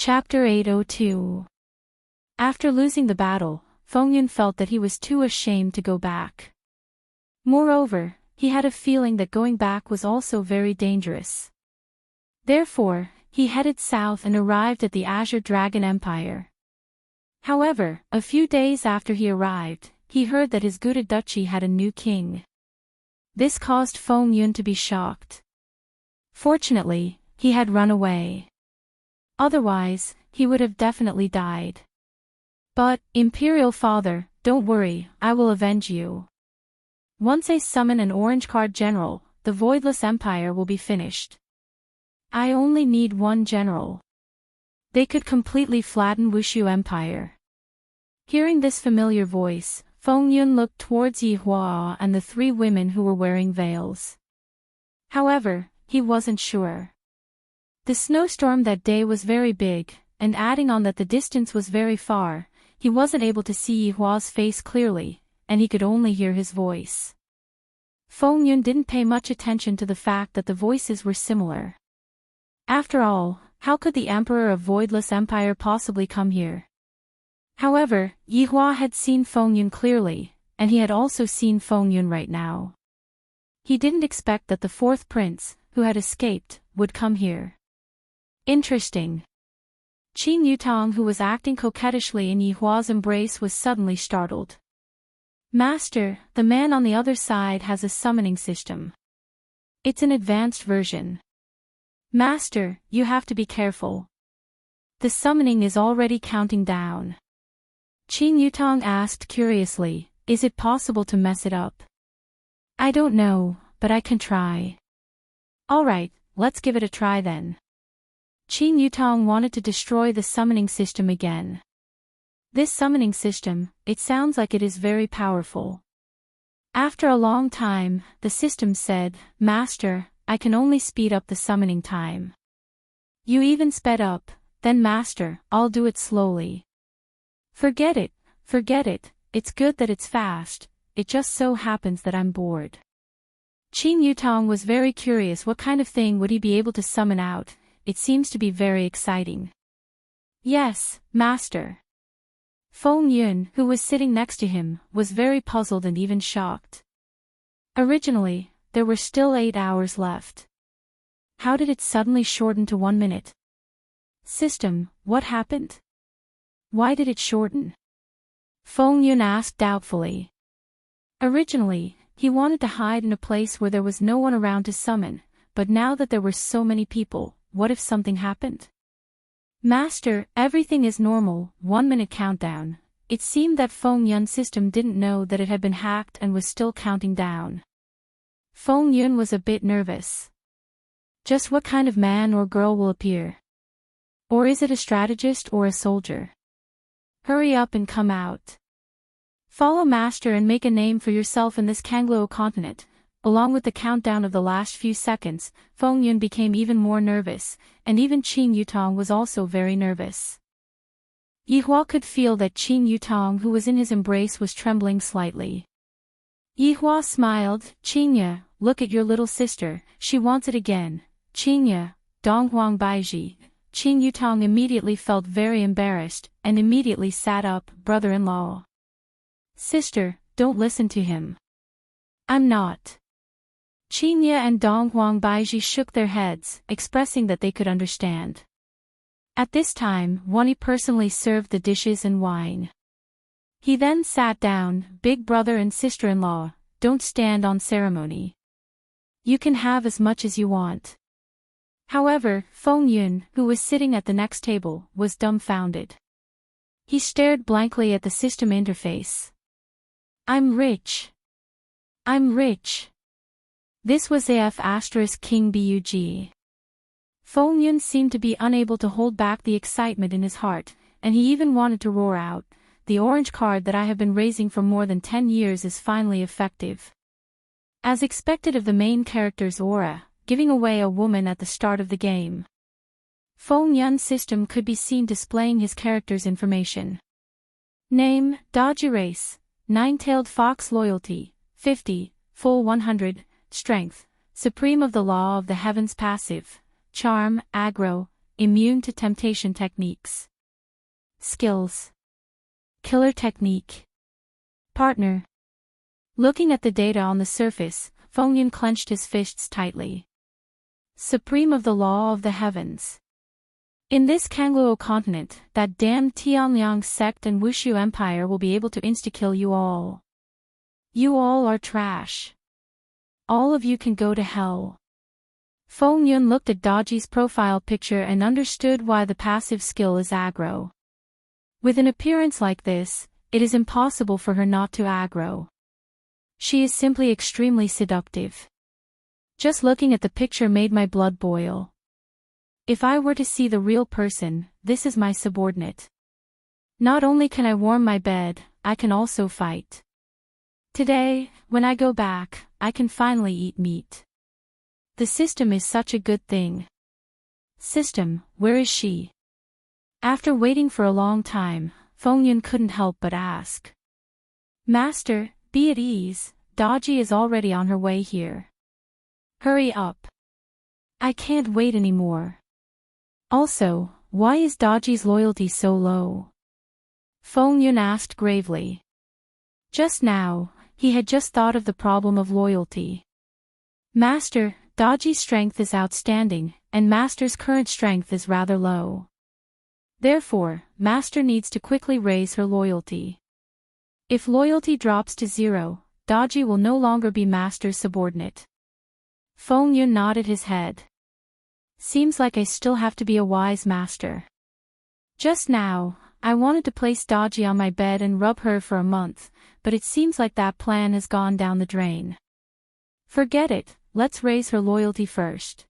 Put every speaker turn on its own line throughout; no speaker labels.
Chapter 802. After losing the battle, Feng Yun felt that he was too ashamed to go back. Moreover, he had a feeling that going back was also very dangerous. Therefore, he headed south and arrived at the Azure Dragon Empire. However, a few days after he arrived, he heard that his Gouda duchy had a new king. This caused Feng Yun to be shocked. Fortunately, he had run away. Otherwise, he would have definitely died. But, Imperial Father, don't worry, I will avenge you. Once I summon an orange card general, the Voidless Empire will be finished. I only need one general. They could completely flatten Wushu Empire. Hearing this familiar voice, Feng Yun looked towards Yi Hua and the three women who were wearing veils. However, he wasn't sure. The snowstorm that day was very big, and adding on that the distance was very far, he wasn't able to see Yi Hua's face clearly, and he could only hear his voice. Feng Yun didn't pay much attention to the fact that the voices were similar. After all, how could the Emperor of Voidless Empire possibly come here? However, Yi Hua had seen Feng Yun clearly, and he had also seen Feng Yun right now. He didn't expect that the fourth prince, who had escaped, would come here. Interesting. Qin Yutong, who was acting coquettishly in Yi Hua's embrace, was suddenly startled. Master, the man on the other side has a summoning system. It's an advanced version. Master, you have to be careful. The summoning is already counting down. Qin Yutong asked curiously, is it possible to mess it up? I don't know, but I can try. Alright, let's give it a try then. Qin Yutong wanted to destroy the summoning system again. This summoning system, it sounds like it is very powerful. After a long time, the system said, Master, I can only speed up the summoning time. You even sped up, then Master, I'll do it slowly. Forget it, it's good that it's fast, it just so happens that I'm bored. Qin Yutong was very curious what kind of thing would he be able to summon out. It seems to be very exciting. Yes, Master. Feng Yun, who was sitting next to him, was very puzzled and even shocked. Originally, there were still 8 hours left. How did it suddenly shorten to 1 minute? System, what happened? Why did it shorten? Feng Yun asked doubtfully. Originally, he wanted to hide in a place where there was no one around to summon, but now that there were so many people, what if something happened? Master, everything is normal, 1 minute countdown. It seemed that Feng Yun's system didn't know that it had been hacked and was still counting down. Feng Yun was a bit nervous. Just what kind of man or girl will appear? Or is it a strategist or a soldier? Hurry up and come out. Follow Master and make a name for yourself in this Kanglo continent. Along with the countdown of the last few seconds, Feng Yun became even more nervous, and even Qin Yutong was also very nervous. Yi Hua could feel that Qin Yutong, who was in his embrace, was trembling slightly. Yi Hua smiled, Qinya, look at your little sister, she wants it again. Qinya, Donghuang Baiji. Qin Yutong immediately felt very embarrassed, and immediately sat up, brother-in-law. Sister, don't listen to him. I'm not. Qinya and Donghuang Baiji shook their heads, expressing that they could understand. At this time, Wani personally served the dishes and wine. He then sat down, big brother and sister-in-law, don't stand on ceremony. You can have as much as you want. However, Feng Yun, who was sitting at the next table, was dumbfounded. He stared blankly at the system interface. I'm rich. I'm rich. This was AF * King Bug. Feng Yun seemed to be unable to hold back the excitement in his heart, and he even wanted to roar out, the orange card that I have been raising for more than 10 years is finally effective. As expected of the main character's aura, giving away a woman at the start of the game. Feng Yun's system could be seen displaying his character's information. Name, Dodgy Race, Nine-Tailed Fox Loyalty, 50, Full 100, Strength, Supreme of the Law of the Heavens Passive, Charm, Aggro, immune to temptation techniques. Skills. Killer technique. Partner. Looking at the data on the surface, Feng clenched his fists tightly. Supreme of the law of the heavens. In this Kangluo continent, that damned Tianliang sect and Wushu Empire will be able to insta-kill you all. You all are trash. All of you can go to hell. Feng Yun looked at Daji's profile picture and understood why the passive skill is aggro. With an appearance like this, it is impossible for her not to aggro. She is simply extremely seductive. Just looking at the picture made my blood boil. If I were to see the real person, this is my subordinate. Not only can I warm my bed, I can also fight. Today, when I go back, I can finally eat meat. The system is such a good thing. System, where is she? After waiting for a long time, Feng Yun couldn't help but ask. Master, be at ease, Daji is already on her way here. Hurry up. I can't wait anymore. Also, why is Daji's loyalty so low? Feng Yun asked gravely. Just now, he had just thought of the problem of loyalty. Master, Daji's strength is outstanding, and Master's current strength is rather low. Therefore, Master needs to quickly raise her loyalty. If loyalty drops to 0, Daji will no longer be Master's subordinate. Feng Yun nodded his head. Seems like I still have to be a wise master. Just now, I wanted to place Daji on my bed and rub her for a month, but it seems like that plan has gone down the drain. Forget it, let's raise her loyalty first.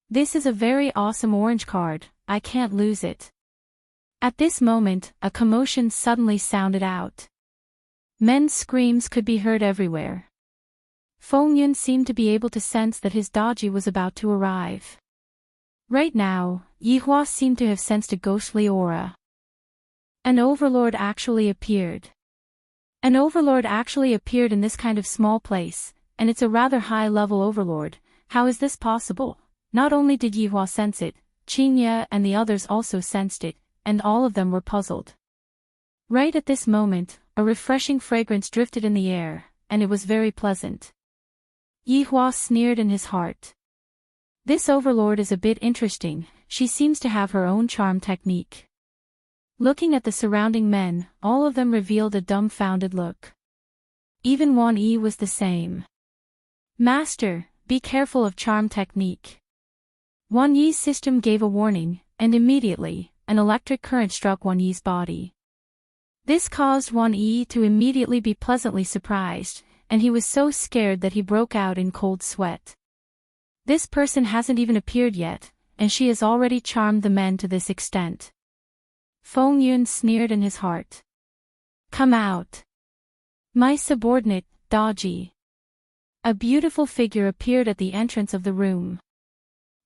This is a very awesome orange card, I can't lose it. At this moment, a commotion suddenly sounded out. Men's screams could be heard everywhere. Feng Yun seemed to be able to sense that his Daji was about to arrive. Right now, Yihua seemed to have sensed a ghostly aura. An overlord actually appeared. An overlord actually appeared in this kind of small place, and it's a rather high-level overlord. How is this possible? Not only did Yihua sense it, Qingye and the others also sensed it, and all of them were puzzled. Right at this moment, a refreshing fragrance drifted in the air, and it was very pleasant. Yihua sneered in his heart. This overlord is a bit interesting, she seems to have her own charm technique. Looking at the surrounding men, all of them revealed a dumbfounded look. Even Wan Yi was the same. Master, be careful of charm technique. Wan Yi's system gave a warning, and immediately, an electric current struck Wan Yi's body. This caused Wan Yi to immediately be pleasantly surprised, and he was so scared that he broke out in cold sweat. This person hasn't even appeared yet, and she has already charmed the men to this extent. Feng Yun sneered in his heart. Come out. My subordinate, Daji. A beautiful figure appeared at the entrance of the room.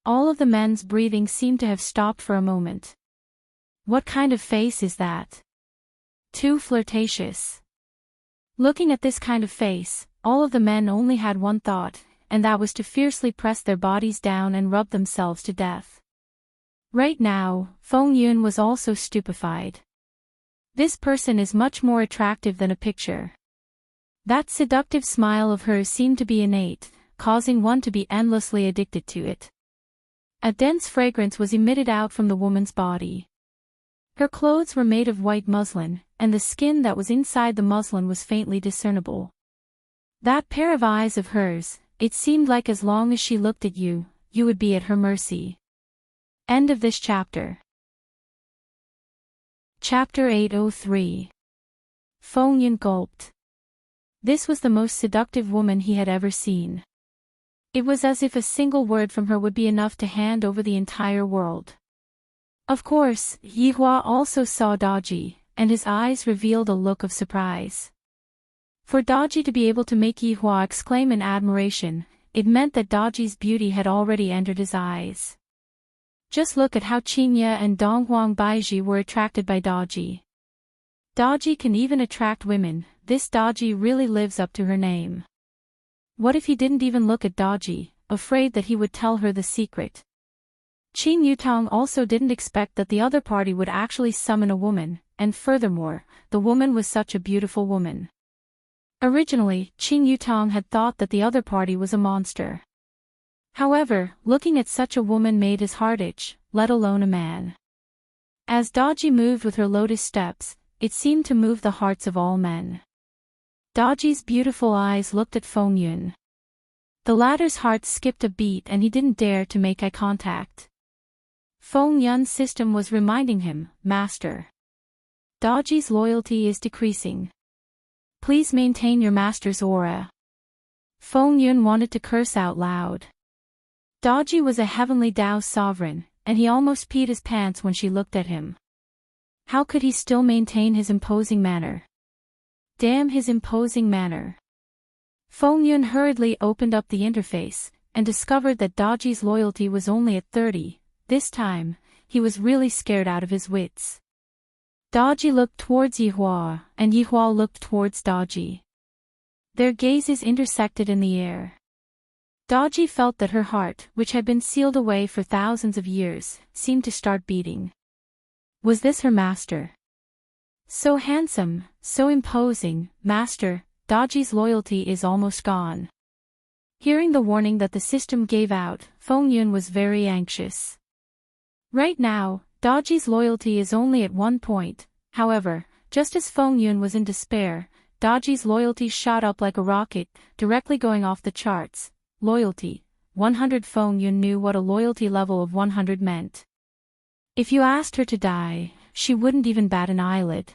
All of the men's breathing seemed to have stopped for a moment. What kind of face is that? Too flirtatious. Looking at this kind of face, all of the men only had one thought, and that was to fiercely press their bodies down and rub themselves to death. Right now, Feng Yun was also stupefied. This person is much more attractive than a picture. That seductive smile of hers seemed to be innate, causing one to be endlessly addicted to it. A dense fragrance was emitted out from the woman's body. Her clothes were made of white muslin, and the skin that was inside the muslin was faintly discernible. That pair of eyes of hers, it seemed like as long as she looked at you, you would be at her mercy. End of this chapter. Chapter 803. Feng Yun gulped. This was the most seductive woman he had ever seen. It was as if a single word from her would be enough to hand over the entire world. Of course, Yihua also saw Daji, and his eyes revealed a look of surprise. For Daji to be able to make Yihua exclaim in admiration, it meant that Daji's beauty had already entered his eyes. Just look at how Qingye and Donghuang Baiji were attracted by Daji. Daji can even attract women, this Daji really lives up to her name. What if he didn't even look at Daji, afraid that he would tell her the secret? Qin Yutong also didn't expect that the other party would actually summon a woman, and furthermore, the woman was such a beautiful woman. Originally, Qin Yutong had thought that the other party was a monster. However, looking at such a woman made his heart itch, let alone a man. As Daji moved with her lotus steps, it seemed to move the hearts of all men. Daji's beautiful eyes looked at Feng Yun. The latter's heart skipped a beat and he didn't dare to make eye contact. Feng Yun's system was reminding him, Master. Daji's loyalty is decreasing. Please maintain your master's aura. Feng Yun wanted to curse out loud. Daji was a heavenly Tao sovereign, and he almost peed his pants when she looked at him. How could he still maintain his imposing manner? Damn his imposing manner. Feng Yun hurriedly opened up the interface, and discovered that Daji's loyalty was only at 30, this time, he was really scared out of his wits. Daji looked towards Yihua, and Yihua looked towards Daji. Their gazes intersected in the air. Daji felt that her heart, which had been sealed away for thousands of years, seemed to start beating. Was this her master? So handsome, so imposing, master, Daji's loyalty is almost gone. Hearing the warning that the system gave out, Feng Yun was very anxious. Right now, Daji's loyalty is only at 1 point, however, just as Feng Yun was in despair, Daji's loyalty shot up like a rocket, directly going off the charts. Loyalty, 100. Feng Yun knew what a loyalty level of 100 meant. If you asked her to die, she wouldn't even bat an eyelid.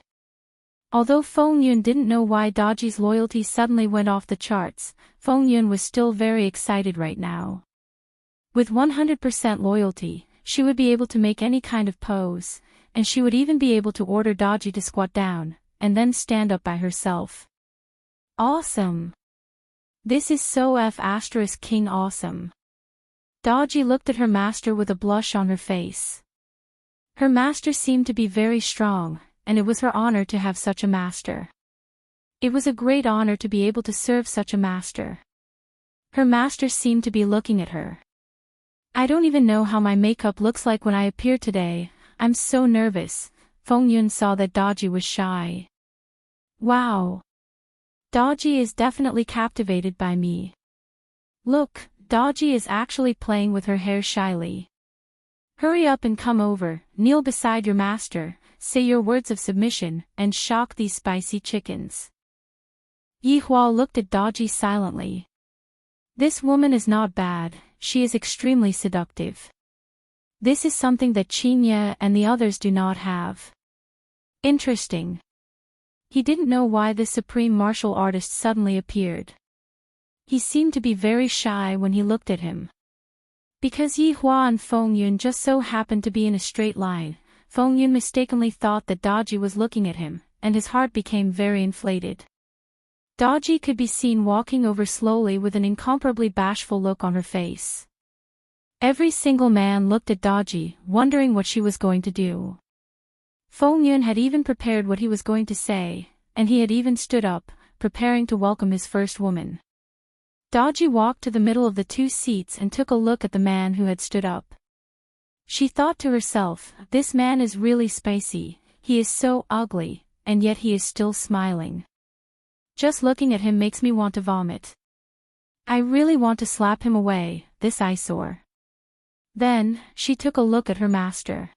Although Feng Yun didn't know why Daji's loyalty suddenly went off the charts, Feng Yun was still very excited right now. With 100% loyalty, she would be able to make any kind of pose, and she would even be able to order Daji to squat down, and then stand up by herself. Awesome! This is so King awesome. Daji looked at her master with a blush on her face. Her master seemed to be very strong, and it was her honor to have such a master. It was a great honor to be able to serve such a master. Her master seemed to be looking at her. I don't even know how my makeup looks like when I appear today, I'm so nervous. Feng Yun saw that Daji was shy. Wow! Daji is definitely captivated by me. Look, Daji is actually playing with her hair shyly. Hurry up and come over, kneel beside your master, say your words of submission, and shock these spicy chickens. Yihua looked at Daji silently. This woman is not bad, she is extremely seductive. This is something that Qinya and the others do not have. Interesting. He didn't know why this supreme martial artist suddenly appeared. He seemed to be very shy when he looked at him. Because Yihua and Feng Yun just so happened to be in a straight line, Feng Yun mistakenly thought that Daji was looking at him, and his heart became very inflated. Daji could be seen walking over slowly with an incomparably bashful look on her face. Every single man looked at Daji, wondering what she was going to do. Feng Yun had even prepared what he was going to say, and he had even stood up, preparing to welcome his first woman. Daji walked to the middle of the 2 seats and took a look at the man who had stood up. She thought to herself, this man is really spicy, he is so ugly, and yet he is still smiling. Just looking at him makes me want to vomit. I really want to slap him away, this eyesore. Then, she took a look at her master.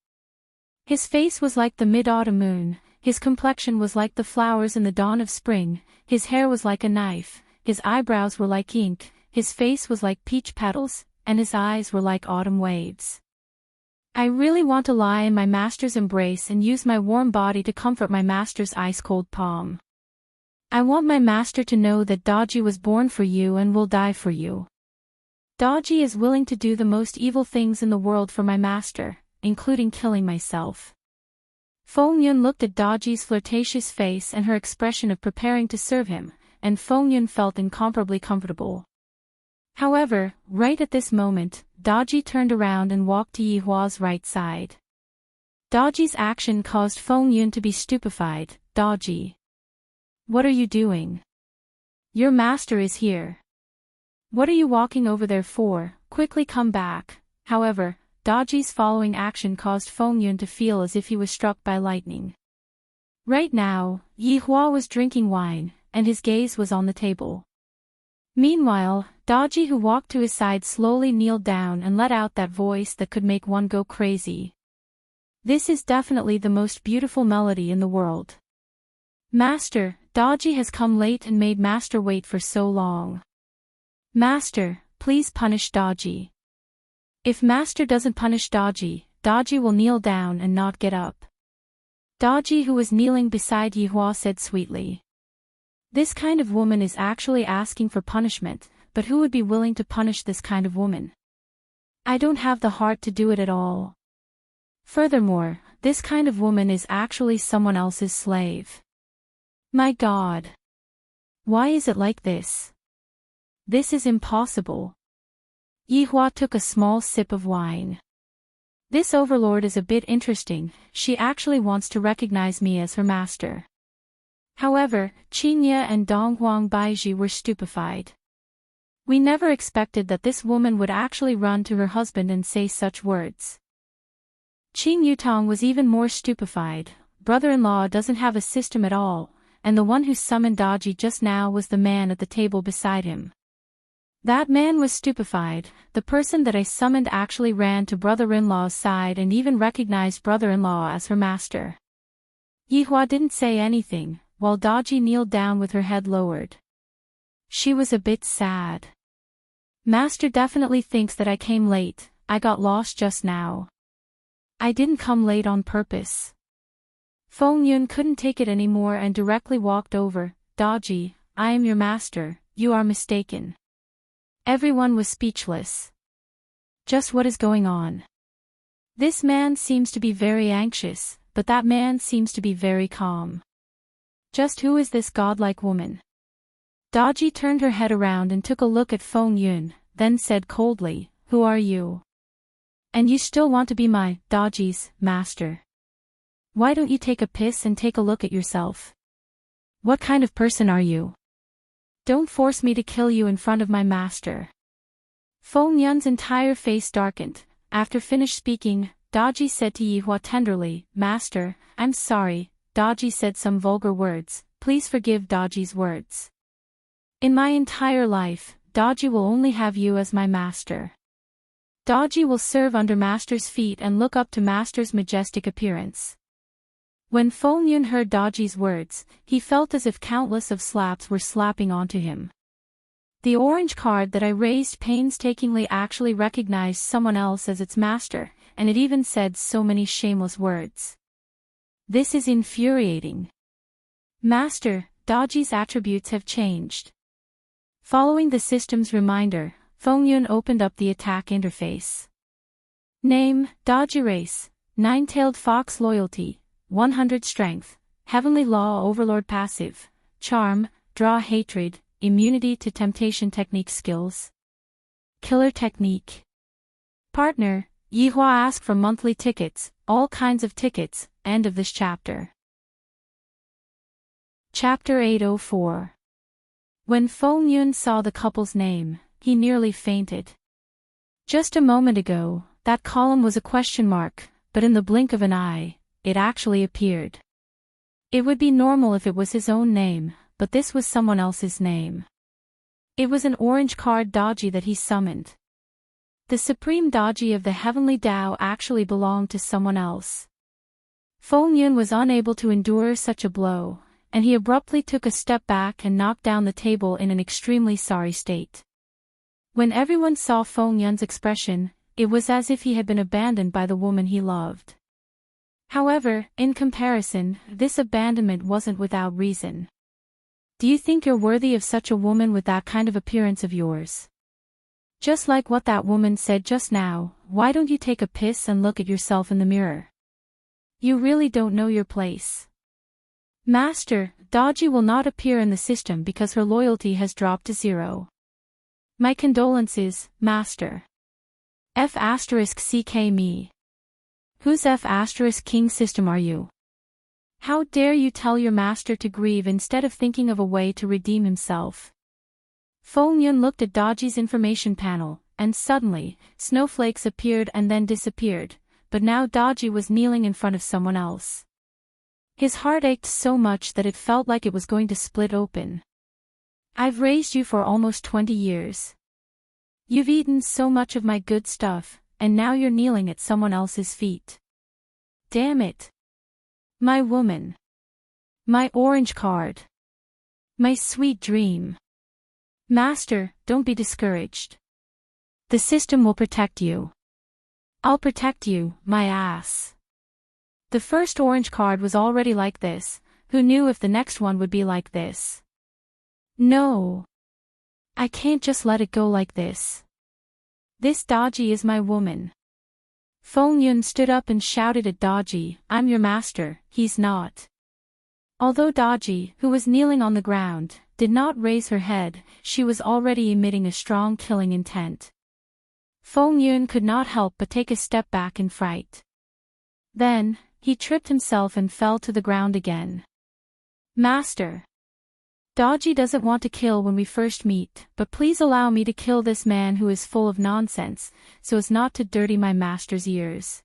His face was like the mid-autumn moon, his complexion was like the flowers in the dawn of spring, his hair was like a knife, his eyebrows were like ink, his face was like peach petals, and his eyes were like autumn waves. I really want to lie in my master's embrace and use my warm body to comfort my master's ice-cold palm. I want my master to know that Daji was born for you and will die for you. Daji is willing to do the most evil things in the world for my master, including killing myself. Feng Yun looked at Daji's flirtatious face and her expression of preparing to serve him, and Feng Yun felt incomparably comfortable. However, right at this moment, Daji turned around and walked to Yihua's right side. Daji's action caused Feng Yun to be stupefied. Daji. What are you doing? Your master is here. What are you walking over there for? Quickly come back. However, Daji's following action caused Feng Yun to feel as if he was struck by lightning. Right now, Yi Hua was drinking wine, and his gaze was on the table. Meanwhile, Daji, who walked to his side, slowly kneeled down and let out that voice that could make one go crazy. This is definitely the most beautiful melody in the world. Master, Daji has come late and made Master wait for so long. Master, please punish Daji. If Master doesn't punish Daji, Daji will kneel down and not get up. Daji, who was kneeling beside Yi Hua, said sweetly. This kind of woman is actually asking for punishment, but who would be willing to punish this kind of woman? I don't have the heart to do it at all. Furthermore, this kind of woman is actually someone else's slave. My God! Why is it like this? This is impossible. Yi Hua took a small sip of wine. This overlord is a bit interesting, she actually wants to recognize me as her master. However, Qingye and Donghuang Baiji were stupefied. We never expected that this woman would actually run to her husband and say such words. Qing Yutong was even more stupefied. Brother-in-law doesn't have a system at all, and the one who summoned Daji just now was the man at the table beside him. That man was stupefied. The person that I summoned actually ran to brother-in-law's side and even recognized brother-in-law as her master. Yi Hua didn't say anything, while Daji kneeled down with her head lowered. She was a bit sad. Master definitely thinks that I came late. I got lost just now. I didn't come late on purpose. Feng Yun couldn't take it anymore and directly walked over. Daji, I am your master, you are mistaken. Everyone was speechless. Just what is going on? This man seems to be very anxious, but that man seems to be very calm. Just who is this godlike woman? Daji turned her head around and took a look at Feng Yun, then said coldly, Who are you? And you still want to be my, Daji's, master? Why don't you take a piss and take a look at yourself? What kind of person are you? Don't force me to kill you in front of my master. Feng Yun's entire face darkened. After finished speaking, Daji said to Yi Hua tenderly, Master, I'm sorry. Daji said some vulgar words, please forgive Daji's words. In my entire life, Daji will only have you as my master. Daji will serve under master's feet and look up to master's majestic appearance. When Feng Yun heard Daji's words, he felt as if countless of slaps were slapping onto him. The orange card that I raised painstakingly actually recognized someone else as its master, and it even said so many shameless words. This is infuriating. Master, Daji's attributes have changed. Following the system's reminder, Feng Yun opened up the attack interface. Name, Daji race, nine-tailed fox loyalty, 100 strength, heavenly law overlord passive, charm, draw hatred, immunity to temptation technique skills. Killer technique. Partner, Yi Hua asked for monthly tickets, all kinds of tickets, end of this chapter. Chapter 804. When Feng Yun saw the couple's name, he nearly fainted. Just a moment ago, that column was a question mark, but in the blink of an eye, it actually appeared. It would be normal if it was his own name, but this was someone else's name. It was an orange card Daji that he summoned. The supreme Daji of the heavenly Tao actually belonged to someone else. Feng Yun was unable to endure such a blow, and he abruptly took a step back and knocked down the table in an extremely sorry state. When everyone saw Feng Yun's expression, it was as if he had been abandoned by the woman he loved. However, in comparison, this abandonment wasn't without reason. Do you think you're worthy of such a woman with that kind of appearance of yours? Just like what that woman said just now, why don't you take a piss and look at yourself in the mirror? You really don't know your place. Master, Daji will not appear in the system because her loyalty has dropped to 0. My condolences, Master. F***ck me. Whose F***king system are you? How dare you tell your master to grieve instead of thinking of a way to redeem himself? Feng Yun looked at Daji's information panel, and suddenly, snowflakes appeared and then disappeared, but now Daji was kneeling in front of someone else. His heart ached so much that it felt like it was going to split open. I've raised you for almost 20 years. You've eaten so much of my good stuff, and now you're kneeling at someone else's feet. Damn it. My woman. My orange card. My sweet dream. Master, don't be discouraged. The system will protect you. I'll protect you, my ass. The first orange card was already like this, who knew if the next one would be like this? No. I can't just let it go like this. This Daji is my woman. Feng Yun stood up and shouted at Daji, I'm your master, he's not. Although Daji, who was kneeling on the ground, did not raise her head, she was already emitting a strong killing intent. Feng Yun could not help but take a step back in fright. Then, he tripped himself and fell to the ground again. Master. Daji doesn't want to kill when we first meet, but please allow me to kill this man who is full of nonsense, so as not to dirty my master's ears.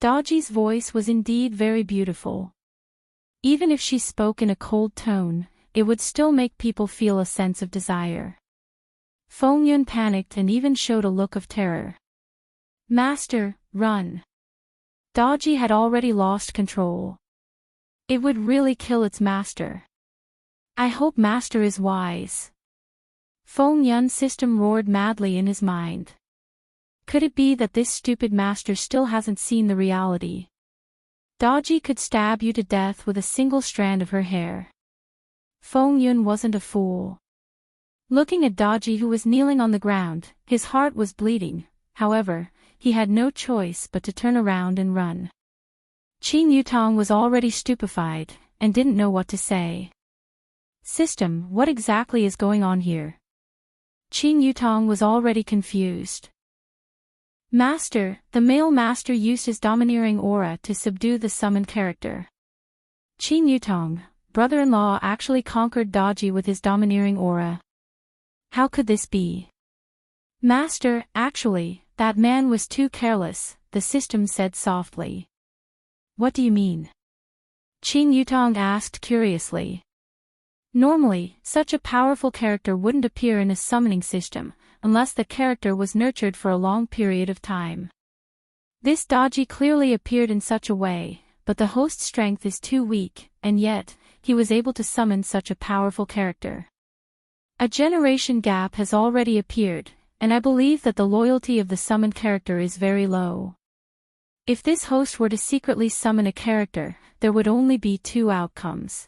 Daji's voice was indeed very beautiful. Even if she spoke in a cold tone, it would still make people feel a sense of desire. Feng Yun panicked and even showed a look of terror. Master, run. Daji had already lost control. It would really kill its master. I hope master is wise. Feng Yun's system roared madly in his mind. Could it be that this stupid master still hasn't seen the reality? Daji could stab you to death with a single strand of her hair. Feng Yun wasn't a fool. Looking at Daji, who was kneeling on the ground, his heart was bleeding. However, he had no choice but to turn around and run. Qin Yutong was already stupefied, and didn't know what to say. System, what exactly is going on here? Qin Yutong was already confused. Master, the male master used his domineering aura to subdue the summoned character. Qin Yutong, brother-in-law, actually conquered Daji with his domineering aura. How could this be? Master, actually, that man was too careless, the system said softly. What do you mean? Qin Yutong asked curiously. Normally, such a powerful character wouldn't appear in a summoning system, unless the character was nurtured for a long period of time. This Daji clearly appeared in such a way, but the host's strength is too weak, and yet, he was able to summon such a powerful character. A generation gap has already appeared, and I believe that the loyalty of the summoned character is very low. If this host were to secretly summon a character, there would only be two outcomes.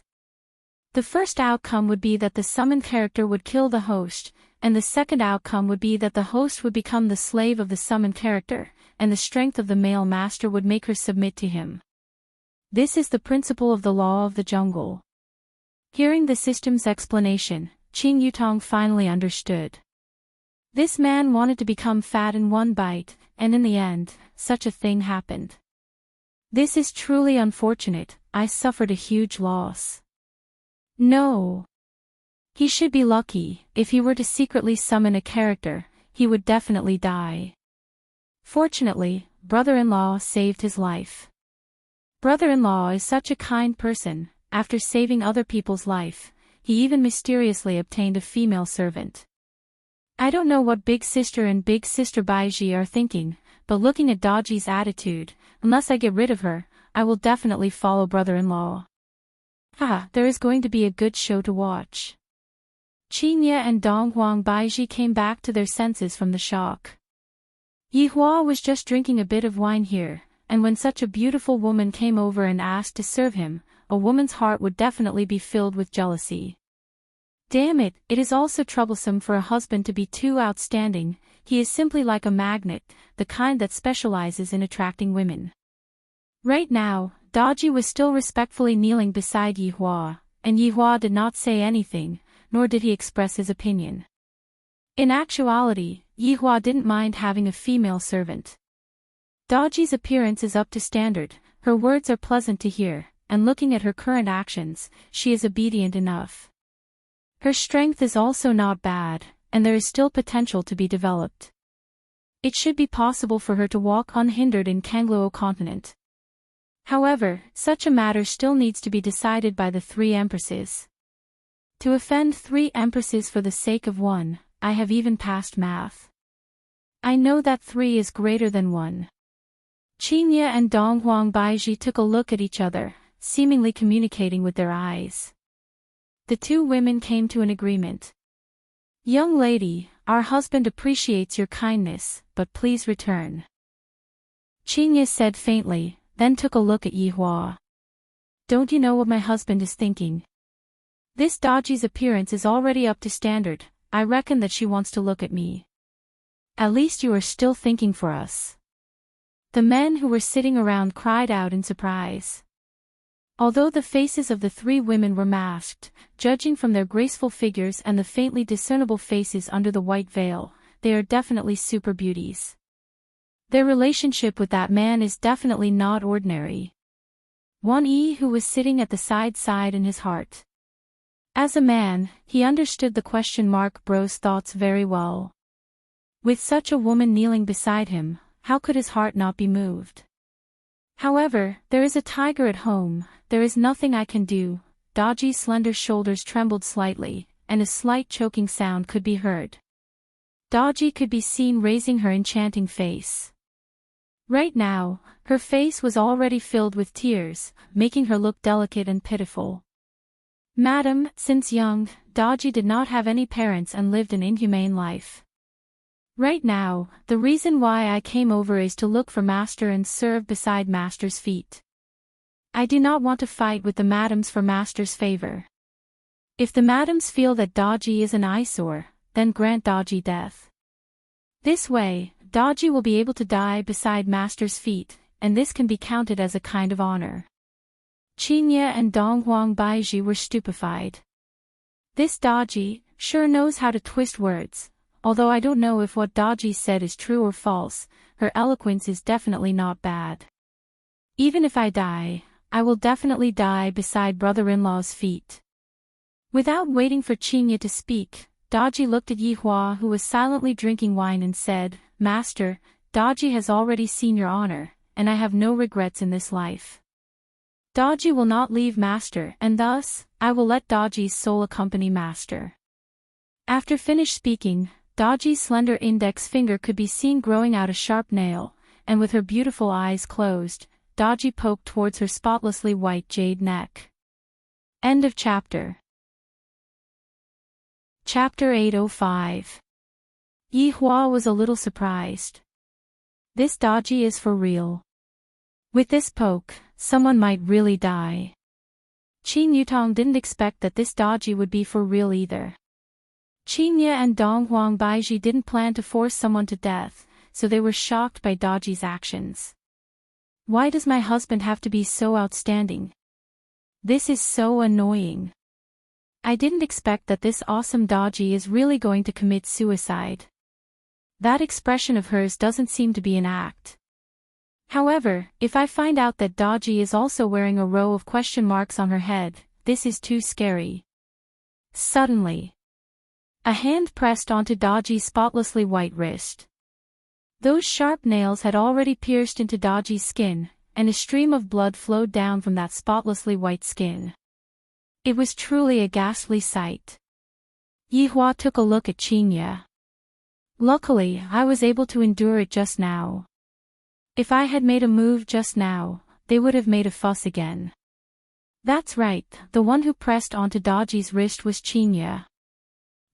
The first outcome would be that the summoned character would kill the host, and the second outcome would be that the host would become the slave of the summoned character, and the strength of the male master would make her submit to him. This is the principle of the law of the jungle. Hearing the system's explanation, Qin Yutong finally understood. This man wanted to become fat in one bite, and in the end, such a thing happened. This is truly unfortunate. I suffered a huge loss. No. He should be lucky. If he were to secretly summon a character, he would definitely die. Fortunately, brother-in-law saved his life. Brother-in-law is such a kind person. After saving other people's life, he even mysteriously obtained a female servant. I don't know what Big Sister and Big Sister Baiji are thinking, but looking at Daji's attitude, unless I get rid of her, I will definitely follow brother-in-law. Haha, there is going to be a good show to watch. Qinya and Donghuang Baiji came back to their senses from the shock. Yihua was just drinking a bit of wine here, and when such a beautiful woman came over and asked to serve him, a woman's heart would definitely be filled with jealousy. Damn it, it is also troublesome for a husband to be too outstanding. He is simply like a magnet, the kind that specializes in attracting women. Right now, Daji was still respectfully kneeling beside Yihua, and Yihua did not say anything, nor did he express his opinion. In actuality, Yihua didn't mind having a female servant. Daji's appearance is up to standard, her words are pleasant to hear, and looking at her current actions, she is obedient enough. Her strength is also not bad, and there is still potential to be developed. it should be possible for her to walk unhindered in Kangluo continent. However, such a matter still needs to be decided by the 3 empresses. To offend 3 empresses for the sake of 1, I have even passed math. I know that 3 is greater than 1. Qingye and Donghuang Baizhi took a look at each other, seemingly communicating with their eyes. The 2 women came to an agreement. Young lady, our husband appreciates your kindness, but please return. Qingye said faintly, then took a look at Yihua. Don't you know what my husband is thinking? This Daji's appearance is already up to standard, I reckon that she wants to look at me. At least you are still thinking for us. The men who were sitting around cried out in surprise. Although the faces of the 3 women were masked, judging from their graceful figures and the faintly discernible faces under the white veil, they are definitely super beauties. Their relationship with that man is definitely not ordinary. Wan-Yi who was sitting at the side sighed in his heart. As a man, he understood the question mark bro's thoughts very well. With such a woman kneeling beside him, how could his heart not be moved? However, there is a tiger at home, there is nothing I can do. Daji's slender shoulders trembled slightly, and a slight choking sound could be heard. Daji could be seen raising her enchanting face. Right now, her face was already filled with tears, making her look delicate and pitiful. Madam, since young, Daji did not have any parents and lived an inhumane life. Right now, the reason why I came over is to look for Master and serve beside Master's feet. I do not want to fight with the madams for Master's favor. If the madams feel that Daji is an eyesore, then grant Daji death. This way, Daji will be able to die beside Master's feet, and this can be counted as a kind of honor. Qingye and Donghuang Baizhi were stupefied. This Daji sure knows how to twist words. Although I don't know if what Daji said is true or false, her eloquence is definitely not bad. Even if I die, I will definitely die beside brother-in-law's feet. Without waiting for Qingye to speak, Daji looked at Yihua who was silently drinking wine and said, Master, Daji has already seen your honor, and I have no regrets in this life. Daji will not leave Master and thus, I will let Daji's soul accompany Master. After finished speaking, Daji's slender index finger could be seen growing out a sharp nail, and with her beautiful eyes closed, Daji poked towards her spotlessly white jade neck. End of chapter. Chapter 805. Yihua was a little surprised. This Daji is for real. With this poke, someone might really die. Qin Yutong didn't expect that this Daji would be for real either. Qingye and Donghuang Baizhi didn't plan to force someone to death, so they were shocked by Daji's actions. Why does my husband have to be so outstanding? This is so annoying. I didn't expect that this awesome Daji is really going to commit suicide. That expression of hers doesn't seem to be an act. However, if I find out that Daji is also wearing a row of question marks on her head, this is too scary. Suddenly, a hand pressed onto Daji's spotlessly white wrist. Those sharp nails had already pierced into Daji's skin, and a stream of blood flowed down from that spotlessly white skin. It was truly a ghastly sight. Yihua took a look at Qingye. Luckily, I was able to endure it just now. If I had made a move just now, they would have made a fuss again. That's right, the one who pressed onto Daji's wrist was Qingye.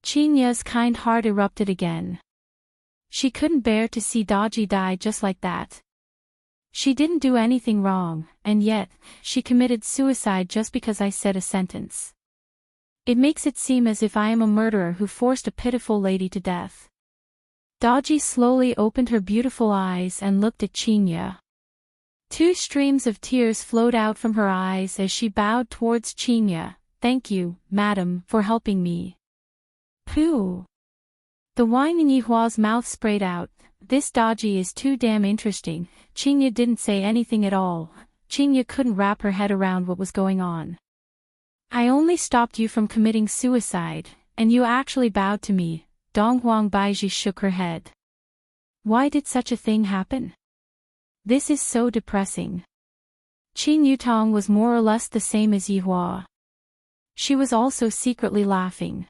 Qingye's kind heart erupted again. She couldn't bear to see Daji die just like that. She didn't do anything wrong, and yet, she committed suicide just because I said a sentence. It makes it seem as if I am a murderer who forced a pitiful lady to death. Daji slowly opened her beautiful eyes and looked at Qingye. 2 streams of tears flowed out from her eyes as she bowed towards Qingye. Thank you, madam, for helping me. Pooh! The wine in Yihua's mouth sprayed out. This Daji is too damn interesting. Qingye didn't say anything at all. Qingye couldn't wrap her head around what was going on. I only stopped you from committing suicide, and you actually bowed to me. Donghuang Baizhi shook her head. Why did such a thing happen? This is so depressing. Qin Yutong was more or less the same as Yihua. She was also secretly laughing.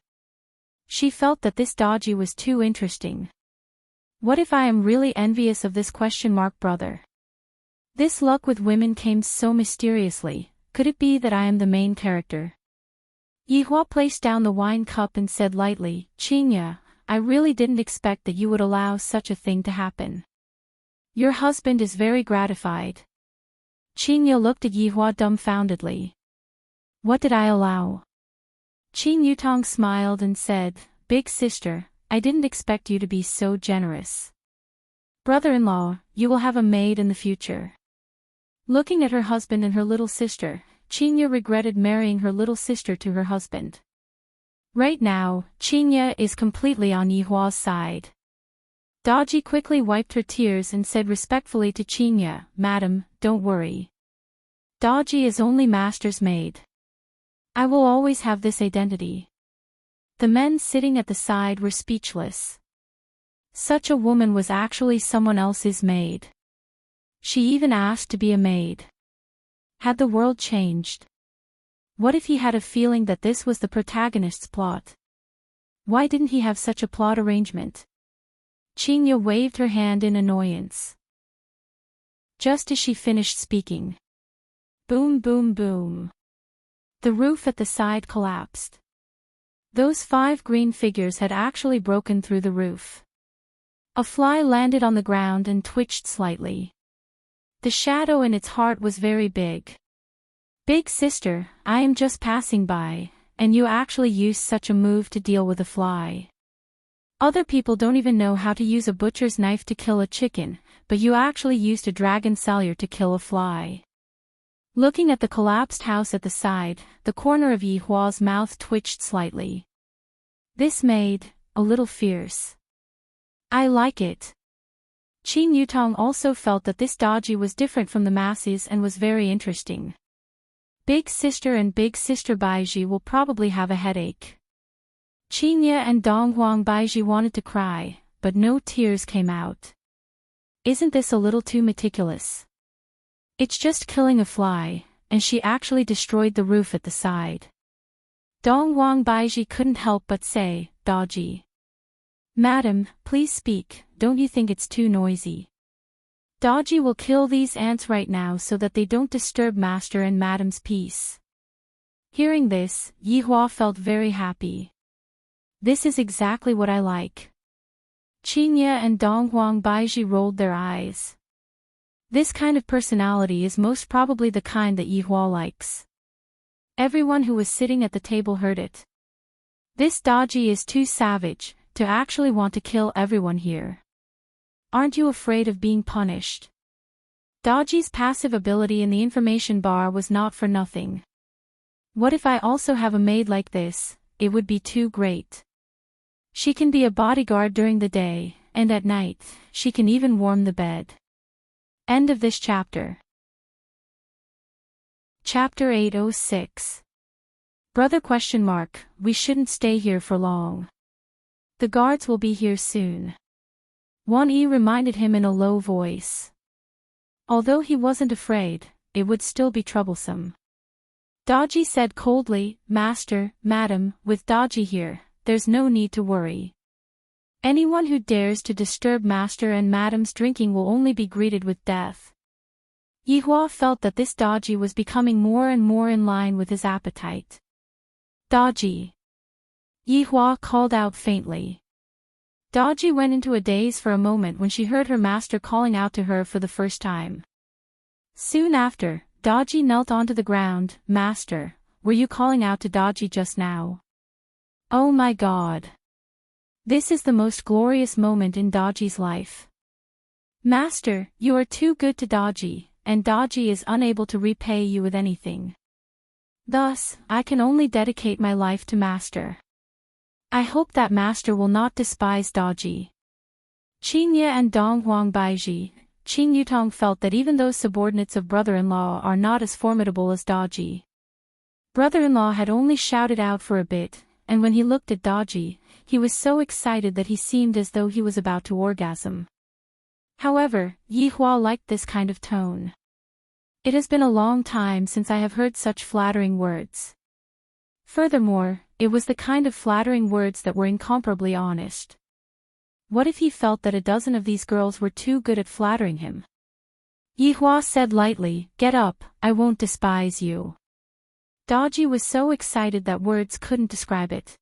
She felt that this Daji was too interesting. What if I am really envious of this brother? This luck with women came so mysteriously. Could it be that I am the main character? Yihua placed down the wine cup and said lightly, Qinya, I really didn't expect that you would allow such a thing to happen. Your husband is very gratified. Qinya looked at Yihua dumbfoundedly. What did I allow? Qin Yutong smiled and said, Big sister, I didn't expect you to be so generous. Brother-in-law, you will have a maid in the future. Looking at her husband and her little sister, Qinya regretted marrying her little sister to her husband. Right now, Qinya is completely on Yihua's side. Daji quickly wiped her tears and said respectfully to Qinya, Madam, don't worry. Daji is only master's maid. I will always have this identity. The men sitting at the side were speechless. Such a woman was actually someone else's maid. She even asked to be a maid. Had the world changed? What if he had a feeling that this was the protagonist's plot? Why didn't he have such a plot arrangement? Qinya waved her hand in annoyance. Just as she finished speaking. Boom, boom, boom. The roof at the side collapsed. Those 5 green figures had actually broken through the roof. A fly landed on the ground and twitched slightly. The shadow in its heart was very big. Big sister, I am just passing by, and you actually used such a move to deal with a fly. Other people don't even know how to use a butcher's knife to kill a chicken, but you actually used a dragon salyer to kill a fly. Looking at the collapsed house at the side, the corner of Yihua's mouth twitched slightly. This made a little fierce. I like it. Qin Yutong also felt that this Daji was different from the masses and was very interesting. Big sister and big sister Baiji will probably have a headache. Qinya and Donghuang Baiji wanted to cry, but no tears came out. Isn't this a little too meticulous? It's just killing a fly, and she actually destroyed the roof at the side. Donghuang Baiji couldn't help but say, Daji. Madam, please speak, don't you think it's too noisy? Daji will kill these ants right now so that they don't disturb master and madam's peace. Hearing this, Yihua felt very happy. This is exactly what I like. Qinya and Donghuang Baiji rolled their eyes. This kind of personality is most probably the kind that Yihua likes. Everyone who was sitting at the table heard it. This Daji is too savage to actually want to kill everyone here. Aren't you afraid of being punished? Daji's passive ability in the information bar was not for nothing. What if I also have a maid like this? It would be too great. She can be a bodyguard during the day, and at night, she can even warm the bed. End of this chapter. Chapter 806. Brother ? We shouldn't stay here for long. The guards will be here soon. Wan Yi reminded him in a low voice. Although he wasn't afraid, it would still be troublesome. Daji said coldly, Master, Madam, with Daji here, there's no need to worry. Anyone who dares to disturb Master and Madam's drinking will only be greeted with death. Yihua felt that this Daji was becoming more and more in line with his appetite. Daji. Yihua called out faintly. Daji went into a daze for a moment when she heard her master calling out to her for the first time. Soon after, Daji knelt onto the ground. Master, were you calling out to Daji just now? Oh my God. This is the most glorious moment in Daji's life. Master, you are too good to Daji, and Daji is unable to repay you with anything. Thus, I can only dedicate my life to Master. I hope that Master will not despise Daji. Qinya and Donghuang Baiji, Qin Yutong felt that even those subordinates of brother-in-law are not as formidable as Daji. Brother-in-law had only shouted out for a bit, and when he looked at Daji, he was so excited that he seemed as though he was about to orgasm. However, Yi Hua liked this kind of tone. It has been a long time since I have heard such flattering words. Furthermore, it was the kind of flattering words that were incomparably honest. What if he felt that a dozen of these girls were too good at flattering him? Yi Hua said lightly, "Get up, I won't despise you." Daji was so excited that words couldn't describe it.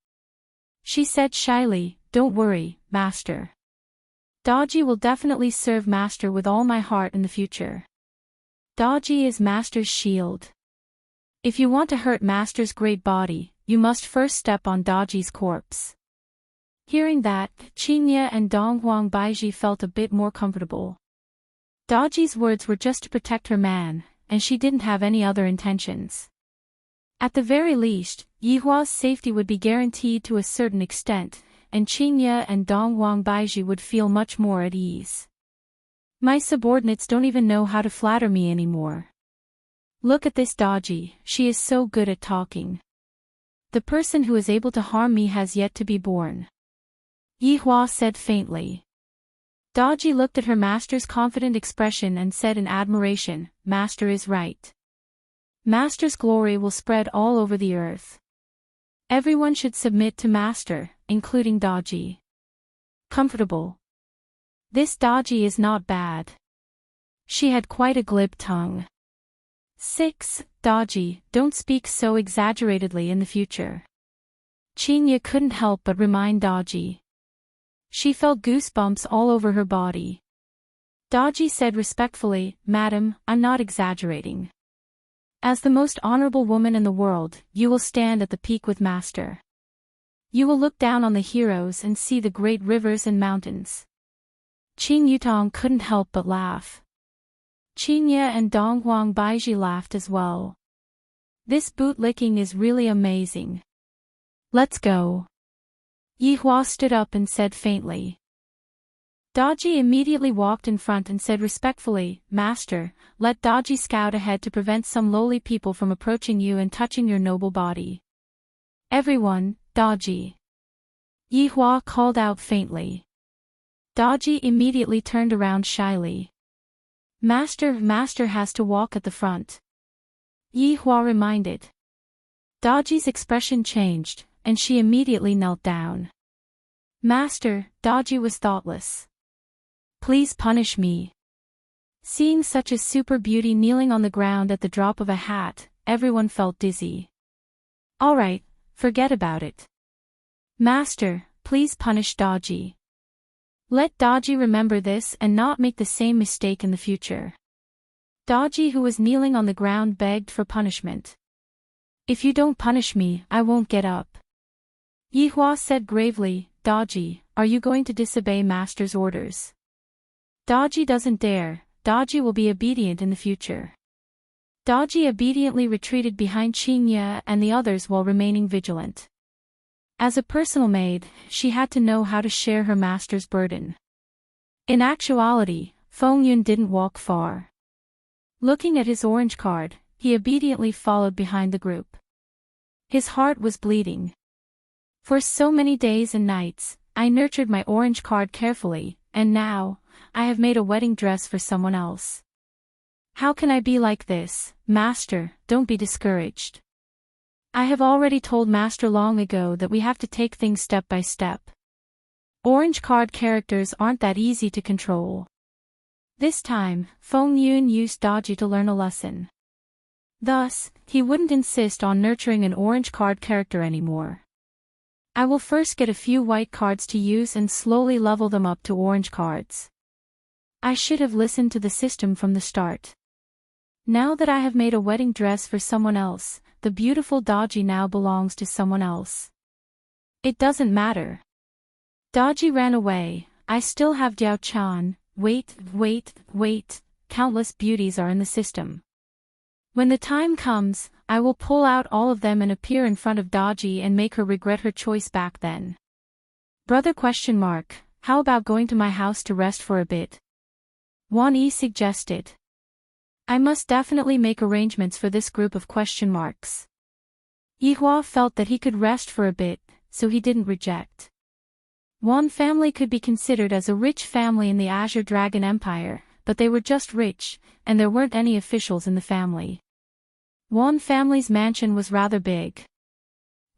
She said shyly, "Don't worry, Master. Daji will definitely serve Master with all my heart in the future. Daji is Master's shield. If you want to hurt Master's great body, you must first step on Daji's corpse." Hearing that, Qingye and Donghuang Baiji felt a bit more comfortable. Daji's words were just to protect her man, and she didn't have any other intentions. At the very least, Yi Hua's safety would be guaranteed to a certain extent, and Qingye and Donghuang Baiji would feel much more at ease. My subordinates don't even know how to flatter me anymore. Look at this Daji, she is so good at talking. The person who is able to harm me has yet to be born. Yi Hua said faintly. Daji looked at her master's confident expression and said in admiration, "Master is right. Master's glory will spread all over the earth. Everyone should submit to Master, including Daji." Comfortable. This Daji is not bad. She had quite a glib tongue. 6. Daji, don't speak so exaggeratedly in the future. Qingye couldn't help but remind Daji. She felt goosebumps all over her body. Daji said respectfully, "Madam, I'm not exaggerating. As the most honorable woman in the world, you will stand at the peak with Master. You will look down on the heroes and see the great rivers and mountains." Qing Yutong couldn't help but laugh. Qingye and Donghuang Baiji laughed as well. This bootlicking is really amazing. Let's go. Yi Hua stood up and said faintly. Daji immediately walked in front and said respectfully, "Master, let Daji scout ahead to prevent some lowly people from approaching you and touching your noble body." "Everyone, Daji." Yi Hua called out faintly. Daji immediately turned around shyly. Master has to walk at the front." Yi Hua reminded. Daji's expression changed, and she immediately knelt down. "Master," Daji was thoughtless. "Please punish me." Seeing such a super beauty kneeling on the ground at the drop of a hat, everyone felt dizzy. "Alright, forget about it. Master, please punish Daji. Let Daji remember this and not make the same mistake in the future." Daji, who was kneeling on the ground, begged for punishment. "If you don't punish me, I won't get up." Yi Hua said gravely, "Daji, are you going to disobey Master's orders?" Daji doesn't dare. Daji will be obedient in the future. Daji obediently retreated behind Qingye and the others while remaining vigilant. As a personal maid, she had to know how to share her master's burden. In actuality, Fengyun didn't walk far. Looking at his orange card, he obediently followed behind the group. His heart was bleeding. For so many days and nights, I nurtured my orange card carefully, and now, I have made a wedding dress for someone else. How can I be like this? Master, don't be discouraged. I have already told Master long ago that we have to take things step by step. Orange card characters aren't that easy to control. This time, Fengyun used Daji to learn a lesson. Thus, he wouldn't insist on nurturing an orange card character anymore. I will first get a few white cards to use and slowly level them up to orange cards. I should have listened to the system from the start. Now that I have made a wedding dress for someone else, the beautiful Daji now belongs to someone else. It doesn't matter. Daji ran away. I still have Diao Chan. Wait. Countless beauties are in the system. When the time comes, I will pull out all of them and appear in front of Daji and make her regret her choice back then. Brother ? How about going to my house to rest for a bit? Wan Yi suggested. I must definitely make arrangements for this group of ? Yi Hua felt that he could rest for a bit, so he didn't reject. One family could be considered as a rich family in the Azure Dragon Empire, but they were just rich, and there weren't any officials in the family. One family's mansion was rather big.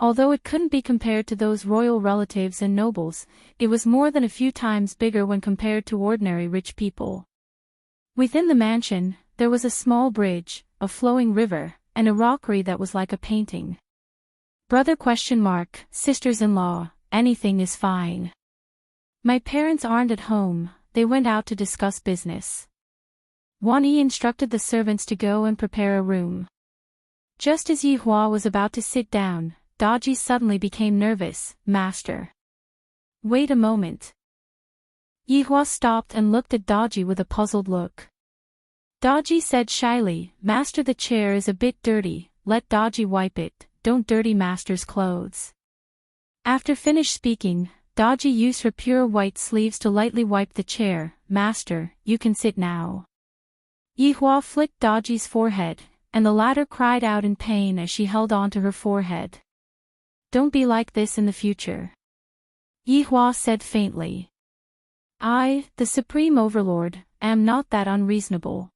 Although it couldn't be compared to those royal relatives and nobles, it was more than a few times bigger when compared to ordinary rich people. Within the mansion, there was a small bridge, a flowing river, and a rockery that was like a painting. Brother ? Sisters-in-law, anything is fine. My parents aren't at home, they went out to discuss business. Yi instructed the servants to go and prepare a room. Just as Yi Hua was about to sit down, Daji suddenly became nervous. Master. Wait a moment. Yi Hua stopped and looked at Daji with a puzzled look. Daji said shyly, Master, the chair is a bit dirty, let Daji wipe it, don't dirty Master's clothes. After finished speaking, Daji used her pure white sleeves to lightly wipe the chair. Master, you can sit now. Yi Hua flicked Daji's forehead, and the latter cried out in pain as she held on to her forehead. Don't be like this in the future. Yi Hua said faintly. I, the Supreme Overlord, am not that unreasonable.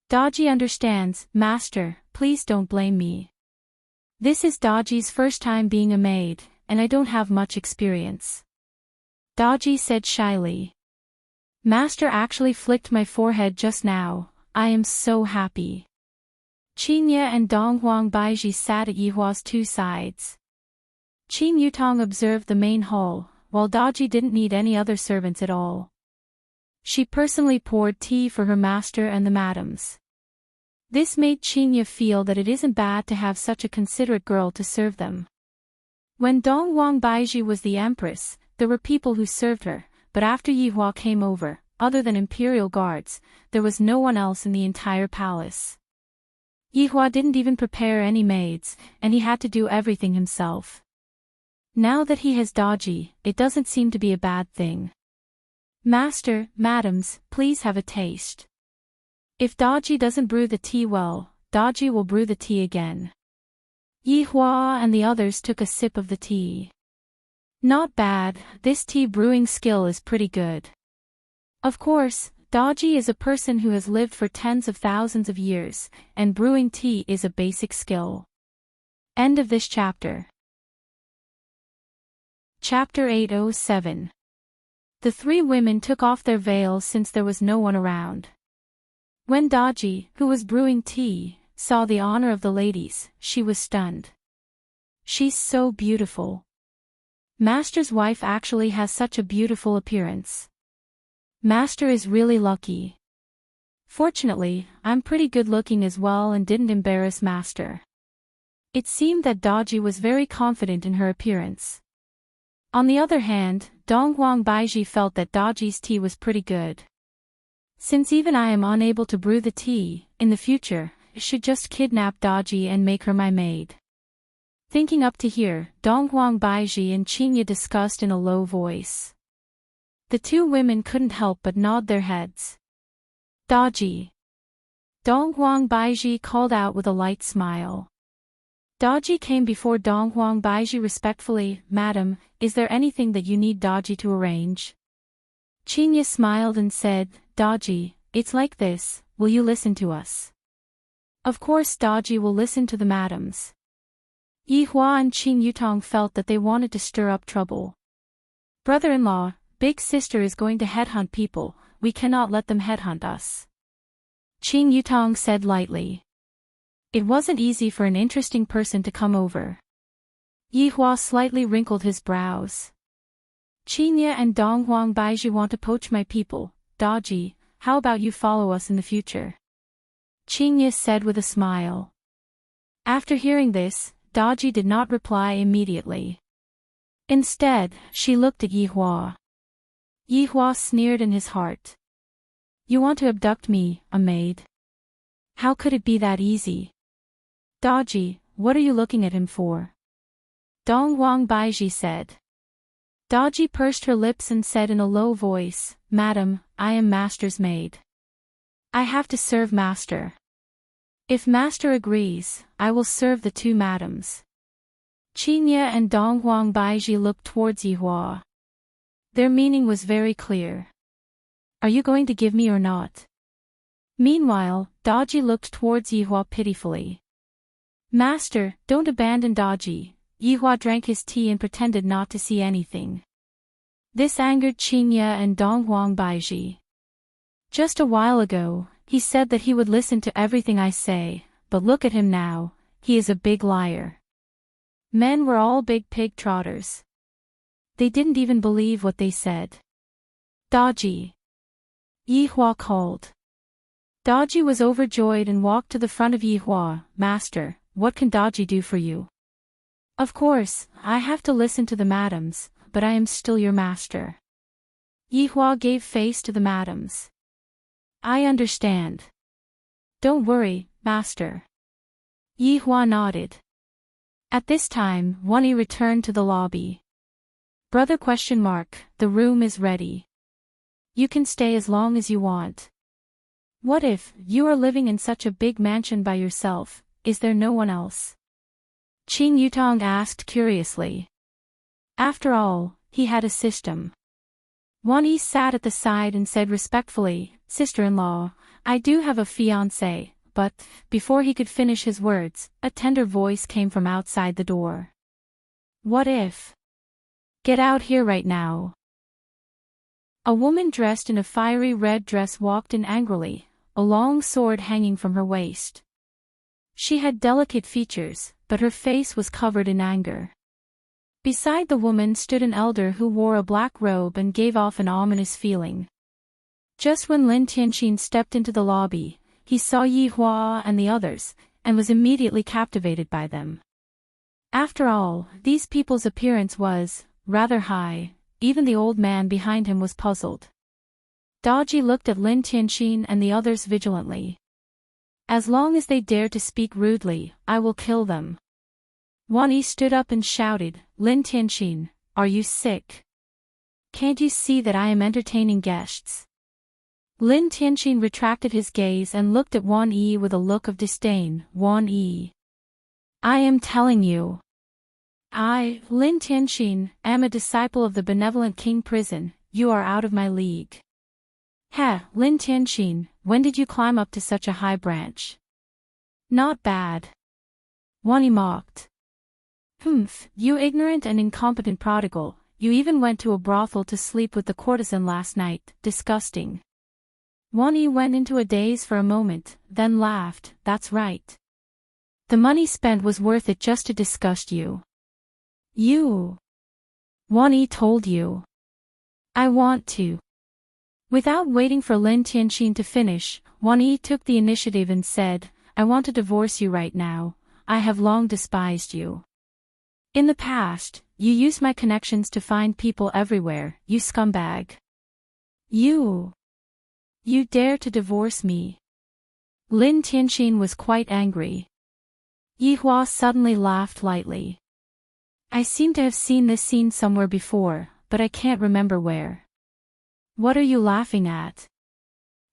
Daji understands. Master, please don't blame me. This is Daji's first time being a maid, and I don't have much experience. Daji said shyly. Master actually flicked my forehead just now, I am so happy. Qingye and Donghuang Baiji sat at Yi Hua's two sides. Qin Yutong observed the main hall, while Daji didn't need any other servants at all. She personally poured tea for her master and the madams. This made Qingye feel that it isn't bad to have such a considerate girl to serve them. When Donghuang Baiji was the empress, there were people who served her, but after Yi Hua came over, other than imperial guards, there was no one else in the entire palace. Yi Hua didn't even prepare any maids, and he had to do everything himself. Now that he has Daji, it doesn't seem to be a bad thing. Master, madams, please have a taste. If Daji doesn't brew the tea well, Daji will brew the tea again. Yi Hua and the others took a sip of the tea. Not bad, this tea brewing skill is pretty good. Of course, Daji is a person who has lived for tens of thousands of years, and brewing tea is a basic skill. End of this chapter. Chapter 807. The three women took off their veils since there was no one around. When Daji, who was brewing tea, saw the honor of the ladies, she was stunned. She's so beautiful. Master's wife actually has such a beautiful appearance. Master is really lucky. Fortunately, I'm pretty good looking as well and didn't embarrass Master. It seemed that Daji was very confident in her appearance. On the other hand, Donghuang Baiji felt that Daji's tea was pretty good. Since even I am unable to brew the tea, in the future, I should just kidnap Daji and make her my maid. Thinking up to here, Donghuang Baiji and Qingye discussed in a low voice. The two women couldn't help but nod their heads. Daji. Donghuang Baiji called out with a light smile. Daji came before Donghuang Baiji respectfully. Madam, is there anything that you need Daji to arrange? Qingye smiled and said, Daji, it's like this, will you listen to us? Of course Daji will listen to the madams. Yi Hua and Qin Yutong felt that they wanted to stir up trouble. Brother-in-law, big sister is going to headhunt people, we cannot let them headhunt us. Qin Yutong said lightly. It wasn't easy for an interesting person to come over. Yi Hua slightly wrinkled his brows. Qingye and Donghuang Baiji want to poach my people. Daji, how about you follow us in the future? Qingye said with a smile. After hearing this, Daji did not reply immediately. Instead, she looked at Yi Hua. Yi Hua sneered in his heart. You want to abduct me, a maid? How could it be that easy? Daji, what are you looking at him for? Donghuang Baiji said. Daji pursed her lips and said in a low voice, Madam, I am Master's maid. I have to serve Master. If Master agrees, I will serve the two madams. Qingye and Donghuang Baiji looked towards Yi Hua. Their meaning was very clear. Are you going to give me or not? Meanwhile, Daji looked towards Yihua pitifully. Master, don't abandon Daji. Yihua drank his tea and pretended not to see anything. This angered Qingye and Donghuang Baiji. Just a while ago, he said that he would listen to everything I say, but look at him now, he is a big liar. Men were all big pig trotters. They didn't even believe what they said. Daji. Yihua called. Daji was overjoyed and walked to the front of Yihua. Master, what can Daji do for you? Of course, I have to listen to the madams, but I am still your master. Yihua gave face to the madams. I understand. Don't worry, master. Yihua nodded. At this time, Wani returned to the lobby. Brother ? The room is ready. You can stay as long as you want. What if you are living in such a big mansion by yourself? Is there no one else? Qing Yutong asked curiously. After all, he had a system. Wani sat at the side and said respectfully, Sister-in-law, I do have a fiancé, but, before he could finish his words, a tender voice came from outside the door. What if? Get out here right now. A woman dressed in a fiery red dress walked in angrily, a long sword hanging from her waist. She had delicate features, but her face was covered in anger. Beside the woman stood an elder who wore a black robe and gave off an ominous feeling. Just when Lin Tianqin stepped into the lobby, he saw Yihua and the others, and was immediately captivated by them. After all, these people's appearance was rather high. Even the old man behind him was puzzled. Daji looked at Lin Tianqin and the others vigilantly. As long as they dare to speak rudely, I will kill them. Wani stood up and shouted, Lin Tianqin, are you sick? Can't you see that I am entertaining guests? Lin Tianqin retracted his gaze and looked at Wan Yi with a look of disdain. Wan Yi. I am telling you. I, Lin Tianqin, am a disciple of the benevolent King Prison. You are out of my league. Heh, Lin Tianqin, when did you climb up to such a high branch? Not bad. Wani mocked. Humph, you ignorant and incompetent prodigal, you even went to a brothel to sleep with the courtesan last night. Disgusting. Wani went into a daze for a moment, then laughed. That's right. The money spent was worth it just to disgust you. You. Wani told you. I want to. Without waiting for Lin Tianqin to finish, Wani took the initiative and said, I want to divorce you right now. I have long despised you. In the past, you used my connections to find people everywhere, you scumbag. You dare to divorce me. Lin Tianqin was quite angry. Yihua suddenly laughed lightly. I seem to have seen this scene somewhere before, but I can't remember where. What are you laughing at?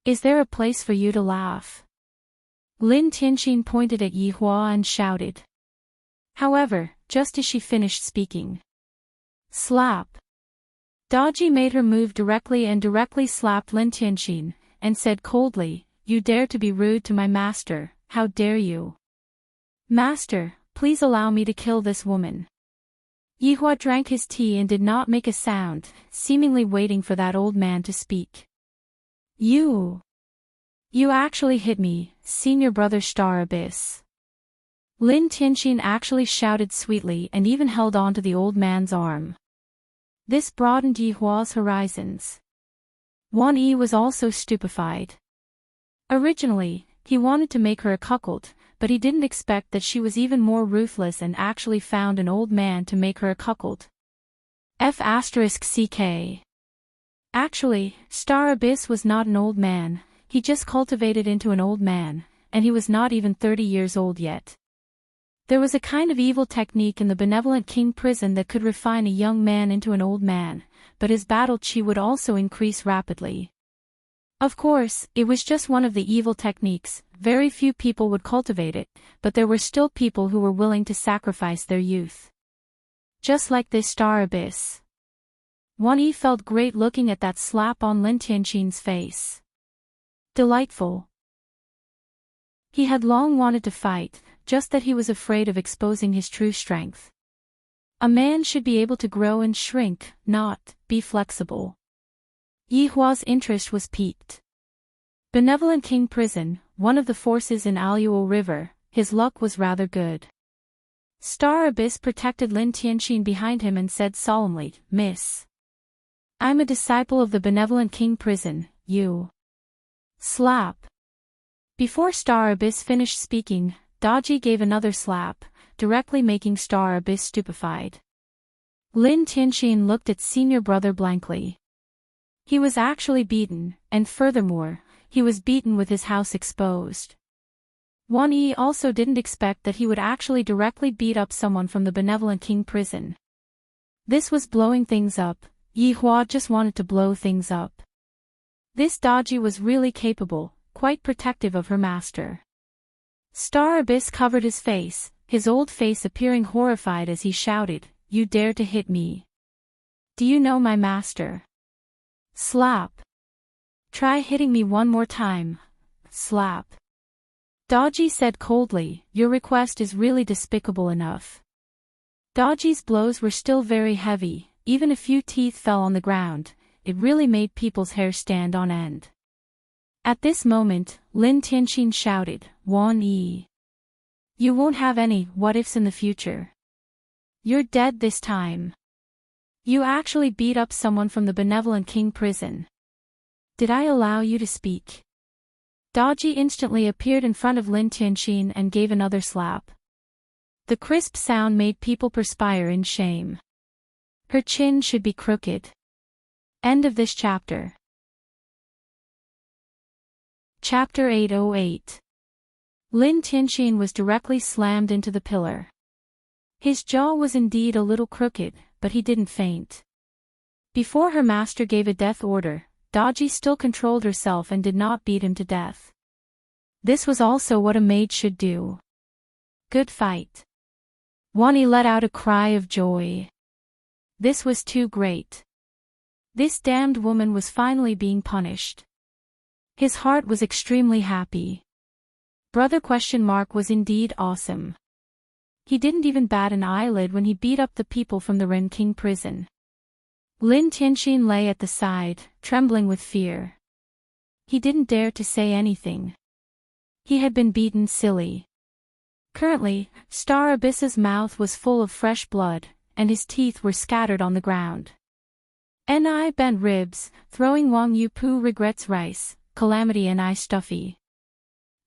Is there a place for you to laugh? Lin Tianqin pointed at Yihua and shouted. However, just as she finished speaking. Slap. Daji made her move directly slapped Lin Tianqin, and said coldly, You dare to be rude to my master, how dare you? Master, please allow me to kill this woman. Yihua drank his tea and did not make a sound, seemingly waiting for that old man to speak. You actually hit me, senior brother Star Abyss. Lin Tianqin actually shouted sweetly and even held on to the old man's arm. This broadened Yihua's horizons. Wan Yi was also stupefied. Originally, he wanted to make her a cuckold, but he didn't expect that she was even more ruthless and actually found an old man to make her a cuckold. F***ck. Actually, Star Abyss was not an old man, he just cultivated into an old man, and he was not even 30 years old yet. There was a kind of evil technique in the benevolent King Prison that could refine a young man into an old man, but his battle chi would also increase rapidly. Of course, it was just one of the evil techniques, very few people would cultivate it, but there were still people who were willing to sacrifice their youth. Just like this Star Abyss. Wang Yi felt great looking at that slap on Lin Tianqin's face. Delightful. He had long wanted to fight, just that he was afraid of exposing his true strength. A man should be able to grow and shrink, not be flexible. Yi Hua's interest was piqued. Benevolent King Prison, one of the forces in Aluo River, his luck was rather good. Star Abyss protected Lin Tianqin behind him and said solemnly, "Miss. I'm a disciple of the Benevolent King Prison, you." Slap. Before Star Abyss finished speaking, Daji gave another slap, directly making Star Abyss stupefied. Lin Tianqin looked at senior brother blankly. He was actually beaten, and furthermore, he was beaten with his house exposed. Wang Yi also didn't expect that he would actually directly beat up someone from the Benevolent King Prison. This was blowing things up. Yi Hua just wanted to blow things up. This Daji was really capable, quite protective of her master. Star Abyss covered his face, his old face appearing horrified as he shouted, "You dare to hit me? Do you know my master?" Slap. Try hitting me one more time. Slap. Daji said coldly, "Your request is really despicable enough." Daji's blows were still very heavy, even a few teeth fell on the ground, it really made people's hair stand on end. At this moment, Lin Tianqin shouted, "Wang Yi. You won't have any what-ifs in the future. You're dead this time. You actually beat up someone from the Benevolent King Prison. Did I allow you to speak?" Daji instantly appeared in front of Lin Tianqin and gave another slap. The crisp sound made people perspire in shame. Her chin should be crooked. End of this chapter. Chapter 808. Lin Tianqin was directly slammed into the pillar. His jaw was indeed a little crooked, but he didn't faint. Before her master gave a death order, Daji still controlled herself and did not beat him to death. This was also what a maid should do. Good fight. Wang Yi let out a cry of joy. This was too great. This damned woman was finally being punished. His heart was extremely happy. Brother ? Was indeed awesome. He didn't even bat an eyelid when he beat up the people from the Ren King Prison. Lin Tianqin lay at the side, trembling with fear. He didn't dare to say anything. He had been beaten silly. Currently, Star Abyss's mouth was full of fresh blood, and his teeth were scattered on the ground. Ni bent ribs, throwing Wang Yu Pu regrets rice, calamity Ni stuffy.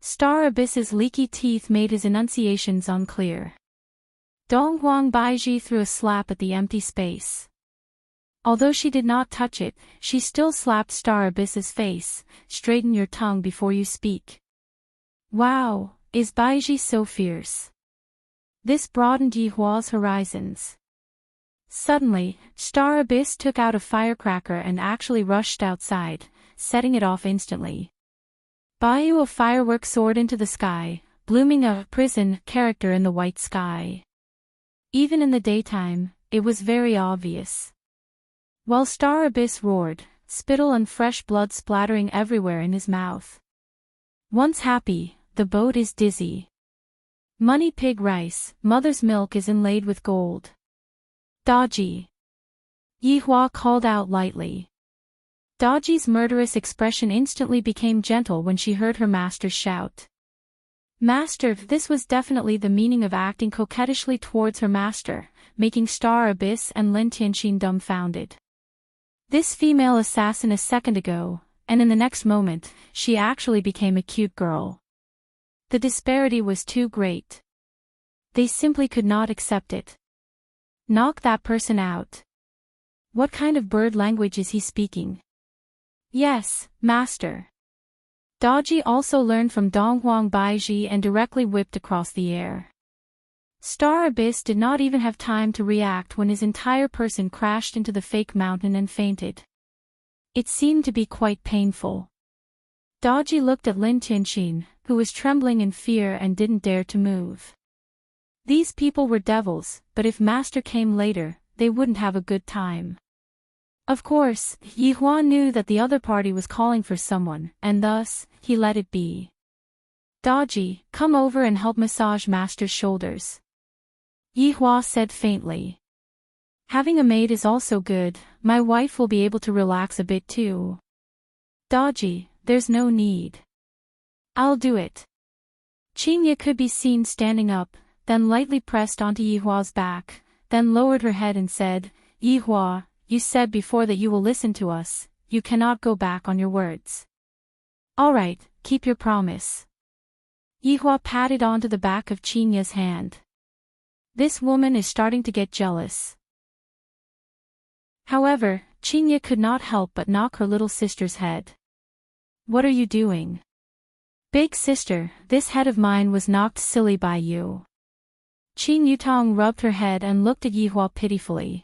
Star Abyss's leaky teeth made his enunciations unclear. Dong Huang Baiji threw a slap at the empty space. Although she did not touch it, she still slapped Star Abyss's face. "Straighten your tongue before you speak." Wow, is Baiji so fierce? This broadened Yi Hua's horizons. Suddenly, Star Abyss took out a firecracker and actually rushed outside, setting it off instantly. Baiyu a firework soared into the sky, blooming a prison character in the white sky. Even in the daytime, it was very obvious. While Star Abyss roared, spittle and fresh blood splattering everywhere in his mouth. Once happy, the boat is dizzy. Money pig rice, mother's milk is inlaid with gold. Daji. Yi Hua called out lightly. Daji's murderous expression instantly became gentle when she heard her master shout. Master, this was definitely the meaning of acting coquettishly towards her master, making Star Abyss and Lin Tianqin dumbfounded. This female assassin a second ago, and in the next moment, she actually became a cute girl. The disparity was too great. They simply could not accept it. Knock that person out. What kind of bird language is he speaking? Yes, master. Daji also learned from Donghuang Baiji and directly whipped across the air. Star Abyss did not even have time to react when his entire person crashed into the fake mountain and fainted. It seemed to be quite painful. Daji looked at Lin Tianqin, who was trembling in fear and didn't dare to move. These people were devils, but if master came later, they wouldn't have a good time. Of course, Yihua knew that the other party was calling for someone, and thus, he let it be. Daji, come over and help massage Master's shoulders. Yihua said faintly. Having a maid is also good, my wife will be able to relax a bit too. Daji, there's no need. I'll do it. Qingye could be seen standing up, then lightly pressed onto Yihua's back, then lowered her head and said, Yihua, you said before that you will listen to us, you cannot go back on your words. All right, keep your promise. Yihua patted onto the back of Qingye's hand. This woman is starting to get jealous. However, Qingye could not help but knock her little sister's head. What are you doing? Big sister, this head of mine was knocked silly by you. Qing Yutong rubbed her head and looked at Yihua pitifully.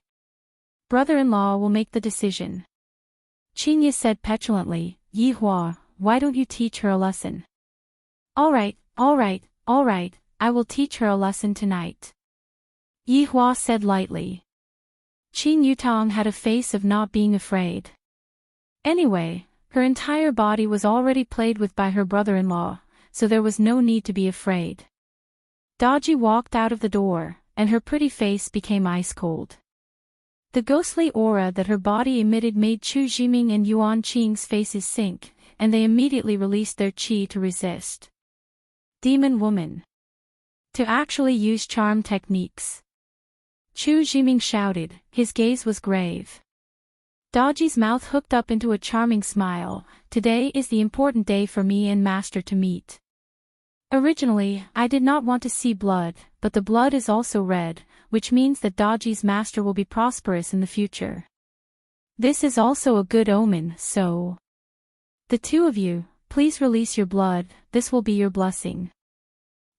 Brother-in-law will make the decision. Qingye said petulantly, Yihua, why don't you teach her a lesson? All right, I will teach her a lesson tonight. Yihua said lightly. Qing Yutong had a face of not being afraid. Anyway, her entire body was already played with by her brother-in-law, so there was no need to be afraid. Daji walked out of the door, and her pretty face became ice-cold. The ghostly aura that her body emitted made Chu Jiming and Yuan Qing's faces sink, and they immediately released their qi to resist. Demon woman. To actually use charm techniques. Chu Jiming shouted, his gaze was grave. Daji's mouth hooked up into a charming smile, today is the important day for me and Master to meet. Originally, I did not want to see blood, but the blood is also red, which means that Daji's master will be prosperous in the future. This is also a good omen, so... The two of you, please release your blood, this will be your blessing.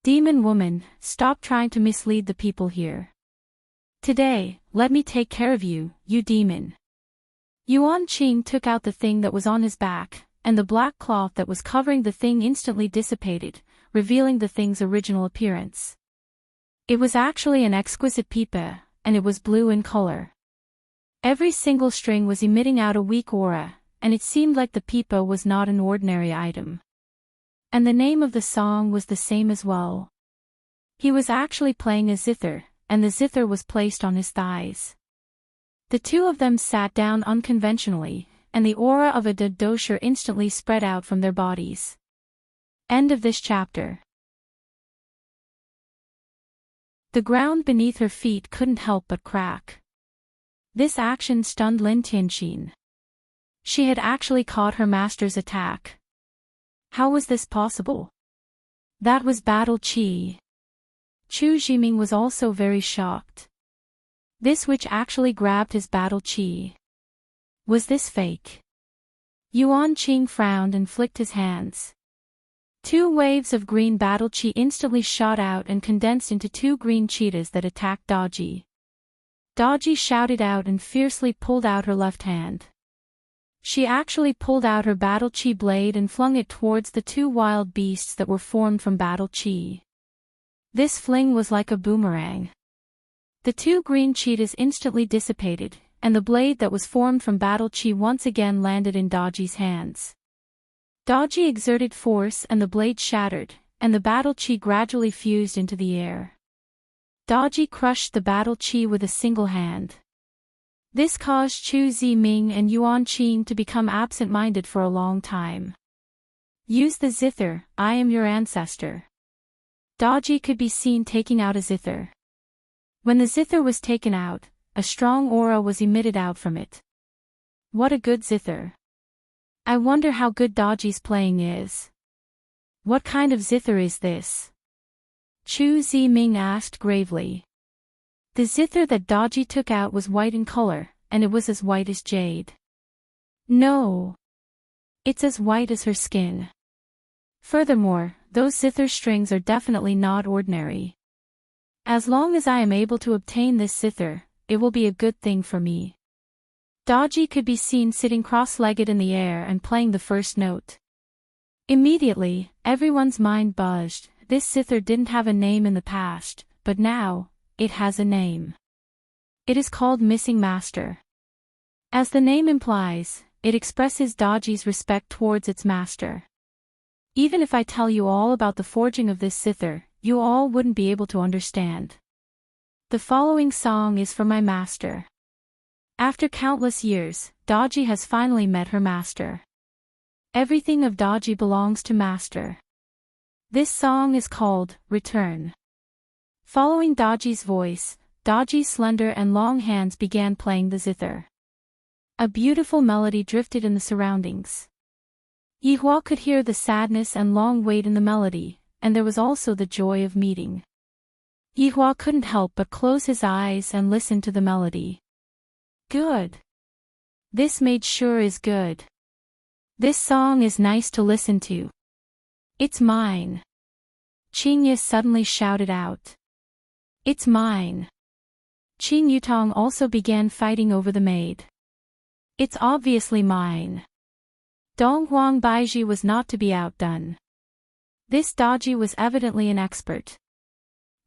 Demon woman, stop trying to mislead the people here. Today, let me take care of you, you demon. Yuan Qing took out the thing that was on his back, and the black cloth that was covering the thing instantly dissipated, revealing the thing's original appearance. It was actually an exquisite pipa, and it was blue in color. Every single string was emitting out a weak aura, and it seemed like the pipa was not an ordinary item. And the name of the song was the same as well. He was actually playing a zither, and the zither was placed on his thighs. The two of them sat down unconventionally, and the aura of a dosha instantly spread out from their bodies. End of this chapter. The ground beneath her feet couldn't help but crack. This action stunned Lin Tianxin. She had actually caught her master's attack. How was this possible? That was battle qi. Chu Jiming was also very shocked. This witch actually grabbed his battle qi. Was this fake? Yuan Qing frowned and flicked his hands. 2 waves of green battle qi instantly shot out and condensed into 2 green cheetahs that attacked Daji. Daji shouted out and fiercely pulled out her left hand. She actually pulled out her battle qi blade and flung it towards the 2 wild beasts that were formed from battle qi. This fling was like a boomerang. The 2 green cheetahs instantly dissipated, and the blade that was formed from battle qi once again landed in Daji's hands. Daji exerted force and the blade shattered, and the battle qi gradually fused into the air. Daji crushed the battle qi with a single hand. This caused Chu Ziming and Yuan Qing to become absent-minded for a long time. Use the zither, I am your ancestor. Daji could be seen taking out a zither. When the zither was taken out, a strong aura was emitted out from it. What a good zither. I wonder how good Daji's playing is. What kind of zither is this? Chu Ziming asked gravely. The zither that Daji took out was white in color, and it was as white as jade. No. It's as white as her skin. Furthermore, those zither strings are definitely not ordinary. As long as I am able to obtain this zither, it will be a good thing for me. Daji could be seen sitting cross-legged in the air and playing the first note. Immediately, everyone's mind buzzed. This zither didn't have a name in the past, but now, it has a name. It is called Missing Master. As the name implies, it expresses Daji's respect towards its master. Even if I tell you all about the forging of this zither, you all wouldn't be able to understand. The following song is for my master. After countless years, Daji has finally met her master. Everything of Daji belongs to master. This song is called Return. Following Daji's voice, Daji's slender and long hands began playing the zither. A beautiful melody drifted in the surroundings. Yihua could hear the sadness and long wait in the melody, and there was also the joy of meeting. Yihua couldn't help but close his eyes and listen to the melody. Good. This made sure is good. This song is nice to listen to. It's mine. Qingye suddenly shouted out. It's mine. Qing Yutong also began fighting over the maid. It's obviously mine. Dong Huang Baiji was not to be outdone. This Daji was evidently an expert.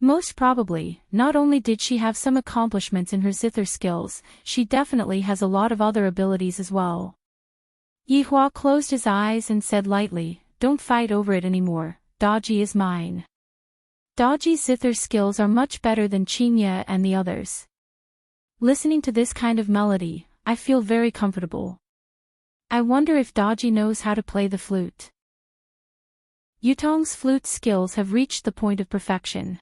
Most probably, not only did she have some accomplishments in her zither skills, she definitely has a lot of other abilities as well. Yihua closed his eyes and said lightly, "Don't fight over it anymore, Daji is mine." Daji's zither skills are much better than Qingye and the others. Listening to this kind of melody, I feel very comfortable. I wonder if Daji knows how to play the flute. Yutong's flute skills have reached the point of perfection.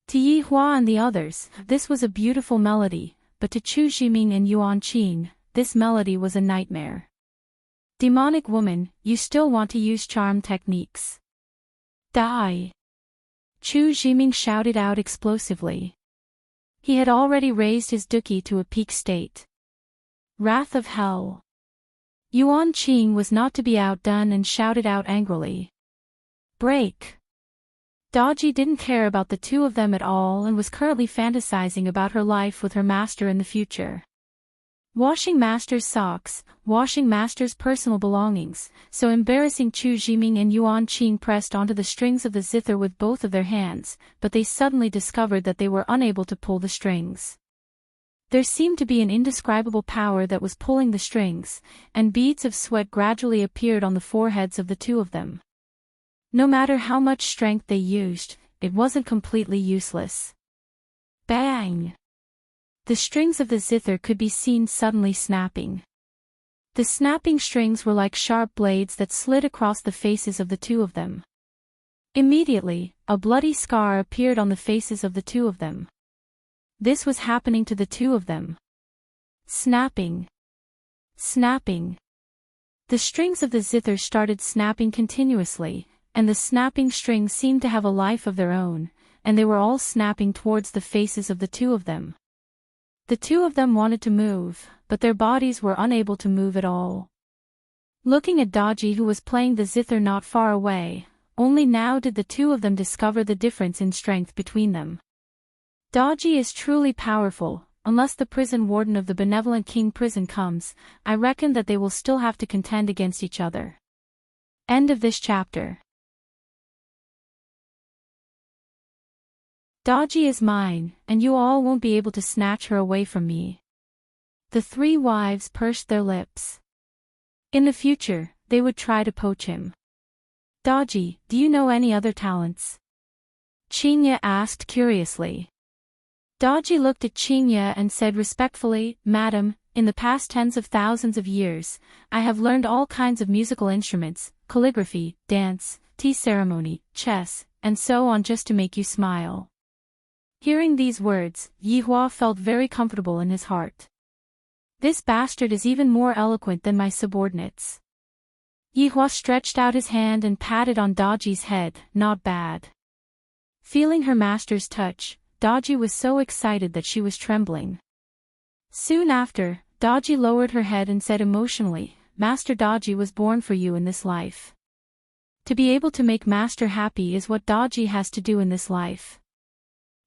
To Yihua and the others, this was a beautiful melody, but to Chu Zhiming and Yuan Qing, this melody was a nightmare. Demonic woman, you still want to use charm techniques. Die! Chu Zhiming shouted out explosively. He had already raised his duqi to a peak state. Wrath of hell. Yuan Qing was not to be outdone and shouted out angrily. Break! Daji didn't care about the two of them at all and was currently fantasizing about her life with her master in the future. Washing master's socks, washing master's personal belongings, so embarrassing. Chu Zhiming and Yuan Qing pressed onto the strings of the zither with both of their hands, but they suddenly discovered that they were unable to pull the strings. There seemed to be an indescribable power that was pulling the strings, and beads of sweat gradually appeared on the foreheads of the two of them. No matter how much strength they used, it wasn't completely useless. Bang! The strings of the zither could be seen suddenly snapping. The snapping strings were like sharp blades that slid across the faces of the two of them. Immediately, a bloody scar appeared on the faces of the two of them. This was happening to the two of them. Snapping. Snapping. The strings of the zither started snapping continuously, and the snapping strings seemed to have a life of their own, and they were all snapping towards the faces of the two of them. The two of them wanted to move, but their bodies were unable to move at all. Looking at Daji, who was playing the zither not far away, only now did the two of them discover the difference in strength between them. Daji is truly powerful. Unless the prison warden of the benevolent king prison comes, I reckon that they will still have to contend against each other. End of this chapter. Daji is mine, and you all won't be able to snatch her away from me. The three wives pursed their lips. In the future, they would try to poach him. Daji, do you know any other talents? Qingye asked curiously. Daji looked at Qingye and said respectfully, "Madam, in the past tens of thousands of years, I have learned all kinds of musical instruments, calligraphy, dance, tea ceremony, chess, and so on just to make you smile." Hearing these words, Yihua felt very comfortable in his heart. This bastard is even more eloquent than my subordinates. Yihua stretched out his hand and patted on Daji's head. Not bad. Feeling her master's touch, Daji was so excited that she was trembling. Soon after, Daji lowered her head and said emotionally, "Master Daji was born for you in this life. To be able to make Master happy is what Daji has to do in this life."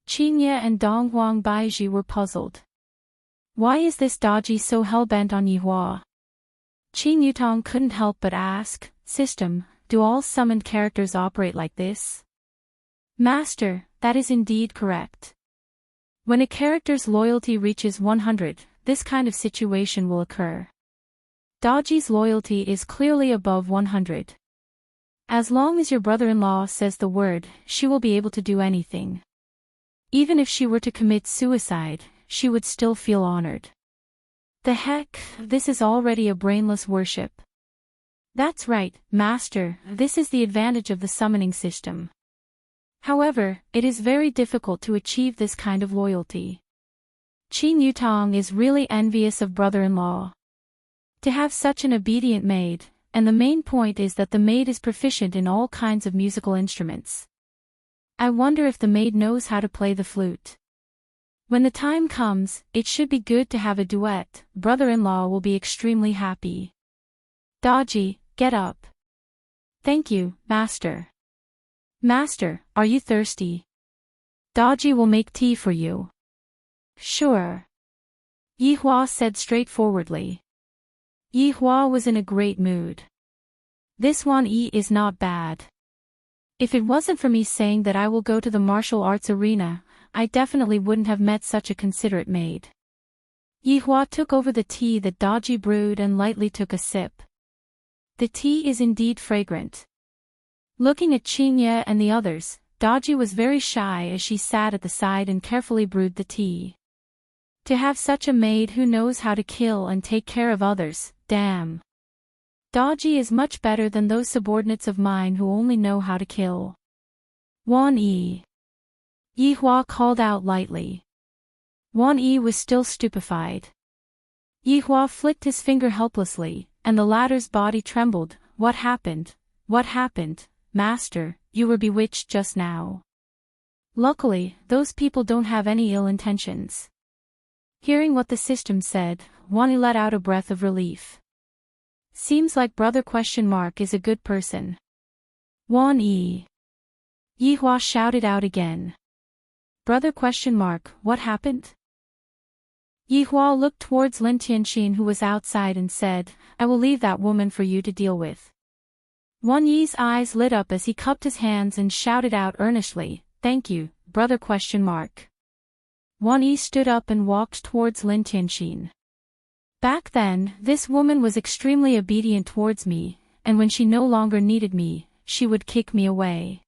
Qingye and Donghuang Baiji were puzzled. Why is this Daji so hell-bent on Yihua? Qing Yutong couldn't help but ask, "System, do all summoned characters operate like this?" "Master, that is indeed correct. When a character's loyalty reaches 100, this kind of situation will occur. Daji's loyalty is clearly above 100. As long as your brother-in-law says the word, she will be able to do anything. Even if she were to commit suicide, she would still feel honored. The heck, this is already a brainless worship. That's right, Master, this is the advantage of the summoning system. However, it is very difficult to achieve this kind of loyalty. Qin Yutong is really envious of brother-in-law. To have such an obedient maid, and the main point is that the maid is proficient in all kinds of musical instruments. I wonder if the maid knows how to play the flute. When the time comes, it should be good to have a duet. Brother-in-law will be extremely happy. Daji, get up. Thank you, Master. Master, are you thirsty? Daji will make tea for you. Sure. Yihua said straightforwardly. Yihua was in a great mood. This Wan Yi is not bad. If it wasn't for me saying that I will go to the martial arts arena, I definitely wouldn't have met such a considerate maid. Yihua took over the tea that Daji brewed and lightly took a sip. The tea is indeed fragrant. Looking at Qingye and the others, Daji was very shy as she sat at the side and carefully brewed the tea. To have such a maid who knows how to kill and take care of others, damn. Daji is much better than those subordinates of mine who only know how to kill. Wan Yi. Yihua called out lightly. Wan Yi was still stupefied. Yihua flicked his finger helplessly, and the latter's body trembled. What happened? What happened, Master? You were bewitched just now. Luckily, those people don't have any ill intentions. Hearing what the system said, Wan Yi let out a breath of relief. Seems like brother ? Is a good person. Wan Yi. Yihua shouted out again. Brother ? What happened? Yihua looked towards Lin Tianxin who was outside and said, I will leave that woman for you to deal with. Wan Yi's eyes lit up as he cupped his hands and shouted out earnestly, Thank you, brother ? Wan Yi stood up and walked towards Lin Tianxin. Back then, this woman was extremely obedient towards me, and when she no longer needed me, she would kick me away.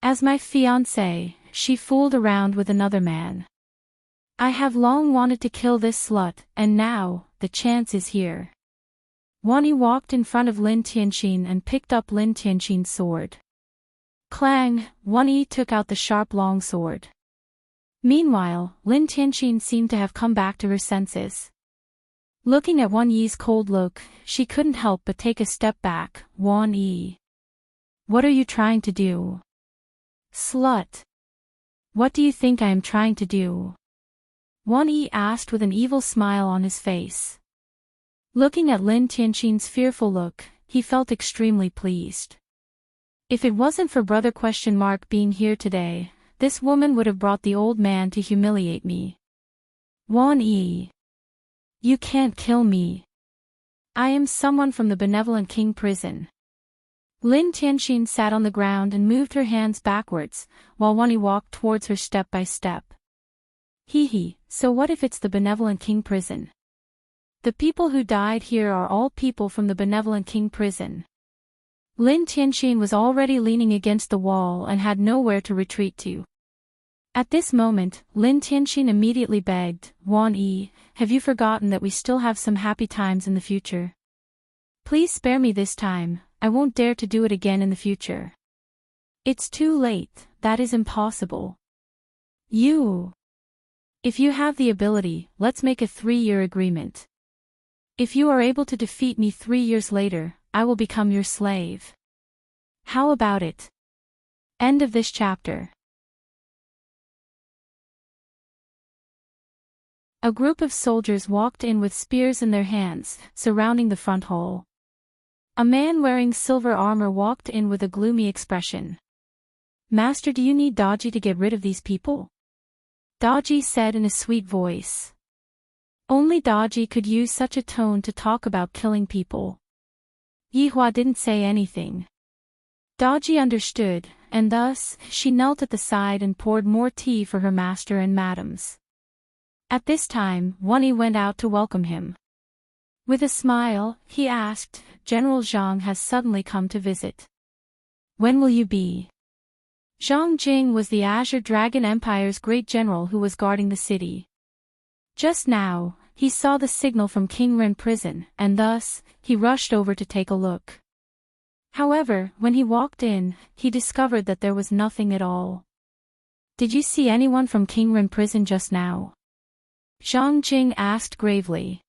As my fiancé, she fooled around with another man. I have long wanted to kill this slut, and now, the chance is here. Wan Yi walked in front of Lin Tianxin and picked up Lin Tianxin's sword. Clang! Wan Yi took out the sharp long sword. Meanwhile, Lin Tianxin seemed to have come back to her senses. Looking at Wan Yi's cold look, she couldn't help but take a step back. Wan Yi. What are you trying to do? Slut. What do you think I am trying to do? Wan Yi asked with an evil smile on his face. Looking at Lin Tianxin's fearful look, he felt extremely pleased. If it wasn't for brother ? Being here today, this woman would have brought the old man to humiliate me. Wan Yi. You can't kill me. I am someone from the benevolent king prison. Lin Tianxin sat on the ground and moved her hands backwards, while Wan Yi walked towards her step by step. So what if it's the benevolent king prison? The people who died here are all people from the benevolent king prison. Lin Tianxin was already leaning against the wall and had nowhere to retreat to. At this moment, Lin Tianxin immediately begged, Wan Yi, have you forgotten that we still have some happy times in the future? Please spare me this time, I won't dare to do it again in the future. It's too late, that is impossible. If you have the ability, let's make a 3-year agreement. If you are able to defeat me 3 years later, I will become your slave. How about it? End of this chapter. A group of soldiers walked in with spears in their hands, surrounding the front hall. A man wearing silver armor walked in with a gloomy expression. Master, do you need Daji to get rid of these people? Daji said in a sweet voice. Only Daji could use such a tone to talk about killing people. Yihua didn't say anything. Daji understood, and thus, she knelt at the side and poured more tea for her master and madams. At this time, Wang Yi went out to welcome him. With a smile, he asked, General Zhang has suddenly come to visit. When will you be? Zhang Jing was the Azure Dragon Empire's great general who was guarding the city. Just now, he saw the signal from King Ren prison, and thus, he rushed over to take a look. However, when he walked in, he discovered that there was nothing at all. Did you see anyone from King Ren prison just now? Zhang Jing asked gravely.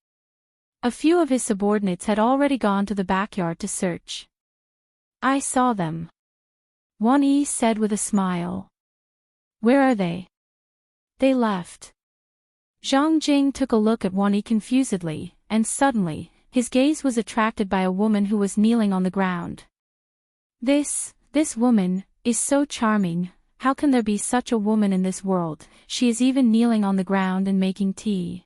A few of his subordinates had already gone to the backyard to search. I saw them. Wang Yi said with a smile. Where are they? They left. Zhang Jing took a look at Wang Yi confusedly, and suddenly, his gaze was attracted by a woman who was kneeling on the ground. This woman, is so charming. How can there be such a woman in this world? She is even kneeling on the ground and making tea.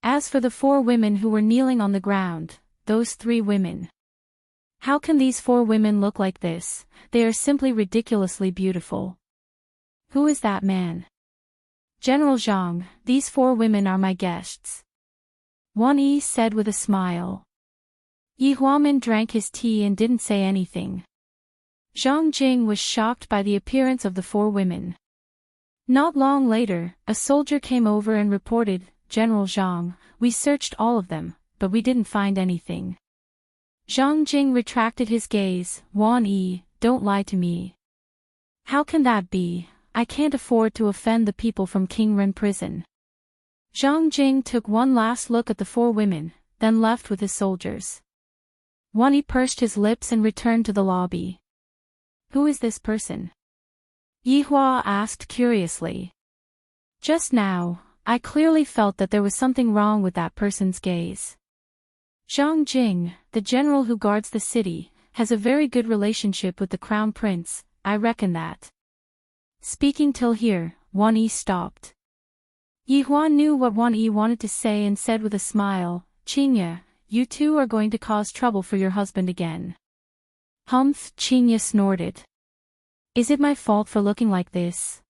As for the 4 women who were kneeling on the ground, those 3 women. How can these 4 women look like this? They are simply ridiculously beautiful. Who is that man? General Zhang, these 4 women are my guests. Wang Yi said with a smile. Yi Huamin drank his tea and didn't say anything. Zhang Jing was shocked by the appearance of the 4 women. Not long later, a soldier came over and reported, General Zhang, we searched all of them, but we didn't find anything. Zhang Jing retracted his gaze. Wang Yi, don't lie to me. How can that be? I can't afford to offend the people from King Ren prison. Zhang Jing took one last look at the 4 women, then left with his soldiers. Wang Yi pursed his lips and returned to the lobby. Who is this person? Yi Hua asked curiously. Just now, I clearly felt that there was something wrong with that person's gaze. Zhang Jing, the general who guards the city, has a very good relationship with the crown prince, I reckon that. Speaking till here, Wang Yi stopped. Yi Hua knew what Wang Yi wanted to say and said with a smile, Qingye, you 2 are going to cause trouble for your husband again. Humph, Qingye snorted. Is it my fault for looking like this?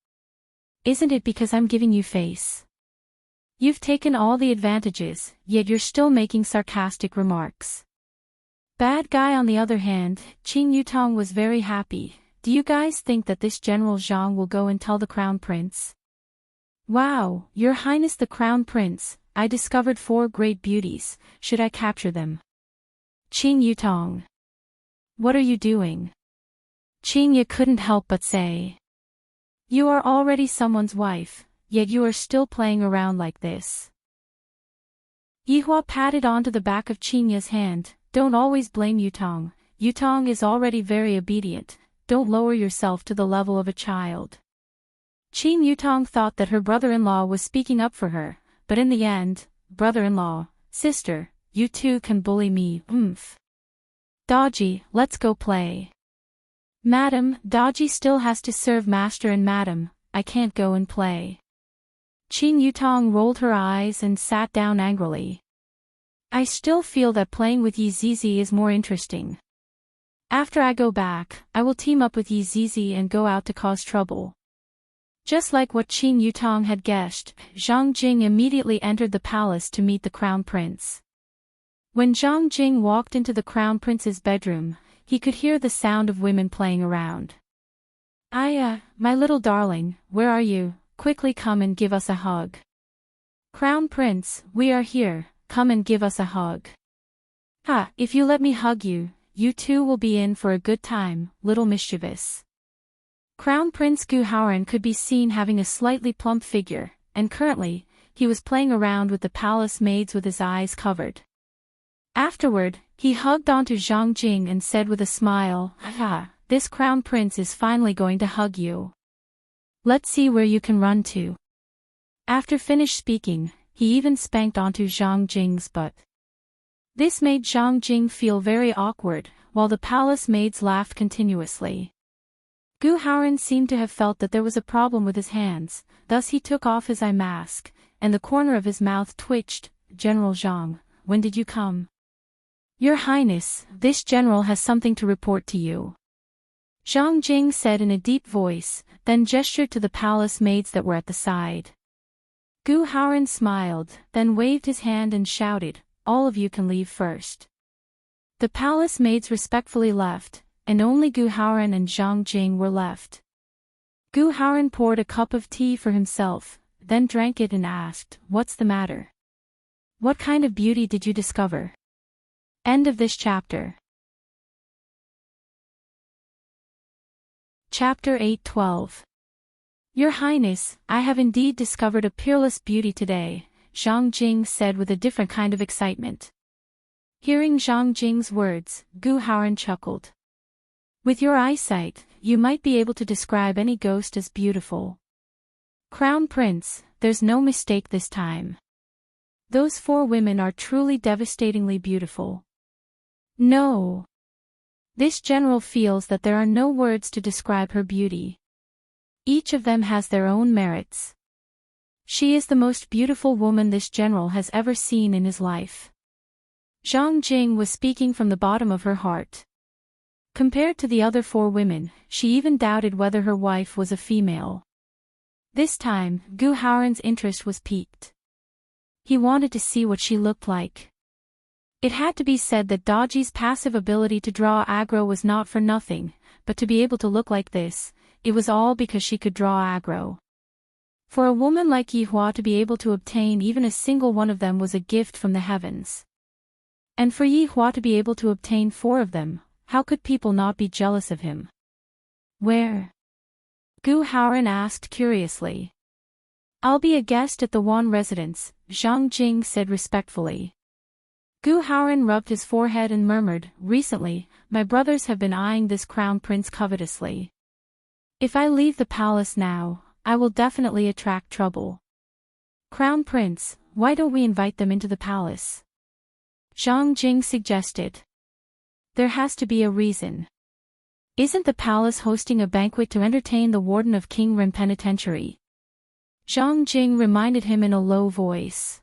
Isn't it because I'm giving you face? You've taken all the advantages, yet you're still making sarcastic remarks. Bad guy on the other hand, Qing Yutong was very happy. Do you guys think that this General Zhang will go and tell the Crown Prince? Wow, Your Highness the Crown Prince, I discovered 4 great beauties, should I capture them? Qing Yutong. What are you doing? Qingye couldn't help but say. You are already someone's wife, yet you are still playing around like this. Yi Hua patted onto the back of Qingye's hand, don't always blame Yutong. Yutong is already very obedient, don't lower yourself to the level of a child. Qing Yutong thought that her brother-in-law was speaking up for her, but in the end, brother-in-law, sister, you 2 can bully me, Daji, let's go play. Madam, Daji still has to serve master and madam, I can't go and play. Qing Yutong rolled her eyes and sat down angrily. I still feel that playing with Yi Zizi is more interesting. After I go back, I will team up with Yi Zizi and go out to cause trouble. Just like what Qing Yutong had guessed, Zhang Jing immediately entered the palace to meet the crown prince. When Zhang Jing walked into the crown prince's bedroom, he could hear the sound of women playing around. Aya, my little darling, where are you? Quickly come and give us a hug. Crown Prince, we are here, come and give us a hug. Ha, if you let me hug you, you 2 will be in for a good time, little mischievous. Crown Prince Gu Haoran could be seen having a slightly plump figure, and currently, he was playing around with the palace maids with his eyes covered. Afterward, he hugged onto Zhang Jing and said with a smile, "Ah, this crown prince is finally going to hug you. Let's see where you can run to." After finished speaking, he even spanked onto Zhang Jing's butt. This made Zhang Jing feel very awkward, while the palace maids laughed continuously. Gu Haoran seemed to have felt that there was a problem with his hands, thus he took off his eye mask, and the corner of his mouth twitched. "General Zhang, when did you come?" "Your Highness, this general has something to report to you," Zhang Jing said in a deep voice, then gestured to the palace maids that were at the side. Gu Haoran smiled, then waved his hand and shouted, "All of you can leave first." The palace maids respectfully left, and only Gu Haoran and Zhang Jing were left. Gu Haoran poured a cup of tea for himself, then drank it and asked, "What's the matter? What kind of beauty did you discover?" End of this chapter. Chapter 8:12. Your Highness, I have indeed discovered a peerless beauty today, Zhang Jing said with a different kind of excitement. Hearing Zhang Jing's words, Gu Haoran chuckled. With your eyesight, you might be able to describe any ghost as beautiful. Crown Prince, there's no mistake this time. Those 4 women are truly devastatingly beautiful. No. This general feels that there are no words to describe her beauty. Each of them has their own merits. She is the most beautiful woman this general has ever seen in his life. Zhang Jing was speaking from the bottom of her heart. Compared to the other 4 women, she even doubted whether her wife was a female. This time, Gu Haoran's interest was piqued. He wanted to see what she looked like. It had to be said that Daji's passive ability to draw aggro was not for nothing, but to be able to look like this, it was all because she could draw aggro. For a woman like Yihua to be able to obtain even a single one of them was a gift from the heavens. And for Yihua to be able to obtain 4 of them, how could people not be jealous of him? Where? Gu Haoran asked curiously. I'll be a guest at the Wan residence, Zhang Jing said respectfully. Gu Haoran rubbed his forehead and murmured, recently, my brothers have been eyeing this crown prince covetously. If I leave the palace now, I will definitely attract trouble. Crown Prince, why don't we invite them into the palace? Zhang Jing suggested. There has to be a reason. Isn't the palace hosting a banquet to entertain the warden of King Ren Penitentiary? Zhang Jing reminded him in a low voice.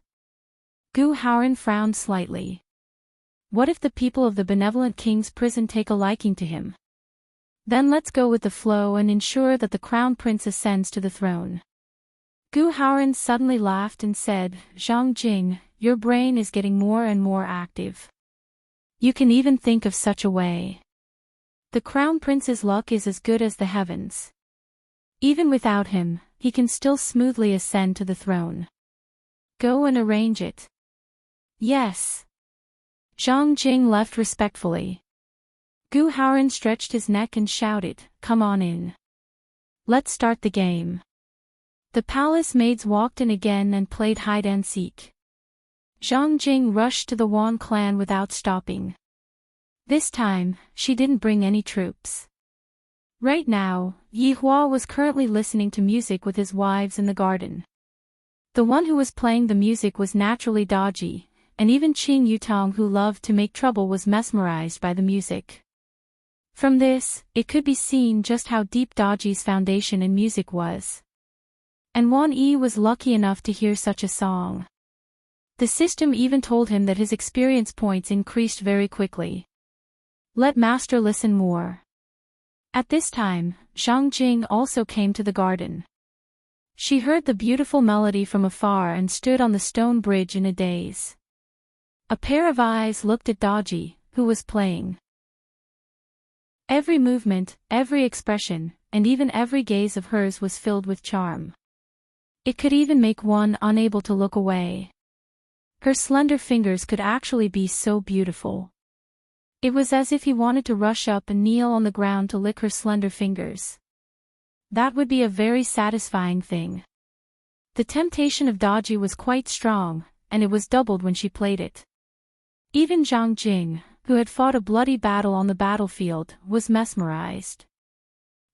Gu Haoran frowned slightly. What if the people of the benevolent king's prison take a liking to him? Then let's go with the flow and ensure that the crown prince ascends to the throne. Gu Haoran suddenly laughed and said, Zhang Jing, your brain is getting more and more active. You can even think of such a way. The crown prince's luck is as good as the heavens. Even without him, he can still smoothly ascend to the throne. Go and arrange it. Yes. Zhang Jing left respectfully. Gu Haoran stretched his neck and shouted, come on in. Let's start the game. The palace maids walked in again and played hide and seek. Zhang Jing rushed to the Wan clan without stopping. This time, she didn't bring any troops. Right now, Yihua was currently listening to music with his wives in the garden. The one who was playing the music was naturally Daji, and even Qing Yutong, who loved to make trouble, was mesmerized by the music. From this, it could be seen just how deep Daji's foundation in music was. And Wan Yi was lucky enough to hear such a song. The system even told him that his experience points increased very quickly. Let master listen more. At this time, Zhang Jing also came to the garden. She heard the beautiful melody from afar and stood on the stone bridge in a daze. A pair of eyes looked at Daji, who was playing. Every movement, every expression, and even every gaze of hers was filled with charm. It could even make one unable to look away. Her slender fingers could actually be so beautiful. It was as if he wanted to rush up and kneel on the ground to lick her slender fingers. That would be a very satisfying thing. The temptation of Daji was quite strong, and it was doubled when she played it. Even Zhang Jing, who had fought a bloody battle on the battlefield, was mesmerized.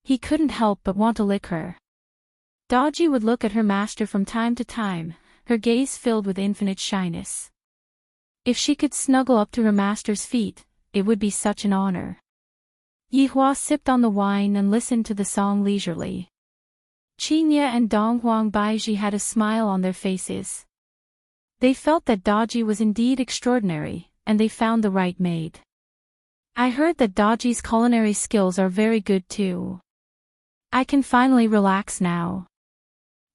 He couldn't help but want to lick her. Daji would look at her master from time to time, her gaze filled with infinite shyness. If she could snuggle up to her master's feet, it would be such an honor. Yihua sipped on the wine and listened to the song leisurely. Qingye and Dong Huang Baiji had a smile on their faces. They felt that Daji was indeed extraordinary, and they found the right maid. I heard that Daji's culinary skills are very good too. I can finally relax now.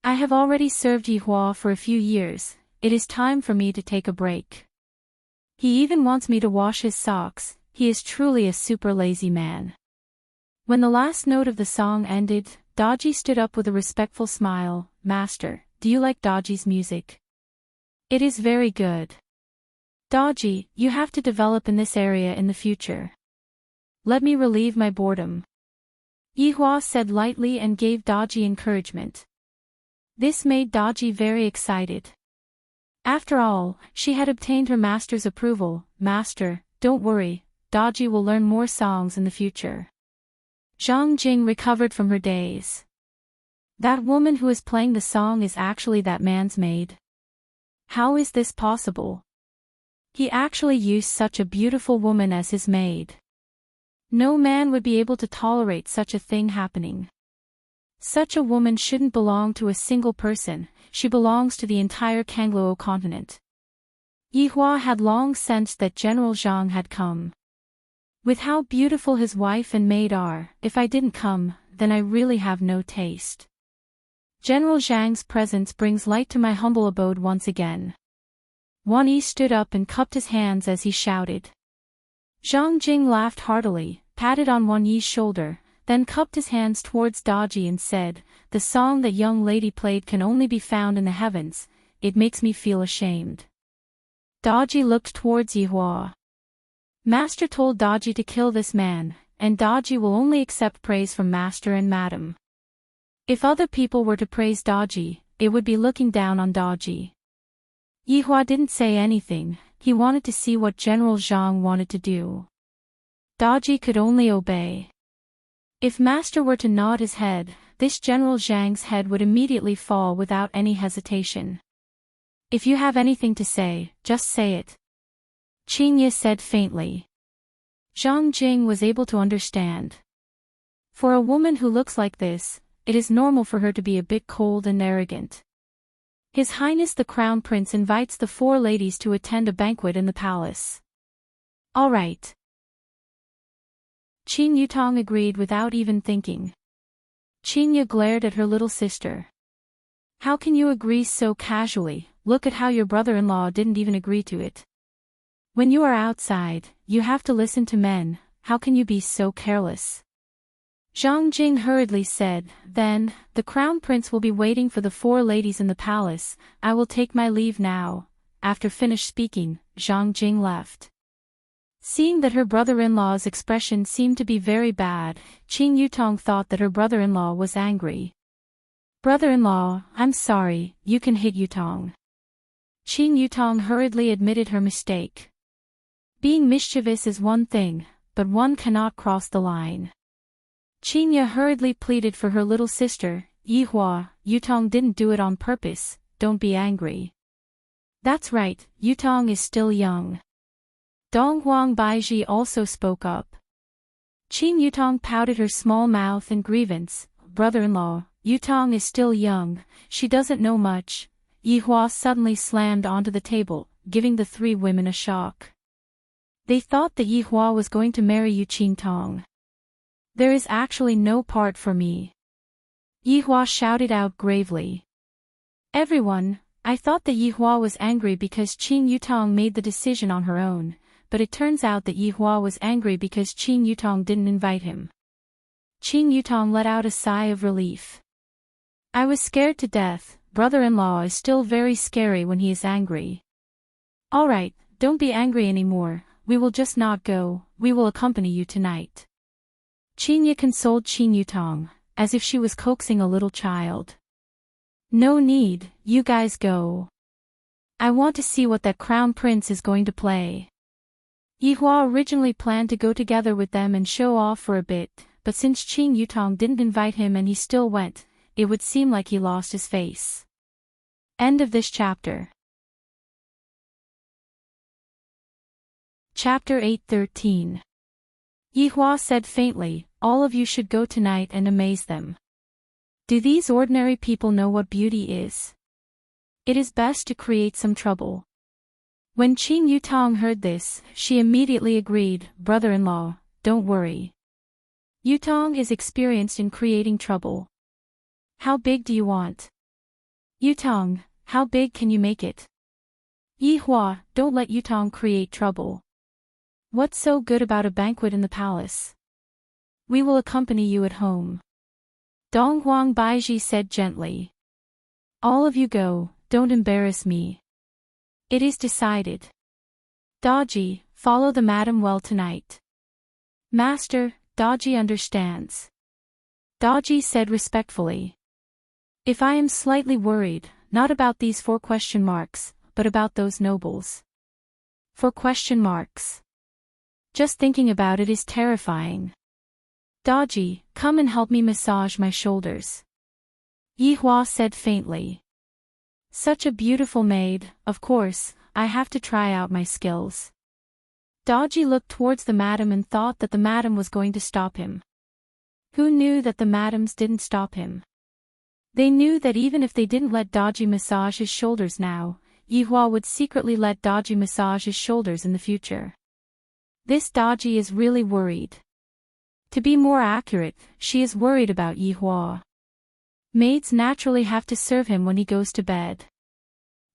I have already served Yihua for a few years, it is time for me to take a break. He even wants me to wash his socks, he is truly a super lazy man. When the last note of the song ended, Daji stood up with a respectful smile. Master, do you like Daji's music? It is very good. Daji, you have to develop in this area in the future. Let me relieve my boredom. Yihua said lightly and gave Daji encouragement. This made Daji very excited. After all, she had obtained her master's approval. Master, don't worry, Daji will learn more songs in the future. Zhang Jing recovered from her daze. That woman who is playing the song is actually that man's maid. How is this possible? He actually used such a beautiful woman as his maid. No man would be able to tolerate such a thing happening. Such a woman shouldn't belong to a single person, she belongs to the entire Kangluo continent. Yihua had long sensed that General Zhang had come. With how beautiful his wife and maid are, if I didn't come, then I really have no taste. General Zhang's presence brings light to my humble abode once again. Wan Yi stood up and cupped his hands as he shouted. Zhang Jing laughed heartily, patted on Wan Yi's shoulder, then cupped his hands towards Daji and said, the song that young lady played can only be found in the heavens, it makes me feel ashamed. Daji looked towards Yihua. Master told Daji to kill this man, and Daji will only accept praise from Master and Madam. If other people were to praise Daji, it would be looking down on Daji. Yihua didn't say anything, he wanted to see what General Zhang wanted to do. Daji could only obey. If Master were to nod his head, this General Zhang's head would immediately fall without any hesitation. If you have anything to say, just say it. Qingye said faintly. Zhang Jing was able to understand. For a woman who looks like this, it is normal for her to be a bit cold and arrogant. His Highness the Crown Prince invites the 4 ladies to attend a banquet in the palace. All right. Qin Yutong agreed without even thinking. Qingye glared at her little sister. How can you agree so casually? Look at how your brother-in-law didn't even agree to it. When you are outside, you have to listen to men, how can you be so careless? Zhang Jing hurriedly said, then, the crown prince will be waiting for the 4 ladies in the palace, I will take my leave now. After finished speaking, Zhang Jing left. Seeing that her brother-in-law's expression seemed to be very bad, Qin Yutong thought that her brother-in-law was angry. Brother-in-law, I'm sorry, you can hit Yutong. Qin Yutong hurriedly admitted her mistake. Being mischievous is one thing, but one cannot cross the line. Qingye hurriedly pleaded for her little sister, Yihua, Yutong didn't do it on purpose, don't be angry. That's right, Yutong is still young. Donghuang Baiji also spoke up. Qin Yutong pouted her small mouth in grievance, brother-in-law, Yutong is still young, she doesn't know much. Yihua suddenly slammed onto the table, giving the 3 women a shock. They thought that Yihua was going to marry Yu Qintong. There is actually no part for me. Yihua shouted out gravely. Everyone, I thought that Yihua was angry because Qin Yutong made the decision on her own, but it turns out that Yihua was angry because Qin Yutong didn't invite him. Qin Yutong let out a sigh of relief. I was scared to death, brother-in-law is still very scary when he is angry. Alright, don't be angry anymore, we will just not go, we will accompany you tonight. Qingye consoled Qin Yutong, as if she was coaxing a little child. No need, you guys go. I want to see what that crown prince is going to play. Yihua originally planned to go together with them and show off for a bit, but since Qin Yutong didn't invite him and he still went, it would seem like he lost his face. End of this chapter. Chapter 8:13. Yihua said faintly, all of you should go tonight and amaze them. Do these ordinary people know what beauty is? It is best to create some trouble. When Qin Yutong heard this, she immediately agreed, brother-in-law, don't worry. Yutong is experienced in creating trouble. How big do you want? Yutong, how big can you make it? Yi Hua, don't let Yutong create trouble. What's so good about a banquet in the palace? We will accompany you at home. Donghuang Baiji said gently. All of you go, don't embarrass me. It is decided. Daji, follow the madam well tonight. Master, Daji understands. Daji said respectfully. If I am slightly worried, not about these 4 question marks, but about those nobles. 4 question marks. Just thinking about it is terrifying. Daji, come and help me massage my shoulders. Yi Hua said faintly. Such a beautiful maid, of course, I have to try out my skills. Daji looked towards the madam and thought that the madam was going to stop him. Who knew that the madams didn't stop him? They knew that even if they didn't let Daji massage his shoulders now, Yi Hua would secretly let Daji massage his shoulders in the future. This Daji is really worried. To be more accurate, she is worried about Yi Hua. Maids naturally have to serve him when he goes to bed.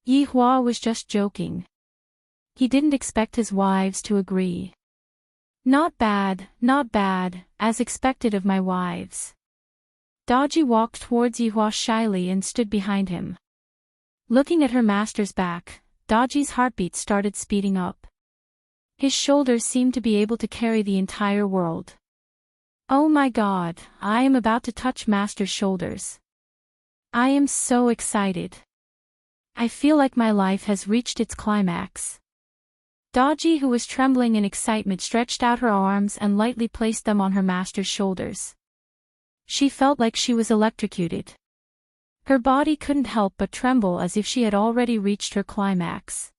Yi Hua was just joking. He didn't expect his wives to agree. Not bad, as expected of my wives. Daji walked towards Yi Hua shyly and stood behind him. Looking at her master's back, Daji's heartbeat started speeding up. His shoulders seemed to be able to carry the entire world. Oh my God, I am about to touch master's shoulders. I am so excited. I feel like my life has reached its climax. Daji, who was trembling in excitement, stretched out her arms and lightly placed them on her master's shoulders. She felt like she was electrocuted. Her body couldn't help but tremble as if she had already reached her climax.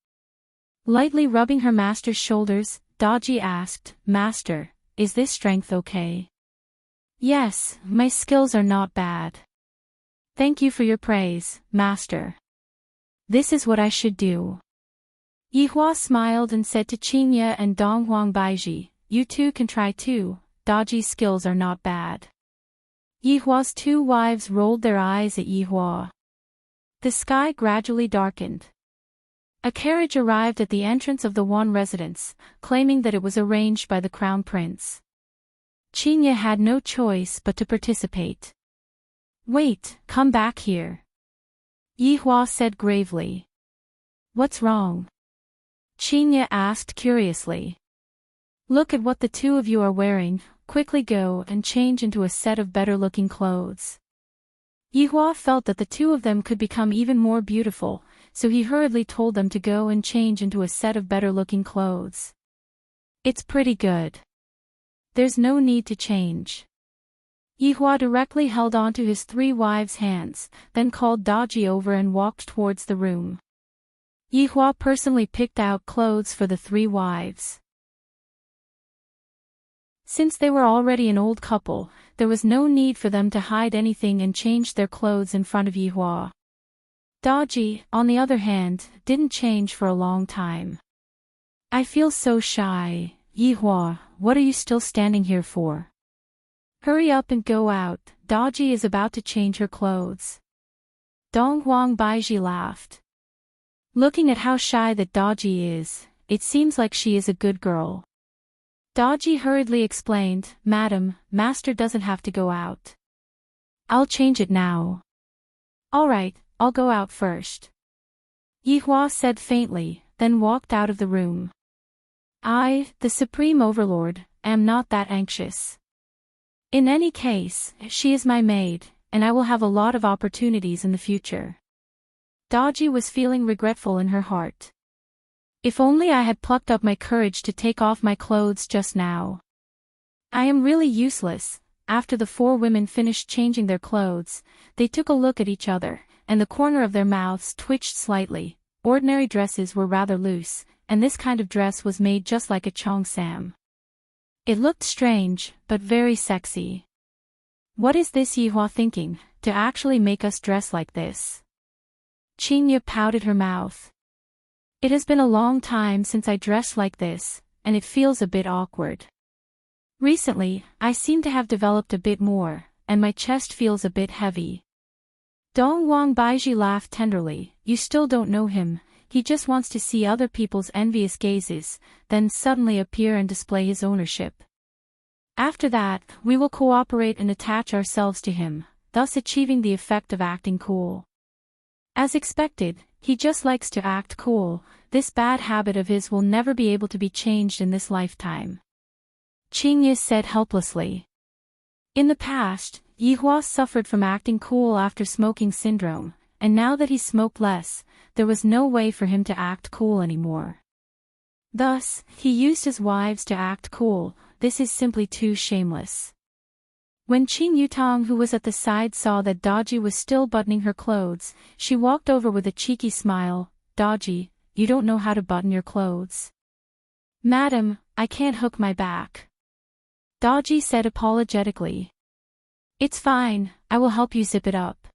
Lightly rubbing her master's shoulders, Daji asked, Master, is this strength okay? Yes, my skills are not bad. Thank you for your praise, Master. This is what I should do. Yi Hua smiled and said to Qingye and Donghuang Baiji, you two can try too, Daji's skills are not bad. Yi Hua's 2 wives rolled their eyes at Yi Hua. The sky gradually darkened. A carriage arrived at the entrance of the Wan residence, claiming that it was arranged by the crown prince. Qingye had no choice but to participate. Wait, come back here. Yi Hua said gravely. What's wrong? Qingye asked curiously. Look at what the 2 of you are wearing, quickly go and change into a set of better-looking clothes. Yi Hua felt that the 2 of them could become even more beautiful, so he hurriedly told them to go and change into a set of better-looking clothes. It's pretty good. There's no need to change. Yi Hua directly held onto his 3 wives' hands, then called Daji over and walked towards the room. Yi Hua personally picked out clothes for the 3 wives. Since they were already an old couple, there was no need for them to hide anything and change their clothes in front of Yi Hua. Daji, on the other hand, didn't change for a long time. I feel so shy, Yi Hua, what are you still standing here for? Hurry up and go out, Daji is about to change her clothes. Donghuang Baiji laughed. Looking at how shy that Daji is, it seems like she is a good girl. Daji hurriedly explained, Madam, Master doesn't have to go out. I'll change it now. Alright, I'll go out first. Yi Hua said faintly, then walked out of the room. I, the Supreme Overlord, am not that anxious. In any case, she is my maid, and I will have a lot of opportunities in the future. Daji was feeling regretful in her heart. If only I had plucked up my courage to take off my clothes just now. I am really useless. After the 4 women finished changing their clothes, they took a look at each other, and the corner of their mouths twitched slightly. Ordinary dresses were rather loose, and this kind of dress was made just like a cheongsam. It looked strange, but very sexy. What is this Yi Hua thinking, to actually make us dress like this? Qingye pouted her mouth. It has been a long time since I dressed like this, and it feels a bit awkward. Recently, I seem to have developed a bit more, and my chest feels a bit heavy. Dong Wang Baiji laughed tenderly. You still don't know him, he just wants to see other people's envious gazes, then suddenly appear and display his ownership. After that, we will cooperate and attach ourselves to him, thus achieving the effect of acting cool. As expected, he just likes to act cool. This bad habit of his will never be able to be changed in this lifetime. Qingye said helplessly. In the past, Yihua suffered from acting cool after smoking syndrome, and now that he smoked less, there was no way for him to act cool anymore. Thus, he used his wives to act cool. This is simply too shameless. When Qing Yutong, who was at the side, saw that Daji was still buttoning her clothes, she walked over with a cheeky smile. Daji, you don't know how to button your clothes. Madam, I can't hook my back. Daji said apologetically. It's fine, I will help you zip it up.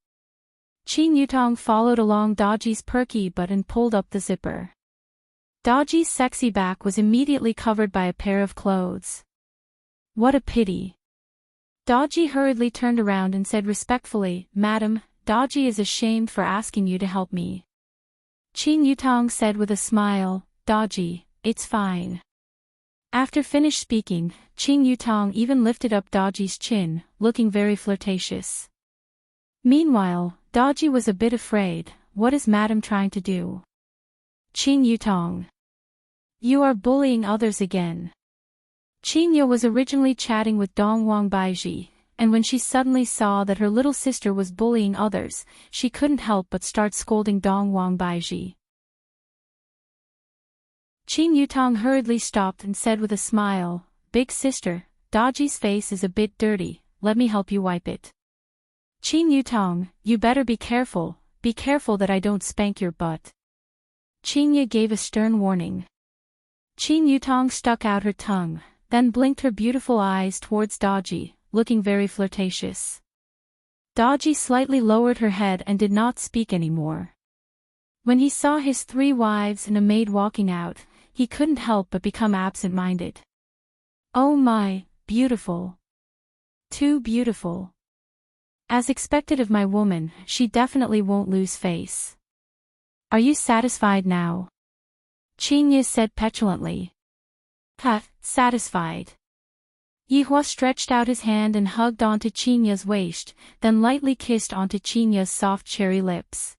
Qing Yutong followed along Daji's perky butt and pulled up the zipper. Daji's sexy back was immediately covered by a pair of clothes. What a pity. Daji hurriedly turned around and said respectfully, Madam, Daji is ashamed for asking you to help me. Qing Yutong said with a smile, Daji, it's fine. After finished speaking, Qing Yutong even lifted up Daji's chin, looking very flirtatious. Meanwhile, Daji was a bit afraid. What is Madam trying to do? Qing Yutong. You are bullying others again. Qingye was originally chatting with Dong Wang Baiji, and when she suddenly saw that her little sister was bullying others, she couldn't help but start scolding Dong Wang Baiji. Qing Yutong hurriedly stopped and said with a smile, Big sister, Daji's face is a bit dirty, let me help you wipe it. Qing Yutong, you better be careful that I don't spank your butt. Qingye gave a stern warning. Qing Yutong stuck out her tongue, then blinked her beautiful eyes towards Daji, looking very flirtatious. Daji slightly lowered her head and did not speak anymore. When he saw his 3 wives and a maid walking out, he couldn't help but become absent-minded. Oh my, beautiful. Too beautiful. As expected of my woman, she definitely won't lose face. Are you satisfied now? Qingye said petulantly. Satisfied. Yihua stretched out his hand and hugged onto Qingye's waist, then lightly kissed onto Qingye's soft cherry lips.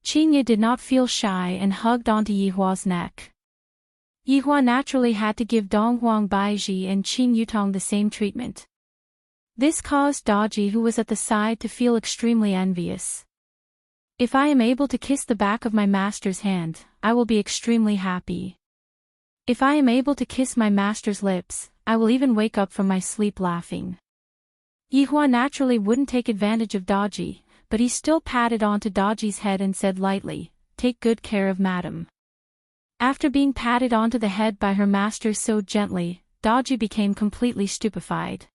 Qingye did not feel shy and hugged onto Yihua's neck. Yihua naturally had to give Dong Wang Baiji and Qing Yutong the same treatment. This caused Daji, who was at the side, to feel extremely envious. If I am able to kiss the back of my master's hand, I will be extremely happy. If I am able to kiss my master's lips, I will even wake up from my sleep laughing. Yihua naturally wouldn't take advantage of Daji, but he still patted onto Daji's head and said lightly, Take good care of Madam. After being patted onto the head by her master so gently, Daji became completely stupefied.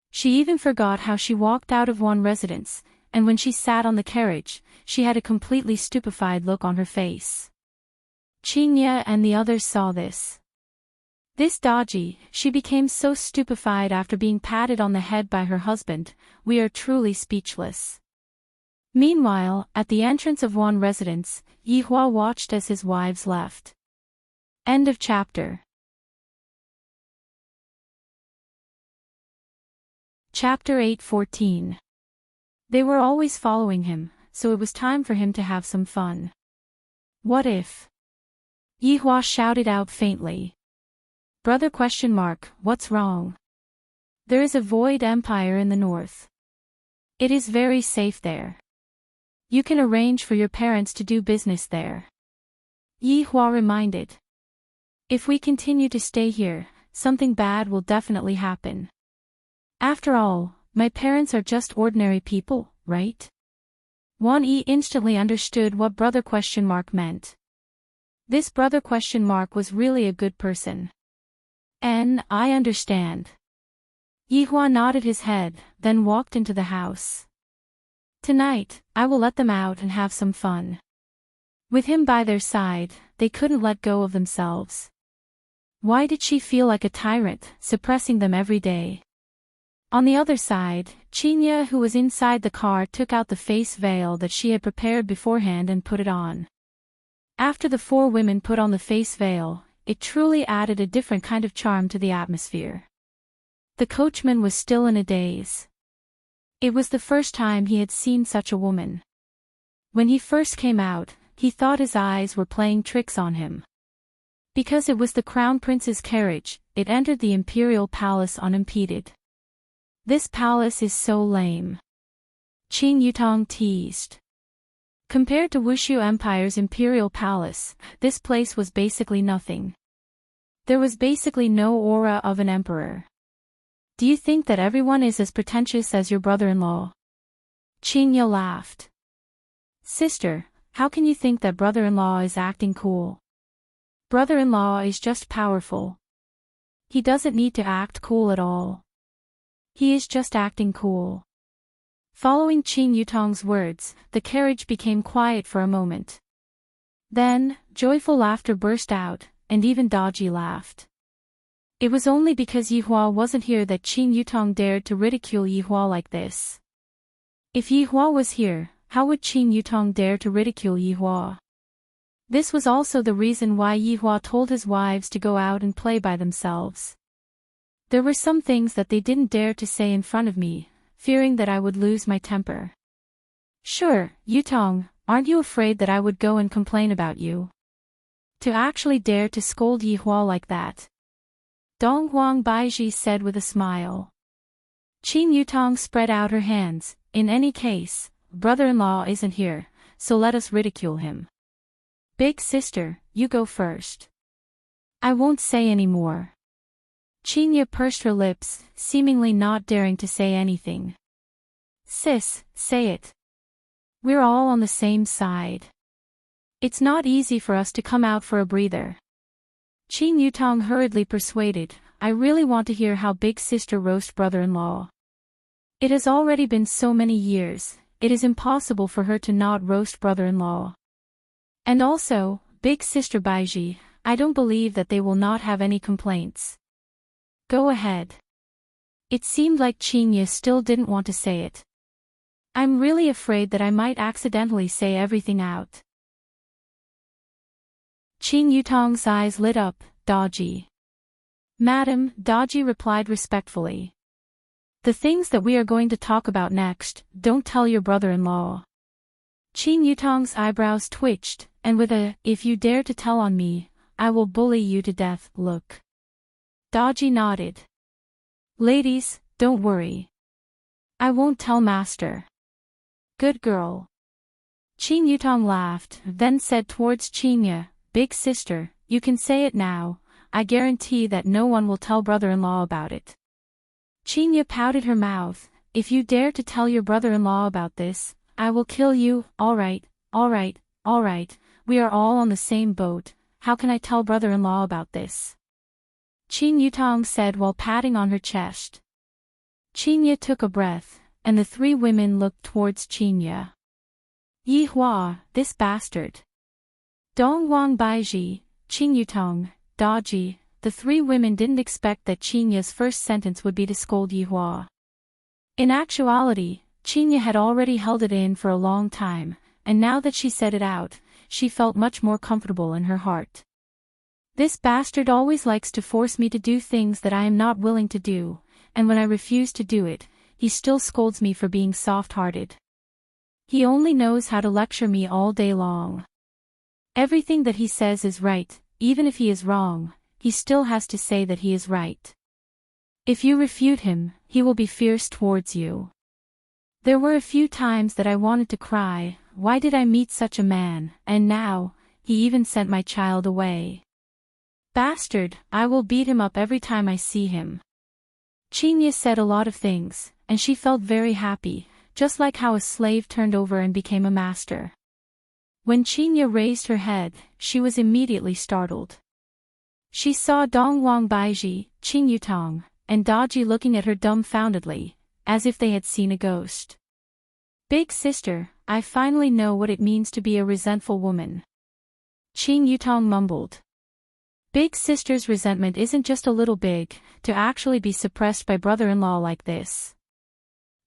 She even forgot how she walked out of one residence, and when she sat on the carriage, she had a completely stupefied look on her face. Qingye and the others saw this. This Daji, she became so stupefied after being patted on the head by her husband, we are truly speechless. Meanwhile, at the entrance of one residence, Yihua watched as his wives left. End of chapter. Chapter 8:14. They were always following him, so it was time for him to have some fun. What if? Yihua shouted out faintly. Brother ? What's wrong? There is a void empire in the north. It is very safe there. You can arrange for your parents to do business there. Yihua reminded. If we continue to stay here, something bad will definitely happen. After all, my parents are just ordinary people, right? Wan Yi instantly understood what brother ? meant. This brother ? was really a good person. I understand. Yihua nodded his head, then walked into the house. Tonight, I will let them out and have some fun. With him by their side, they couldn't let go of themselves. Why did she feel like a tyrant, suppressing them every day? On the other side, Chinya, who was inside the car, took out the face veil that she had prepared beforehand and put it on. After the four women put on the face veil, it truly added a different kind of charm to the atmosphere. The coachman was still in a daze. It was the first time he had seen such a woman. When he first came out, he thought his eyes were playing tricks on him. Because it was the crown prince's carriage, it entered the imperial palace unimpeded. This palace is so lame. Qin Yutong teased. Compared to Wushu Empire's imperial palace, this place was basically nothing. There was basically no aura of an emperor. Do you think that everyone is as pretentious as your brother-in-law? Chinya laughed. Sister, how can you think that brother-in-law is acting cool? Brother-in-law is just powerful. He doesn't need to act cool at all. He is just acting cool. Following Qin Yutong's words, the carriage became quiet for a moment. Then, joyful laughter burst out, and even Daji laughed. It was only because Yihua wasn't here that Qin Yutong dared to ridicule Yihua like this. If Yihua was here, how would Qin Yutong dare to ridicule Yihua? This was also the reason why Yihua told his wives to go out and play by themselves. There were some things that they didn't dare to say in front of me, fearing that I would lose my temper. Sure, Yutong, aren't you afraid that I would go and complain about you? To actually dare to scold Yihua like that. Donghuang Baiji said with a smile. Qin Yutong spread out her hands. In any case, brother-in-law isn't here, so let us ridicule him. Big sister, you go first. I won't say any more. Chinya pursed her lips, seemingly not daring to say anything. Sis, say it. We're all on the same side. It's not easy for us to come out for a breather. Qin Yutong hurriedly persuaded, I really want to hear how big sister roast brother-in-law. It has already been so many years, it is impossible for her to not roast brother-in-law. And also, big sister Baiji, I don't believe that they will not have any complaints. Go ahead. It seemed like Chinya still didn't want to say it. I'm really afraid that I might accidentally say everything out. Qin Yutong's eyes lit up. Daji. Madam, Daji replied respectfully. The things that we are going to talk about next, don't tell your brother-in-law. Qin Yutong's eyebrows twitched, and with a, if you dare to tell on me, I will bully you to death, look. Daji nodded. Ladies, don't worry. I won't tell master. Good girl. Qin Yutong laughed, then said towards Chinya, Big sister, you can say it now, I guarantee that no one will tell brother-in-law about it. Chinya pouted her mouth, if you dare to tell your brother-in-law about this, I will kill you. Alright, we are all on the same boat, how can I tell brother-in-law about this? Qin Yutong said while patting on her chest. Chinya took a breath, and the three women looked towards Chinya. Yihua, this bastard. Donghuang Baiji, Qin Yutong, Daji, the three women didn't expect that Chinya's first sentence would be to scold Yihua. In actuality, Chinya had already held it in for a long time, and now that she said it out, she felt much more comfortable in her heart. This bastard always likes to force me to do things that I am not willing to do, and when I refuse to do it, he still scolds me for being soft-hearted. He only knows how to lecture me all day long. Everything that he says is right, even if he is wrong, he still has to say that he is right. If you refute him, he will be fierce towards you. There were a few times that I wanted to cry, why did I meet such a man, and now, he even sent my child away. Bastard, I will beat him up every time I see him. Chinya said a lot of things, and she felt very happy, just like how a slave turned over and became a master. When Chinya raised her head, she was immediately startled. She saw Donghuang Baiji, Qin Yutong, and Daji looking at her dumbfoundedly, as if they had seen a ghost. Big sister, I finally know what it means to be a resentful woman. Qin Yutong mumbled. Big sister's resentment isn't just a little big, to actually be suppressed by brother-in-law like this.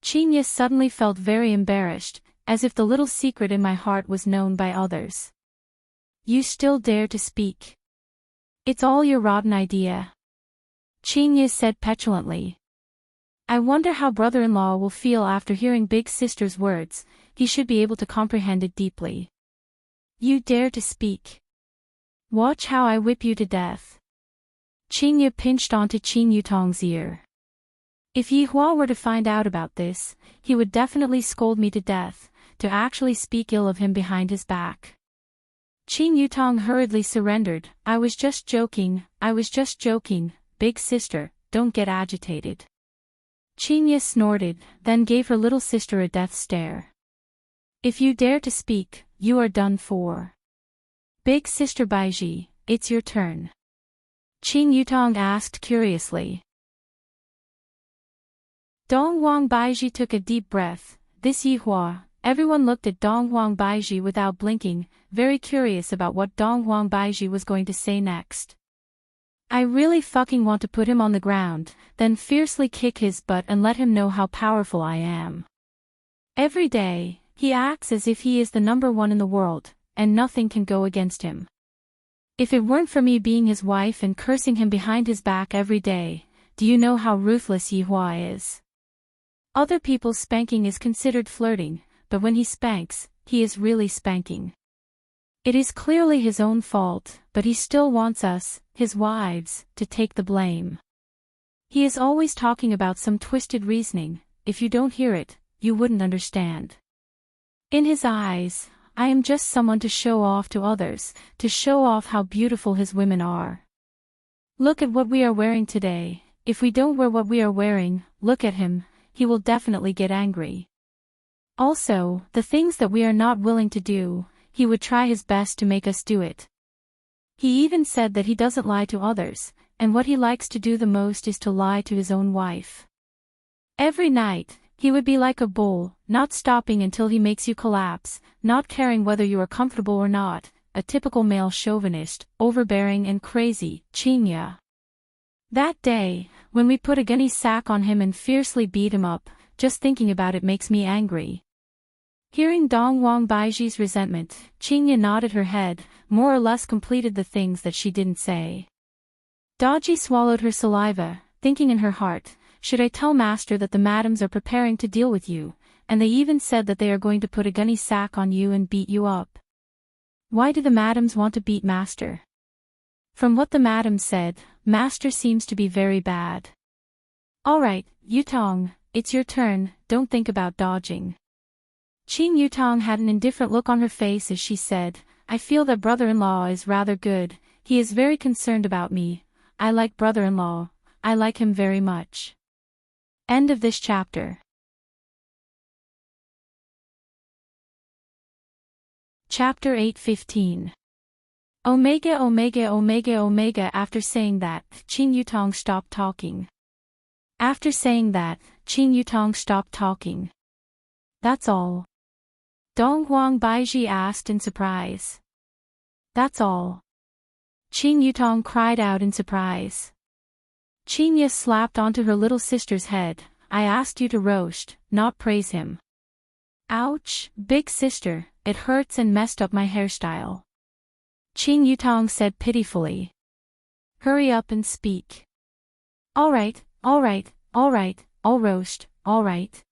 Chinya suddenly felt very embarrassed, as if the little secret in my heart was known by others. You still dare to speak? It's all your rotten idea. Chinya said petulantly. I wonder how brother-in-law will feel after hearing big sister's words. He should be able to comprehend it deeply. You dare to speak? Watch how I whip you to death. Chinya pinched onto Qin Yutong's ear. If Yi Hua were to find out about this, he would definitely scold me to death, to actually speak ill of him behind his back. Qin Yutong hurriedly surrendered. I was just joking, big sister, don't get agitated. Chinya snorted, then gave her little sister a death stare. If you dare to speak, you are done for. Big sister Baiji, it's your turn. Qin Yutong asked curiously. Donghuang Baiji took a deep breath. This Yi Hua. Everyone looked at Donghuang Baiji without blinking, very curious about what Donghuang Baiji was going to say next. I really fucking want to put him on the ground, then fiercely kick his butt and let him know how powerful I am. Every day, he acts as if he is the number one in the world, and nothing can go against him. If it weren't for me being his wife and cursing him behind his back every day, do you know how ruthless Yi Hua is? Other people's spanking is considered flirting, but when he spanks, he is really spanking. It is clearly his own fault, but he still wants us, his wives, to take the blame. He is always talking about some twisted reasoning. If you don't hear it, you wouldn't understand. In his eyes, I am just someone to show off to others, to show off how beautiful his women are. Look at what we are wearing today. If we don't wear what we are wearing, look at him, he will definitely get angry. Also, the things that we are not willing to do, he would try his best to make us do it. He even said that he doesn't lie to others, and what he likes to do the most is to lie to his own wife. Every night, he would be like a bull, not stopping until he makes you collapse, not caring whether you are comfortable or not, a typical male chauvinist, overbearing and crazy, Chinya. That day, when we put a gunny sack on him and fiercely beat him up, just thinking about it makes me angry. Hearing Donghuang Baiji's resentment, Chinya nodded her head, more or less completed the things that she didn't say. Daji swallowed her saliva, thinking in her heart, should I tell Master that the madams are preparing to deal with you, and they even said that they are going to put a gunny sack on you and beat you up. Why do the madams want to beat Master? From what the madams said, Master seems to be very bad. Alright, Yutong, it's your turn, don't think about dodging. Qin Yutong had an indifferent look on her face as she said, I feel that brother-in-law is rather good, he is very concerned about me. I like brother-in-law, I like him very much. End of this chapter. Chapter 8:15. Omega Omega Omega Omega. After saying that, Qin Yutong stopped talking. After saying that, Qin Yutong stopped talking. That's all? Donghuang Baiji asked in surprise. That's all? Qin Yutong cried out in surprise. Chinya slapped onto her little sister's head. I asked you to roast, not praise him. Ouch, big sister, it hurts and messed up my hairstyle. Qin Yutong said pitifully. Hurry up and speak. Alright, alright, alright, I'll roast, alright.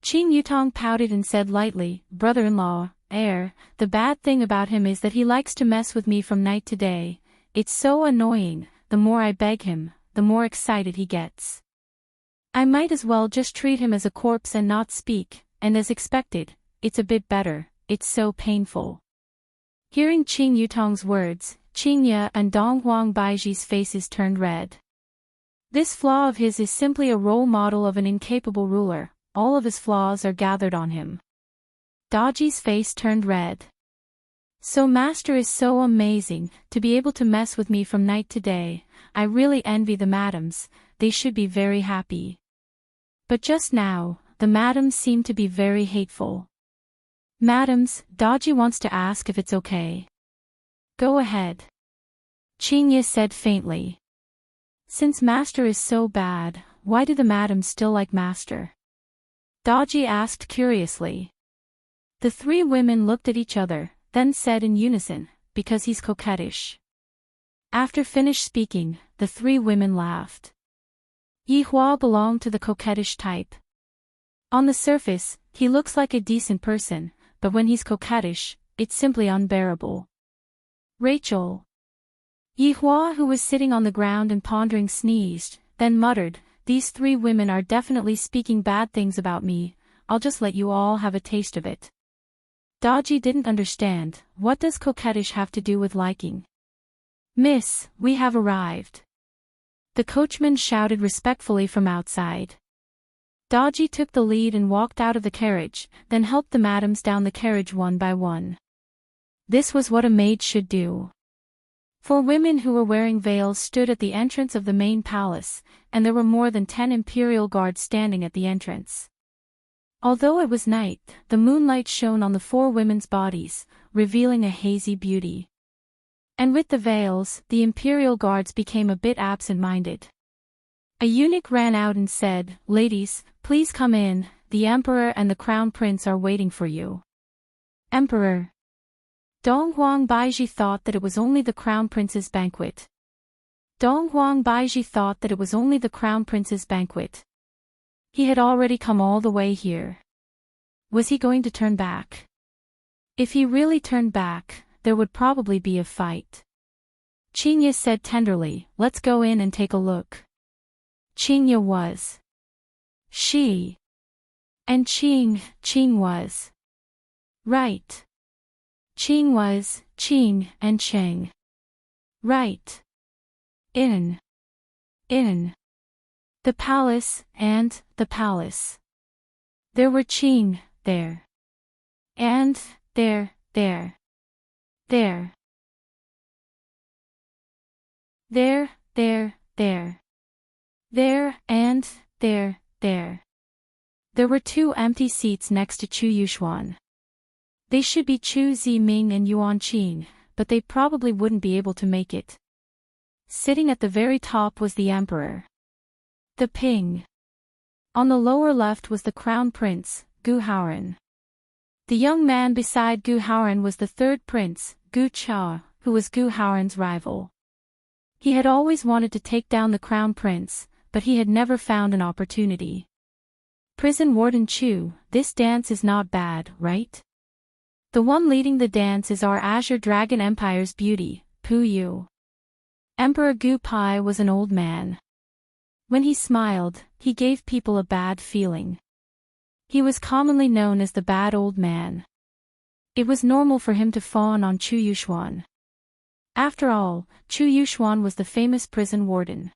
Qin Yutong pouted and said lightly, brother-in-law, the bad thing about him is that he likes to mess with me from night to day. It's so annoying, the more I beg him, the more excited he gets. I might as well just treat him as a corpse and not speak, and as expected, it's a bit better, it's so painful. Hearing Qin Yutong's words, Chinya and Donghuang Baiji's faces turned red. This flaw of his is simply a role model of an incapable ruler, all of his flaws are gathered on him. Daji's face turned red. So Master is so amazing, to be able to mess with me from night to day. I really envy the madams, they should be very happy. But just now, the madams seem to be very hateful. Madams, Daji wants to ask if it's okay. Go ahead. Qingye said faintly. Since master is so bad, why do the madams still like master? Daji asked curiously. The three women looked at each other, then said in unison, because he's coquettish. After finished speaking, the three women laughed. Yi Hua belonged to the coquettish type. On the surface, he looks like a decent person, but when he's coquettish, it's simply unbearable. Rachel. Yi Hua, who was sitting on the ground and pondering, sneezed, then muttered, These three women are definitely speaking bad things about me, I'll just let you all have a taste of it. Daji didn't understand, what does coquettish have to do with liking? Miss, we have arrived. The coachman shouted respectfully from outside. Daji took the lead and walked out of the carriage, then helped the madams down the carriage one by one. This was what a maid should do. 4 women who were wearing veils stood at the entrance of the main palace, and there were more than 10 imperial guards standing at the entrance. Although it was night, the moonlight shone on the 4 women's bodies, revealing a hazy beauty. And with the veils, the imperial guards became a bit absent-minded. A eunuch ran out and said, Ladies, please come in, the emperor and the crown prince are waiting for you. Emperor. Dong Huang Baiji thought that it was only the crown prince's banquet. Dong Huang Baiji thought that it was only the crown prince's banquet. He had already come all the way here. Was he going to turn back? If he really turned back, there would probably be a fight. Qingye said tenderly, Let's go in and take a look. Qingye was. She. And Qing was. Right. Qing was, Qing and Cheng. Right. In. The palace, and the palace. There were Qing, there. And, there. There, and, there. There were 2 empty seats next to Chu Yuxuan. They should be Chu Ziming and Yuan Qing, but they probably wouldn't be able to make it. Sitting at the very top was the emperor. The Ping. On the lower left was the crown prince, Gu Haoran. The young man beside Gu Haoran was the 3rd prince, Gu Cha, who was Gu Haoran's rival. He had always wanted to take down the crown prince, but he had never found an opportunity. Prison Warden Chu, this dance is not bad, right? The one leading the dance is our Azure Dragon Empire's beauty, Pu Yu. Emperor Gu Pai was an old man. When he smiled, he gave people a bad feeling. He was commonly known as the bad old man. It was normal for him to fawn on Chu Yuxuan. After all, Chu Yuxuan was the famous prison warden.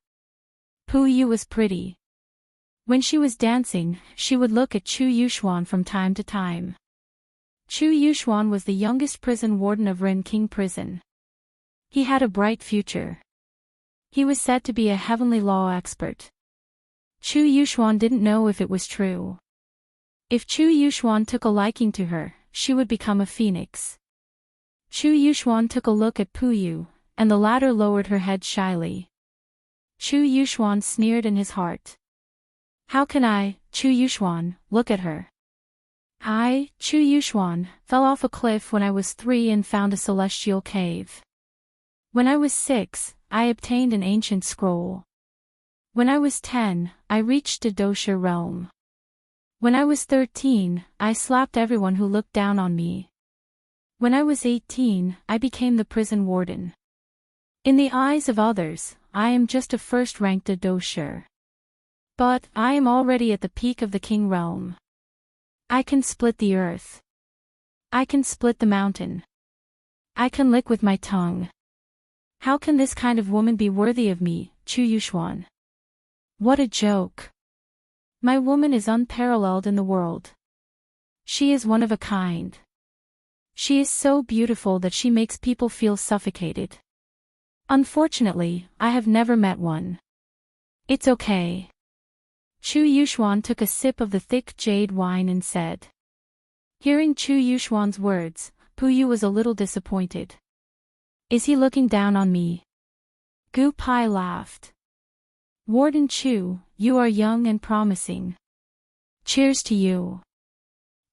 Pu Yu was pretty. When she was dancing, she would look at Chu Yuxuan from time to time. Chu Yuxuan was the youngest prison warden of Ren King Prison. He had a bright future. He was said to be a heavenly law expert. Chu Yuxuan didn't know if it was true. If Chu Yuxuan took a liking to her, she would become a phoenix. Chu Yuxuan took a look at Pu Yu, and the latter lowered her head shyly. Chu Yuxuan sneered in his heart. How can I, Chu Yuxuan, look at her? I, Chu Yuxuan, fell off a cliff when I was 3 and found a celestial cave. When I was 6, I obtained an ancient scroll. When I was 10, I reached a dosha realm. When I was 13, I slapped everyone who looked down on me. When I was 18, I became the prison warden. In the eyes of others, I am just a first-ranked dosha. But I am already at the peak of the king realm. I can split the earth. I can split the mountain. I can lick with my tongue. How can this kind of woman be worthy of me, Chu Yuxuan? What a joke. My woman is unparalleled in the world. She is one of a kind. She is so beautiful that she makes people feel suffocated. Unfortunately, I have never met one. It's okay. Chu Yuxuan took a sip of the thick jade wine and said. Hearing Chu Yuxuan's words, Pu Yu was a little disappointed. Is he looking down on me? Gu Pai laughed. Warden Chu, you are young and promising. Cheers to you.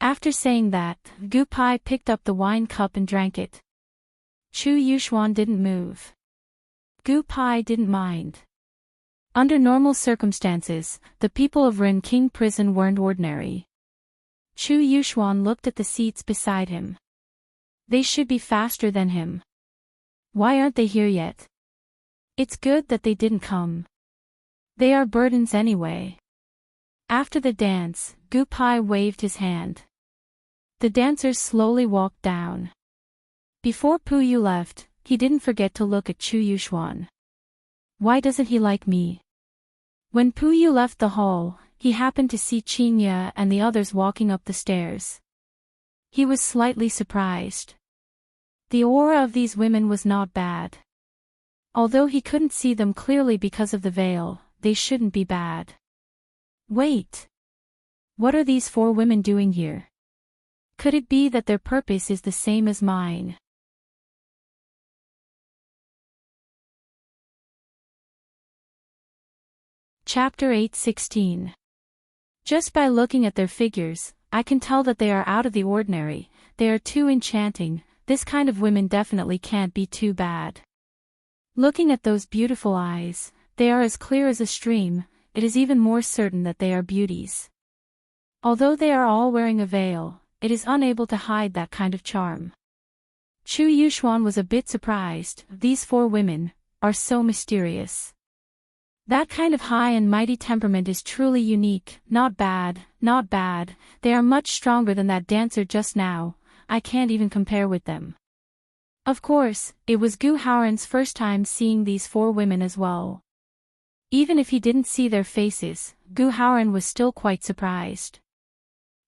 After saying that, Gu Pai picked up the wine cup and drank it. Chu Yuxuan didn't move. Gu Pai didn't mind. Under normal circumstances, the people of Ren King Prison weren't ordinary. Chu Yuxuan looked at the seats beside him. They should be faster than him. Why aren't they here yet? It's good that they didn't come. They are burdens anyway. After the dance, Gu Pai waved his hand. The dancers slowly walked down. Before Puyu left, he didn't forget to look at Chu Yuxuan. Why doesn't he like me? When Puyu left the hall, he happened to see Qinya and the others walking up the stairs. He was slightly surprised. The aura of these women was not bad. Although he couldn't see them clearly because of the veil, they shouldn't be bad. Wait. What are these 4 women doing here? Could it be that their purpose is the same as mine? Chapter 8:16. Just by looking at their figures, I can tell that they are out of the ordinary. They are too enchanting. This kind of women definitely can't be too bad. Looking at those beautiful eyes, they are as clear as a stream. It is even more certain that they are beauties. Although they are all wearing a veil, it is unable to hide that kind of charm. Chu Yuxuan was a bit surprised. These 4 women are so mysterious. That kind of high and mighty temperament is truly unique. Not bad, not bad. They are much stronger than that dancer just now. I can't even compare with them. Of course, it was Gu Haoran's first time seeing these 4 women as well. Even if he didn't see their faces, Gu Haoran was still quite surprised.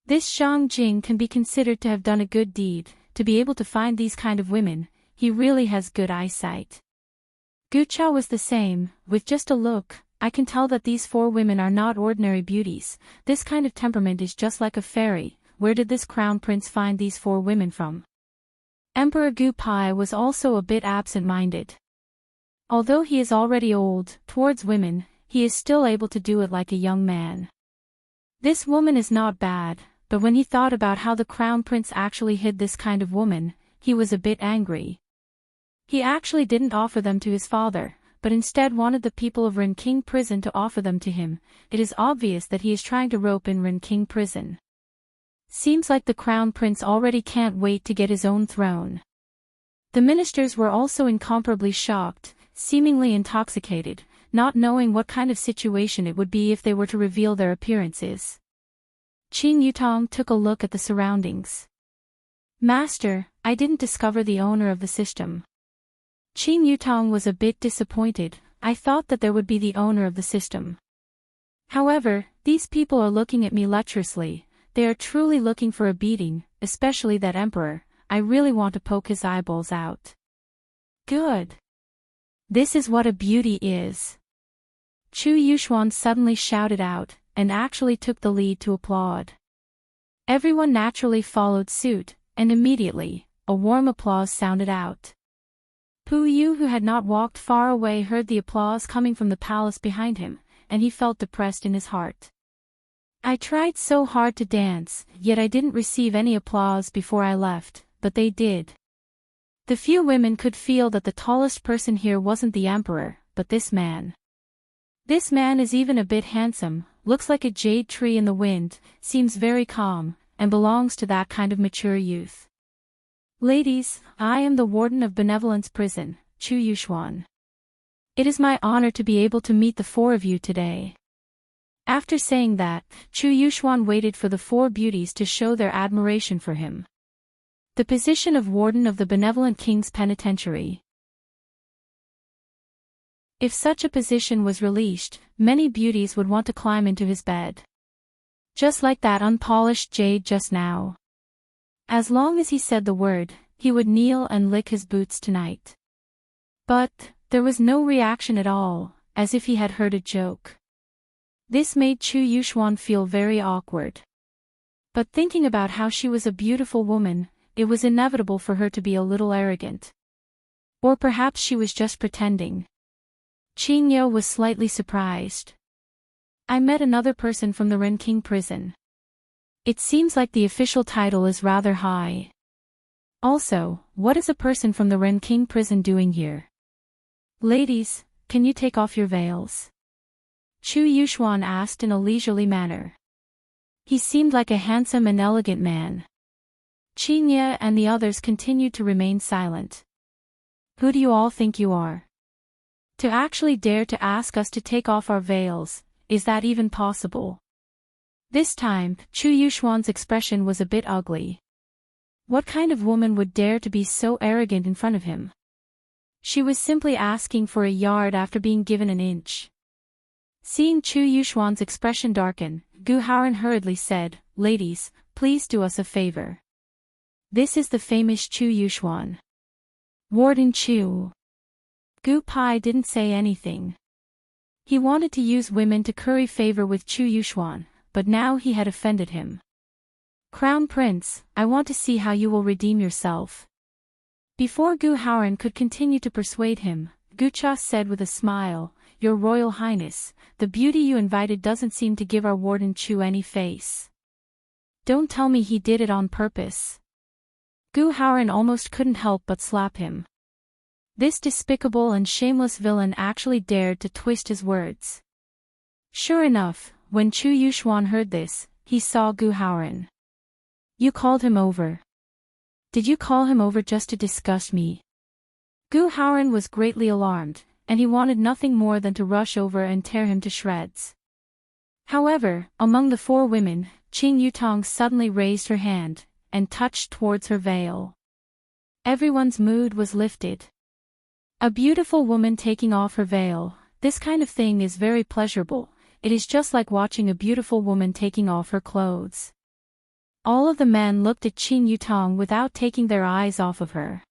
This Zhang Jing can be considered to have done a good deed. To be able to find these kind of women, he really has good eyesight. Gu Chao was the same. With just a look, I can tell that these 4 women are not ordinary beauties. This kind of temperament is just like a fairy. Where did this crown prince find these 4 women from? Emperor Gu Pai was also a bit absent-minded. Although he is already old, towards women, he is still able to do it like a young man. This woman is not bad, but when he thought about how the crown prince actually hid this kind of woman, he was a bit angry. He actually didn't offer them to his father, but instead wanted the people of Ren King Prison to offer them to him. It is obvious that he is trying to rope in Ren King Prison. Seems like the crown prince already can't wait to get his own throne. The ministers were also incomparably shocked, seemingly intoxicated, not knowing what kind of situation it would be if they were to reveal their appearances. Qin Yutong took a look at the surroundings. Master, I didn't discover the owner of the system. Qin Yutong was a bit disappointed. I thought that there would be the owner of the system. However, these people are looking at me lecherously. They are truly looking for a beating, especially that emperor. I really want to poke his eyeballs out. Good. This is what a beauty is. Chu Yuxuan suddenly shouted out, and actually took the lead to applaud. Everyone naturally followed suit, and immediately, a warm applause sounded out. Pu Yu, who had not walked far away, heard the applause coming from the palace behind him, and he felt depressed in his heart. I tried so hard to dance, yet I didn't receive any applause before I left, but they did. The few women could feel that the tallest person here wasn't the emperor, but this man. This man is even a bit handsome, looks like a jade tree in the wind, seems very calm, and belongs to that kind of mature youth. Ladies, I am the warden of Benevolence Prison, Chu Yuxuan. It is my honor to be able to meet the 4 of you today. After saying that, Chu Yuxuan waited for the 4 beauties to show their admiration for him. The position of warden of the Benevolent King's Penitentiary. If such a position was released, many beauties would want to climb into his bed. Just like that unpolished jade just now. As long as he said the word, he would kneel and lick his boots tonight. But there was no reaction at all, as if he had heard a joke. This made Chu Yuxuan feel very awkward. But thinking about how she was a beautiful woman, it was inevitable for her to be a little arrogant. Or perhaps she was just pretending. Qingyo was slightly surprised. I met another person from the Renking prison. It seems like the official title is rather high. Also, what is a person from the Renking prison doing here? Ladies, can you take off your veils? Chu Yuxuan asked in a leisurely manner. He seemed like a handsome and elegant man. Qingye and the others continued to remain silent. Who do you all think you are? To actually dare to ask us to take off our veils, is that even possible? This time, Chu Yuxuan's expression was a bit ugly. What kind of woman would dare to be so arrogant in front of him? She was simply asking for a yard after being given an inch. Seeing Chu Yuxuan's expression darken, Gu Haoran hurriedly said, "Ladies, please do us a favor. This is the famous Chu Yuxuan. Warden Chu." Gu Pai didn't say anything. He wanted to use women to curry favor with Chu Yuxuan, but now he had offended him. "Crown Prince, I want to see how you will redeem yourself." Before Gu Haoran could continue to persuade him, Gu Cha said with a smile, "Your Royal Highness, the beauty you invited doesn't seem to give our Warden Chu any face. Don't tell me he did it on purpose." Gu Haoran almost couldn't help but slap him. This despicable and shameless villain actually dared to twist his words. Sure enough, when Chu Yuxuan heard this, he saw Gu Haoran. "You called him over. Did you call him over just to disgust me?" Gu Haoran was greatly alarmed, and he wanted nothing more than to rush over and tear him to shreds. However, among the four women, Qing Yutong suddenly raised her hand, and touched towards her veil. Everyone's mood was lifted. A beautiful woman taking off her veil, this kind of thing is very pleasurable. It is just like watching a beautiful woman taking off her clothes. All of the men looked at Qing Yutong without taking their eyes off of her.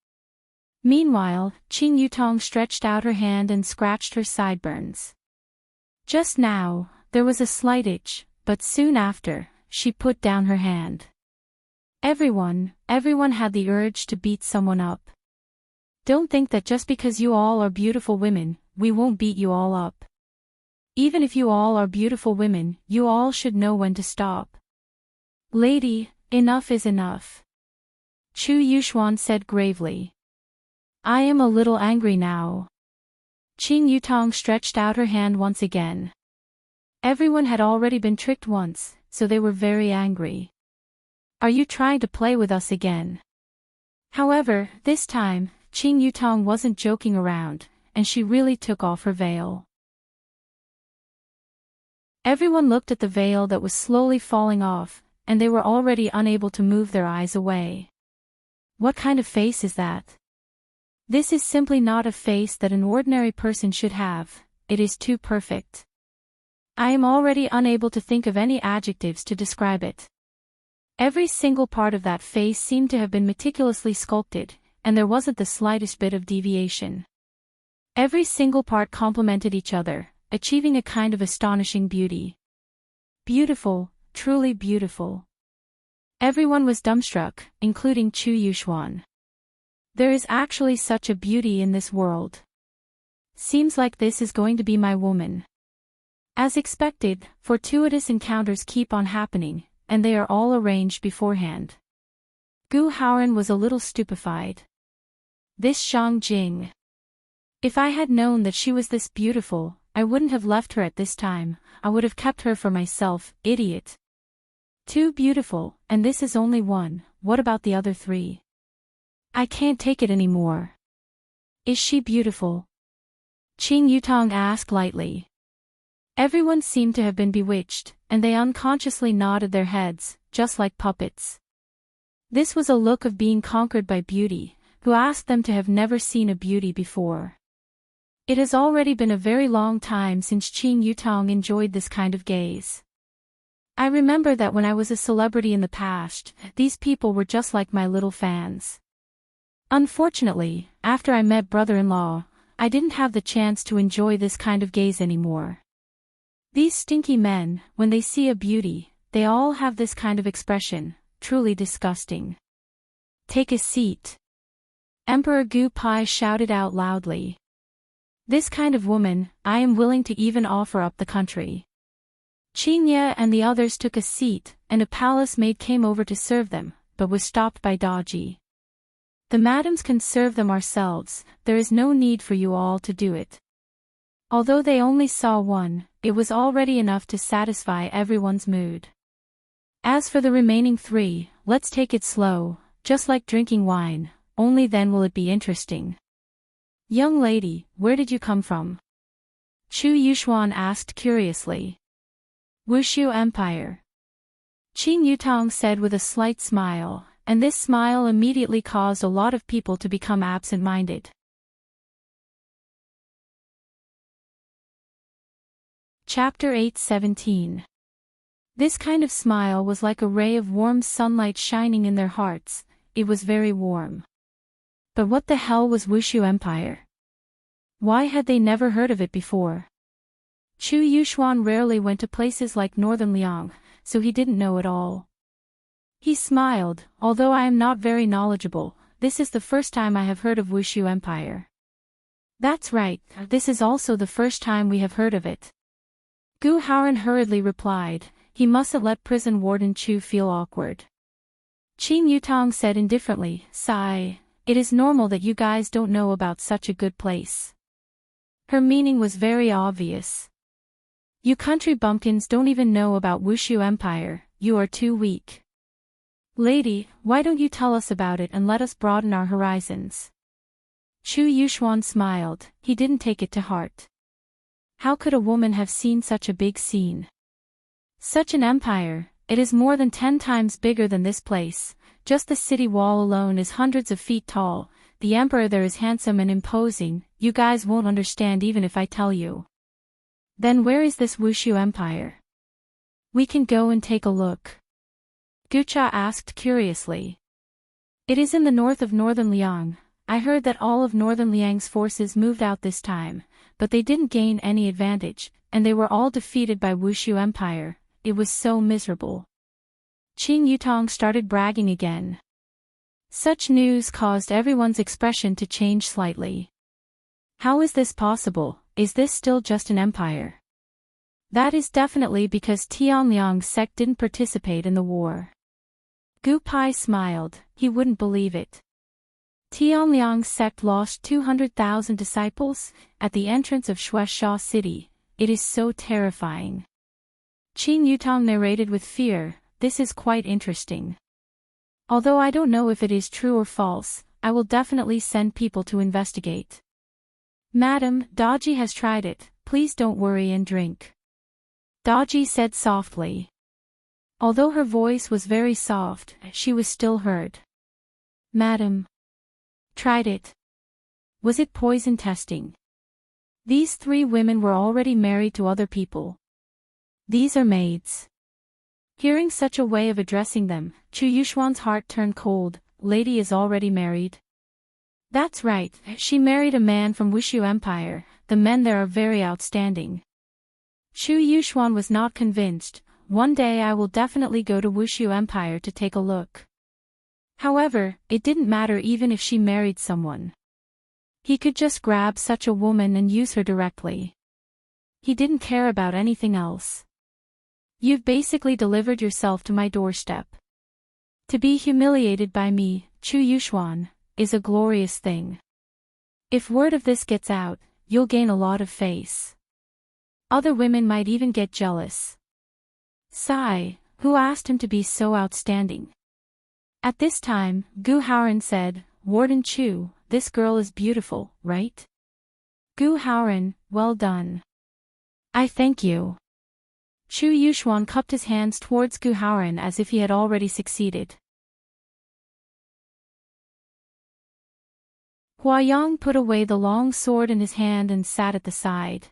Meanwhile, Qing Yutong stretched out her hand and scratched her sideburns. Just now, there was a slight itch, but soon after, she put down her hand. Everyone had the urge to beat someone up. Don't think that just because you all are beautiful women, we won't beat you all up. Even if you all are beautiful women, you all should know when to stop. Lady, enough is enough. Chu Yuxuan said gravely. I am a little angry now. Qing Yutong stretched out her hand once again. Everyone had already been tricked once, so they were very angry. Are you trying to play with us again? However, this time, Qing Yutong wasn't joking around, and she really took off her veil. Everyone looked at the veil that was slowly falling off, and they were already unable to move their eyes away. What kind of face is that? This is simply not a face that an ordinary person should have, it is too perfect. I am already unable to think of any adjectives to describe it. Every single part of that face seemed to have been meticulously sculpted, and there wasn't the slightest bit of deviation. Every single part complemented each other, achieving a kind of astonishing beauty. Beautiful, truly beautiful. Everyone was dumbstruck, including Chu Yuxuan. There is actually such a beauty in this world. Seems like this is going to be my woman. As expected, fortuitous encounters keep on happening, and they are all arranged beforehand. Gu Haoran was a little stupefied. This Shang Jing. If I had known that she was this beautiful, I wouldn't have left her at this time, I would have kept her for myself, idiot. Too beautiful, and this is only one, what about the other three? I can't take it anymore. Is she beautiful? Qing Yutong asked lightly. Everyone seemed to have been bewitched, and they unconsciously nodded their heads, just like puppets. This was a look of being conquered by beauty, who asked them to have never seen a beauty before. It has already been a very long time since Qing Yutong enjoyed this kind of gaze. I remember that when I was a celebrity in the past, these people were just like my little fans. Unfortunately, after I met brother-in-law, I didn't have the chance to enjoy this kind of gaze anymore. These stinky men, when they see a beauty, they all have this kind of expression, truly disgusting. Take a seat. Emperor Gu Pai shouted out loudly. This kind of woman, I am willing to even offer up the country. Chinya and the others took a seat, and a palace maid came over to serve them, but was stopped by Daji. The madams can serve them ourselves, there is no need for you all to do it. Although they only saw one, it was already enough to satisfy everyone's mood. As for the remaining three, let's take it slow, just like drinking wine, only then will it be interesting. Young lady, where did you come from? Chu Yuxuan asked curiously. Wushu Empire. Qing Yutong said with a slight smile, and this smile immediately caused a lot of people to become absent-minded. Chapter 8:17. This kind of smile was like a ray of warm sunlight shining in their hearts, it was very warm. But what the hell was Wushu Empire? Why had they never heard of it before? Chu Yuxuan rarely went to places like Northern Liang, so he didn't know at all. He smiled, although I am not very knowledgeable, this is the first time I have heard of Wushu Empire. That's right, this is also the first time we have heard of it. Gu Haoran hurriedly replied, he mustn't let prison warden Chu feel awkward. Qing Yutong said indifferently, sigh, it is normal that you guys don't know about such a good place. Her meaning was very obvious. You country bumpkins don't even know about Wushu Empire, you are too weak. Lady, why don't you tell us about it and let us broaden our horizons? Chu Yuxuan smiled, he didn't take it to heart. How could a woman have seen such a big scene? Such an empire, it is more than 10 times bigger than this place, just the city wall alone is hundreds of feet tall, the emperor there is handsome and imposing, you guys won't understand even if I tell you. Then where is this Wushu Empire? We can go and take a look. Gucha asked curiously. It is in the north of Northern Liang. I heard that all of Northern Liang's forces moved out this time, but they didn't gain any advantage, and they were all defeated by Wushu Empire, it was so miserable. Qing Yutong started bragging again. Such news caused everyone's expression to change slightly. How is this possible? Is this still just an empire? That is definitely because Tianliang's sect didn't participate in the war. Gu Pai smiled, he wouldn't believe it. Tianliang's sect lost 200,000 disciples at the entrance of Shuaisha city, it is so terrifying. Qing Yutong narrated with fear, this is quite interesting. Although I don't know if it is true or false, I will definitely send people to investigate. Madam, Daji has tried it, please don't worry and drink. Daji said softly. Although her voice was very soft, she was still heard. Madam. Tried it. Was it poison testing? These 3 women were already married to other people. These are maids. Hearing such a way of addressing them, Chu Yuxuan's heart turned cold, lady is already married. That's right, she married a man from Wushu Empire, the men there are very outstanding. Chu Yuxuan was not convinced, one day I will definitely go to Wushu Empire to take a look. However, it didn't matter even if she married someone. He could just grab such a woman and use her directly. He didn't care about anything else. You've basically delivered yourself to my doorstep. To be humiliated by me, Chu Yuxuan, is a glorious thing. If word of this gets out, you'll gain a lot of face. Other women might even get jealous. Sigh, who asked him to be so outstanding? At this time, Gu Haoran said, Warden Chu, this girl is beautiful, right? Gu Haoran, well done. I thank you. Chu Yuxuan cupped his hands towards Gu Haoran as if he had already succeeded. Huayang put away the long sword in his hand and sat at the side.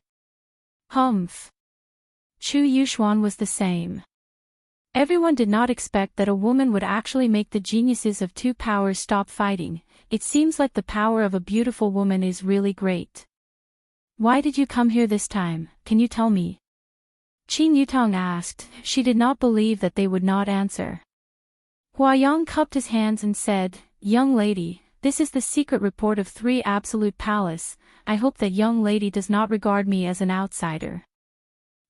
Humph. Chu Yuxuan was the same. Everyone did not expect that a woman would actually make the geniuses of 2 powers stop fighting, it seems like the power of a beautiful woman is really great. Why did you come here this time, can you tell me? Qing Yutong asked, she did not believe that they would not answer. Huayang cupped his hands and said, Young lady, this is the secret report of 3 Absolute Palace. I hope that young lady does not regard me as an outsider.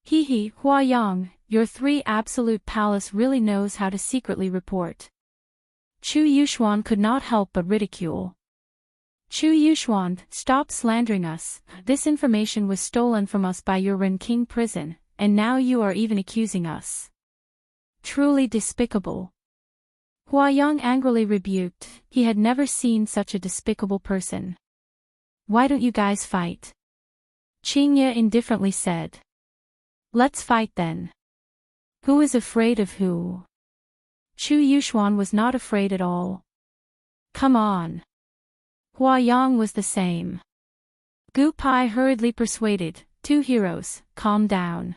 Hehe, Huayang, your 3 Absolute Palace really knows how to secretly report. Chu Yuxuan could not help but ridicule. Chu Yuxuan, stop slandering us. This information was stolen from us by your Ren King prison, and now you are even accusing us. Truly despicable. Huayang angrily rebuked. He had never seen such a despicable person. Why don't you guys fight? Qingye indifferently said. Let's fight then. Who is afraid of who? Chu Yuxuan was not afraid at all. Come on. Huayang was the same. Gu Pai hurriedly persuaded, 2 heroes, calm down.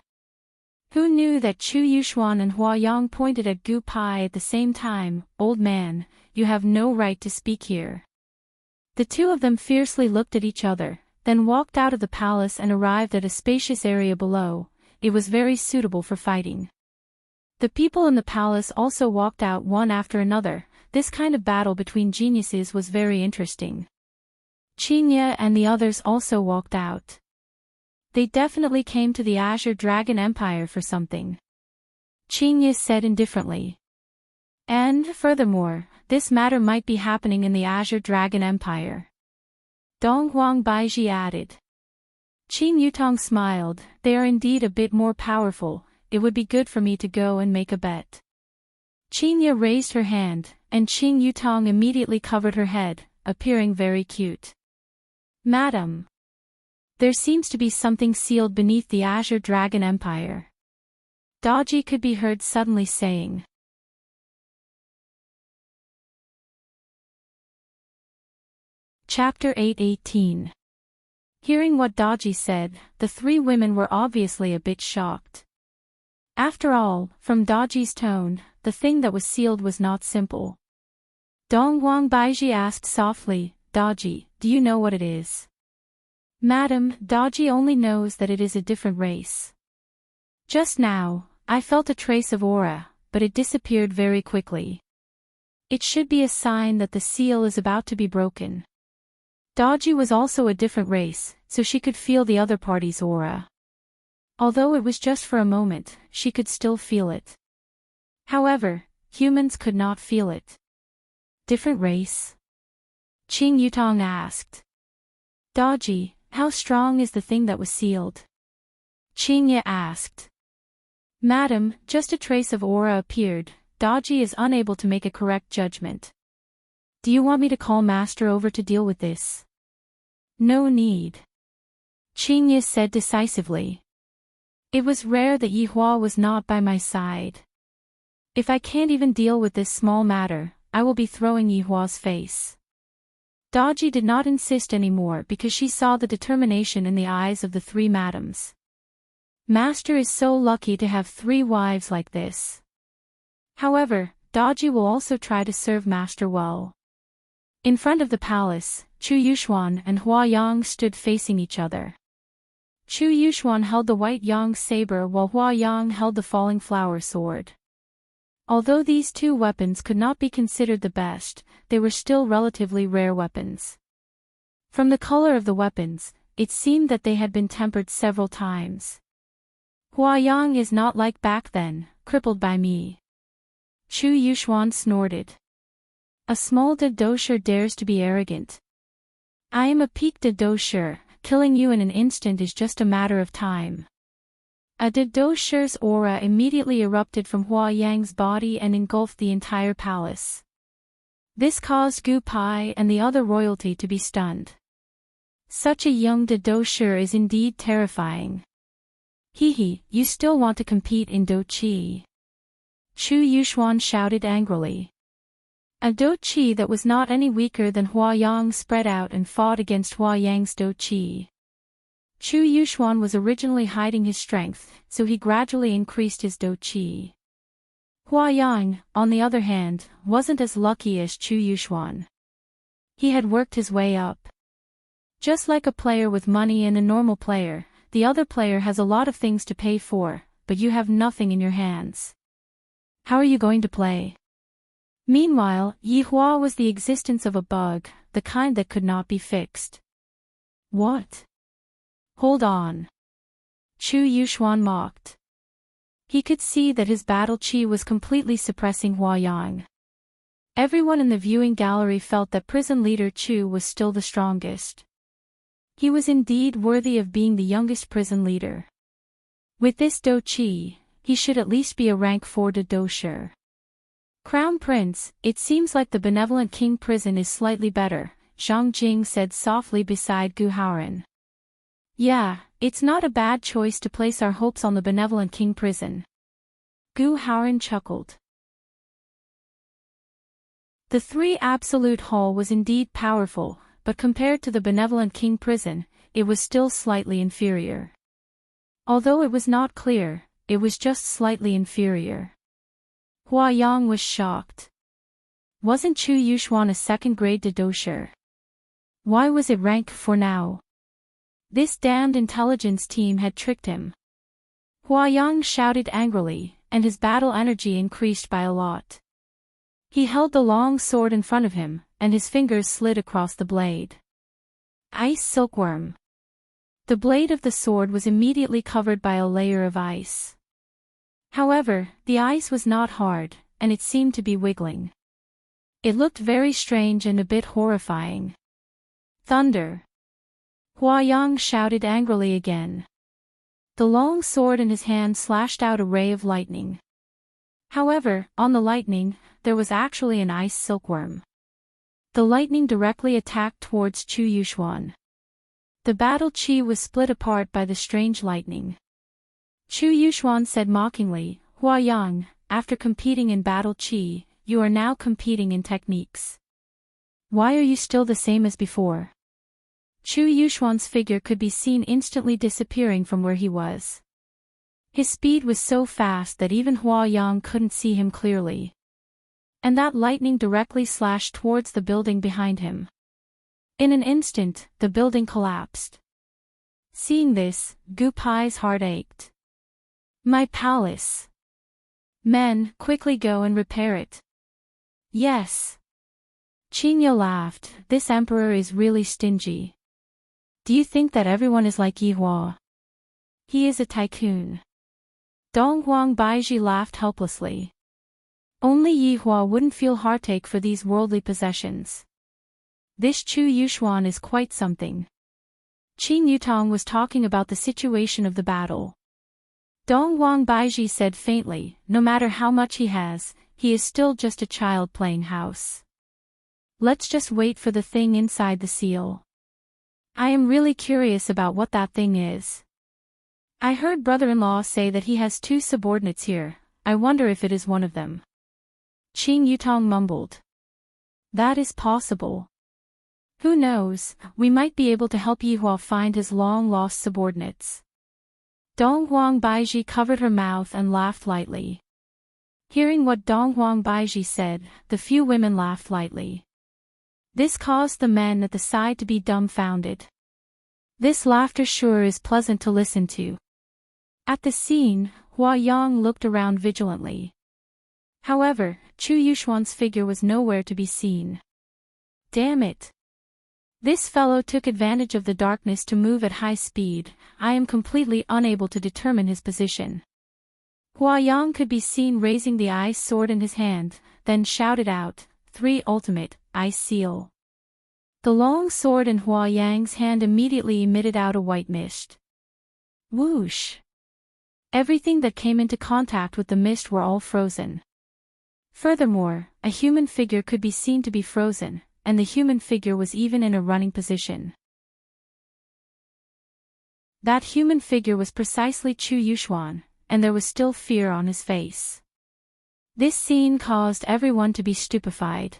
Who knew that Chu Yuxuan and Huayang pointed at Gu Pai at the same time? Old man, you have no right to speak here. The 2 of them fiercely looked at each other, then walked out of the palace and arrived at a spacious area below. It was very suitable for fighting. The people in the palace also walked out one after another. This kind of battle between geniuses was very interesting. Qingye and the others also walked out. They definitely came to the Azure Dragon Empire for something. Qingye said indifferently. And, furthermore, this matter might be happening in the Azure Dragon Empire. Donghuang Baiji added. Qing Yutong smiled. They are indeed a bit more powerful. It would be good for me to go and make a bet. Qingye raised her hand, and Qing Yutong immediately covered her head, appearing very cute. Madam. There seems to be something sealed beneath the Azure Dragon Empire. Daji could be heard suddenly saying. Chapter 8:18. Hearing what Daji said, the 3 women were obviously a bit shocked. After all, from Daji's tone, the thing that was sealed was not simple. Donghuang Baiji asked softly, Daji, do you know what it is? Madam, Daji only knows that it is a different race. Just now, I felt a trace of aura, but it disappeared very quickly. It should be a sign that the seal is about to be broken. Daji was also a different race, so she could feel the other party's aura. Although it was just for a moment, she could still feel it. However, humans could not feel it. Different race? Qing Yutong asked. Daji, how strong is the thing that was sealed? Qingye asked. Madam, just a trace of aura appeared. Daji is unable to make a correct judgment. Do you want me to call Master over to deal with this? No need. Qingye said decisively. It was rare that Yihua was not by my side. If I can't even deal with this small matter, I will be throwing Yihua's face. Daji did not insist anymore because she saw the determination in the eyes of the 3 madams. Master is so lucky to have 3 wives like this. However, Daji will also try to serve Master well. In front of the palace, Chu Yuxuan and Huayang stood facing each other. Chu Yuxuan held the white yang saber while Huayang held the falling flower sword. Although these 2 weapons could not be considered the best, they were still relatively rare weapons. From the color of the weapons, it seemed that they had been tempered several times. Huayang is not like back then, crippled by me. Chu Yuxuan snorted. A small de dosher dares to be arrogant. I am a peak de dosher, killing you in an instant is just a matter of time. A de dosher's aura immediately erupted from Huayang's body and engulfed the entire palace. This caused Gu Pai and the other royalty to be stunned. Such a young de dosher is indeed terrifying. Hehe, you still want to compete in Do Qi? Chu Yuxuan shouted angrily. A Do Qi that was not any weaker than Huayang spread out and fought against Huayang's Do Qi. Chu Yuxuan was originally hiding his strength, so he gradually increased his Do Qi. Huayang, on the other hand, wasn't as lucky as Chu Yuxuan. He had worked his way up. Just like a player with money and a normal player, the other player has a lot of things to pay for, but you have nothing in your hands. How are you going to play? Meanwhile, Yihua was the existence of a bug, the kind that could not be fixed. What? Hold on. Chu Yuxuan mocked. He could see that his battle chi was completely suppressing Huayang. Everyone in the viewing gallery felt that prison leader Chu was still the strongest. He was indeed worthy of being the youngest prison leader. With this do chi, he should at least be a rank 4 do shi. Crown Prince, it seems like the benevolent king prison is slightly better, Zhang Jing said softly beside Gu Haoran. Yeah, it's not a bad choice to place our hopes on the benevolent king prison. Gu Haoran chuckled. The 3 Absolute Hall was indeed powerful, but compared to the benevolent king prison, it was still slightly inferior. Although it was not clear, it was just slightly inferior. Huayang was shocked. Wasn't Chu Yuxuan a second-grade dosher? Why was it rank 4 now? This damned intelligence team had tricked him. Huayang shouted angrily, and his battle energy increased by a lot. He held the long sword in front of him, and his fingers slid across the blade. Ice silkworm. The blade of the sword was immediately covered by a layer of ice. However, the ice was not hard, and it seemed to be wiggling. It looked very strange and a bit horrifying. Thunder. Huayang shouted angrily again. The long sword in his hand slashed out a ray of lightning. However, on the lightning, there was actually an ice silkworm. The lightning directly attacked towards Chu Yuxuan. The battle chi was split apart by the strange lightning. Chu Yuxuan said mockingly, Huayang, after competing in battle chi, you are now competing in techniques. Why are you still the same as before? Chu Yuxuan's figure could be seen instantly disappearing from where he was. His speed was so fast that even Huayang couldn't see him clearly. And that lightning directly slashed towards the building behind him. In an instant, the building collapsed. Seeing this, Gu Pai's heart ached. My palace. Men, quickly go and repair it. Yes. Qingyo laughed, this emperor is really stingy. Do you think that everyone is like Yihua? He is a tycoon. Donghuang Baiji laughed helplessly. Only Yihua wouldn't feel heartache for these worldly possessions. This Chu Yuxuan is quite something. Qing Yutong was talking about the situation of the battle. Donghuang Baiji said faintly, no matter how much he has, he is still just a child playing house. Let's just wait for the thing inside the seal. I am really curious about what that thing is. I heard brother-in-law say that he has 2 subordinates here, I wonder if it is one of them. Qing Yutong mumbled. That is possible. Who knows, we might be able to help Yihua find his long-lost subordinates. Donghuang Baiji covered her mouth and laughed lightly. Hearing what Donghuang Baiji said, the few women laughed lightly. This caused the men at the side to be dumbfounded. This laughter sure is pleasant to listen to. At the scene, Huayang looked around vigilantly. However, Chu Yuxuan's figure was nowhere to be seen. Damn it. This fellow took advantage of the darkness to move at high speed, I am completely unable to determine his position. Huayang could be seen raising the ice sword in his hand, then shouted out, 3 ultimate, ice seal. The long sword in Huayang's hand immediately emitted out a white mist. Whoosh! Everything that came into contact with the mist were all frozen. Furthermore, a human figure could be seen to be frozen, and the human figure was even in a running position. That human figure was precisely Chu Yuxuan, and there was still fear on his face. This scene caused everyone to be stupefied.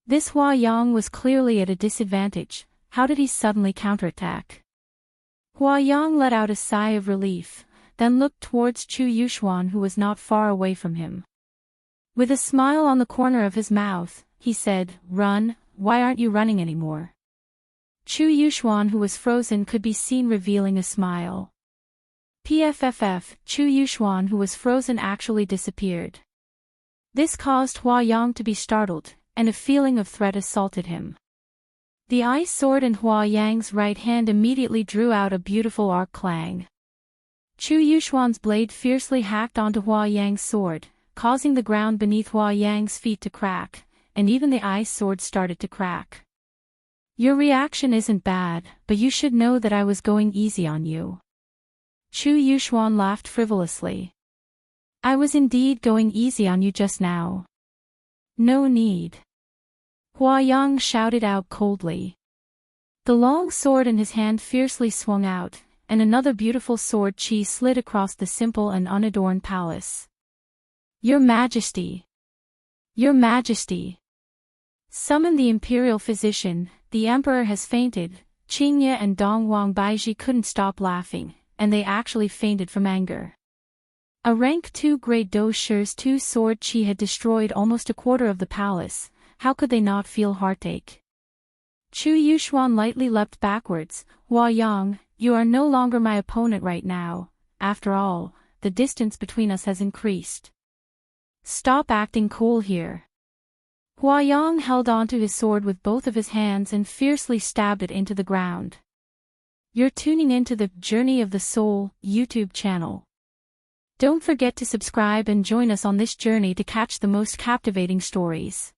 This Huayang was clearly at a disadvantage, how did he suddenly counterattack? Huayang let out a sigh of relief, then looked towards Chu Yuxuan who was not far away from him. With a smile on the corner of his mouth, he said, Run, why aren't you running anymore? Chu Yuxuan who was frozen could be seen revealing a smile. PFFF, Chu Yuxuan who was frozen actually disappeared. This caused Hua Yang to be startled, and a feeling of threat assaulted him. The ice sword in Hua Yang's right hand immediately drew out a beautiful arc clang. Chu Yuxuan's blade fiercely hacked onto Hua Yang's sword, causing the ground beneath Hua Yang's feet to crack, and even the ice sword started to crack. Your reaction isn't bad, but you should know that I was going easy on you. Chu Yuxuan laughed frivolously. I was indeed going easy on you just now. No need. Hua Yang shouted out coldly. The long sword in his hand fiercely swung out, and another beautiful sword chi slid across the simple and unadorned palace. Your Majesty! Your Majesty! Summon the imperial physician, the emperor has fainted. Qingye and Dongwang Baiji couldn't stop laughing, and they actually fainted from anger. A rank 2 grade Doshi's 2 sword chi had destroyed almost a quarter of the palace. How could they not feel heartache? Chu Yuxuan lightly leapt backwards. Hua Yang, you are no longer my opponent right now. After all, the distance between us has increased. Stop acting cool here. Hua Yang held onto his sword with both of his hands and fiercely stabbed it into the ground. You're tuning into the Journey of the Soul YouTube channel. Don't forget to subscribe and join us on this journey to catch the most captivating stories.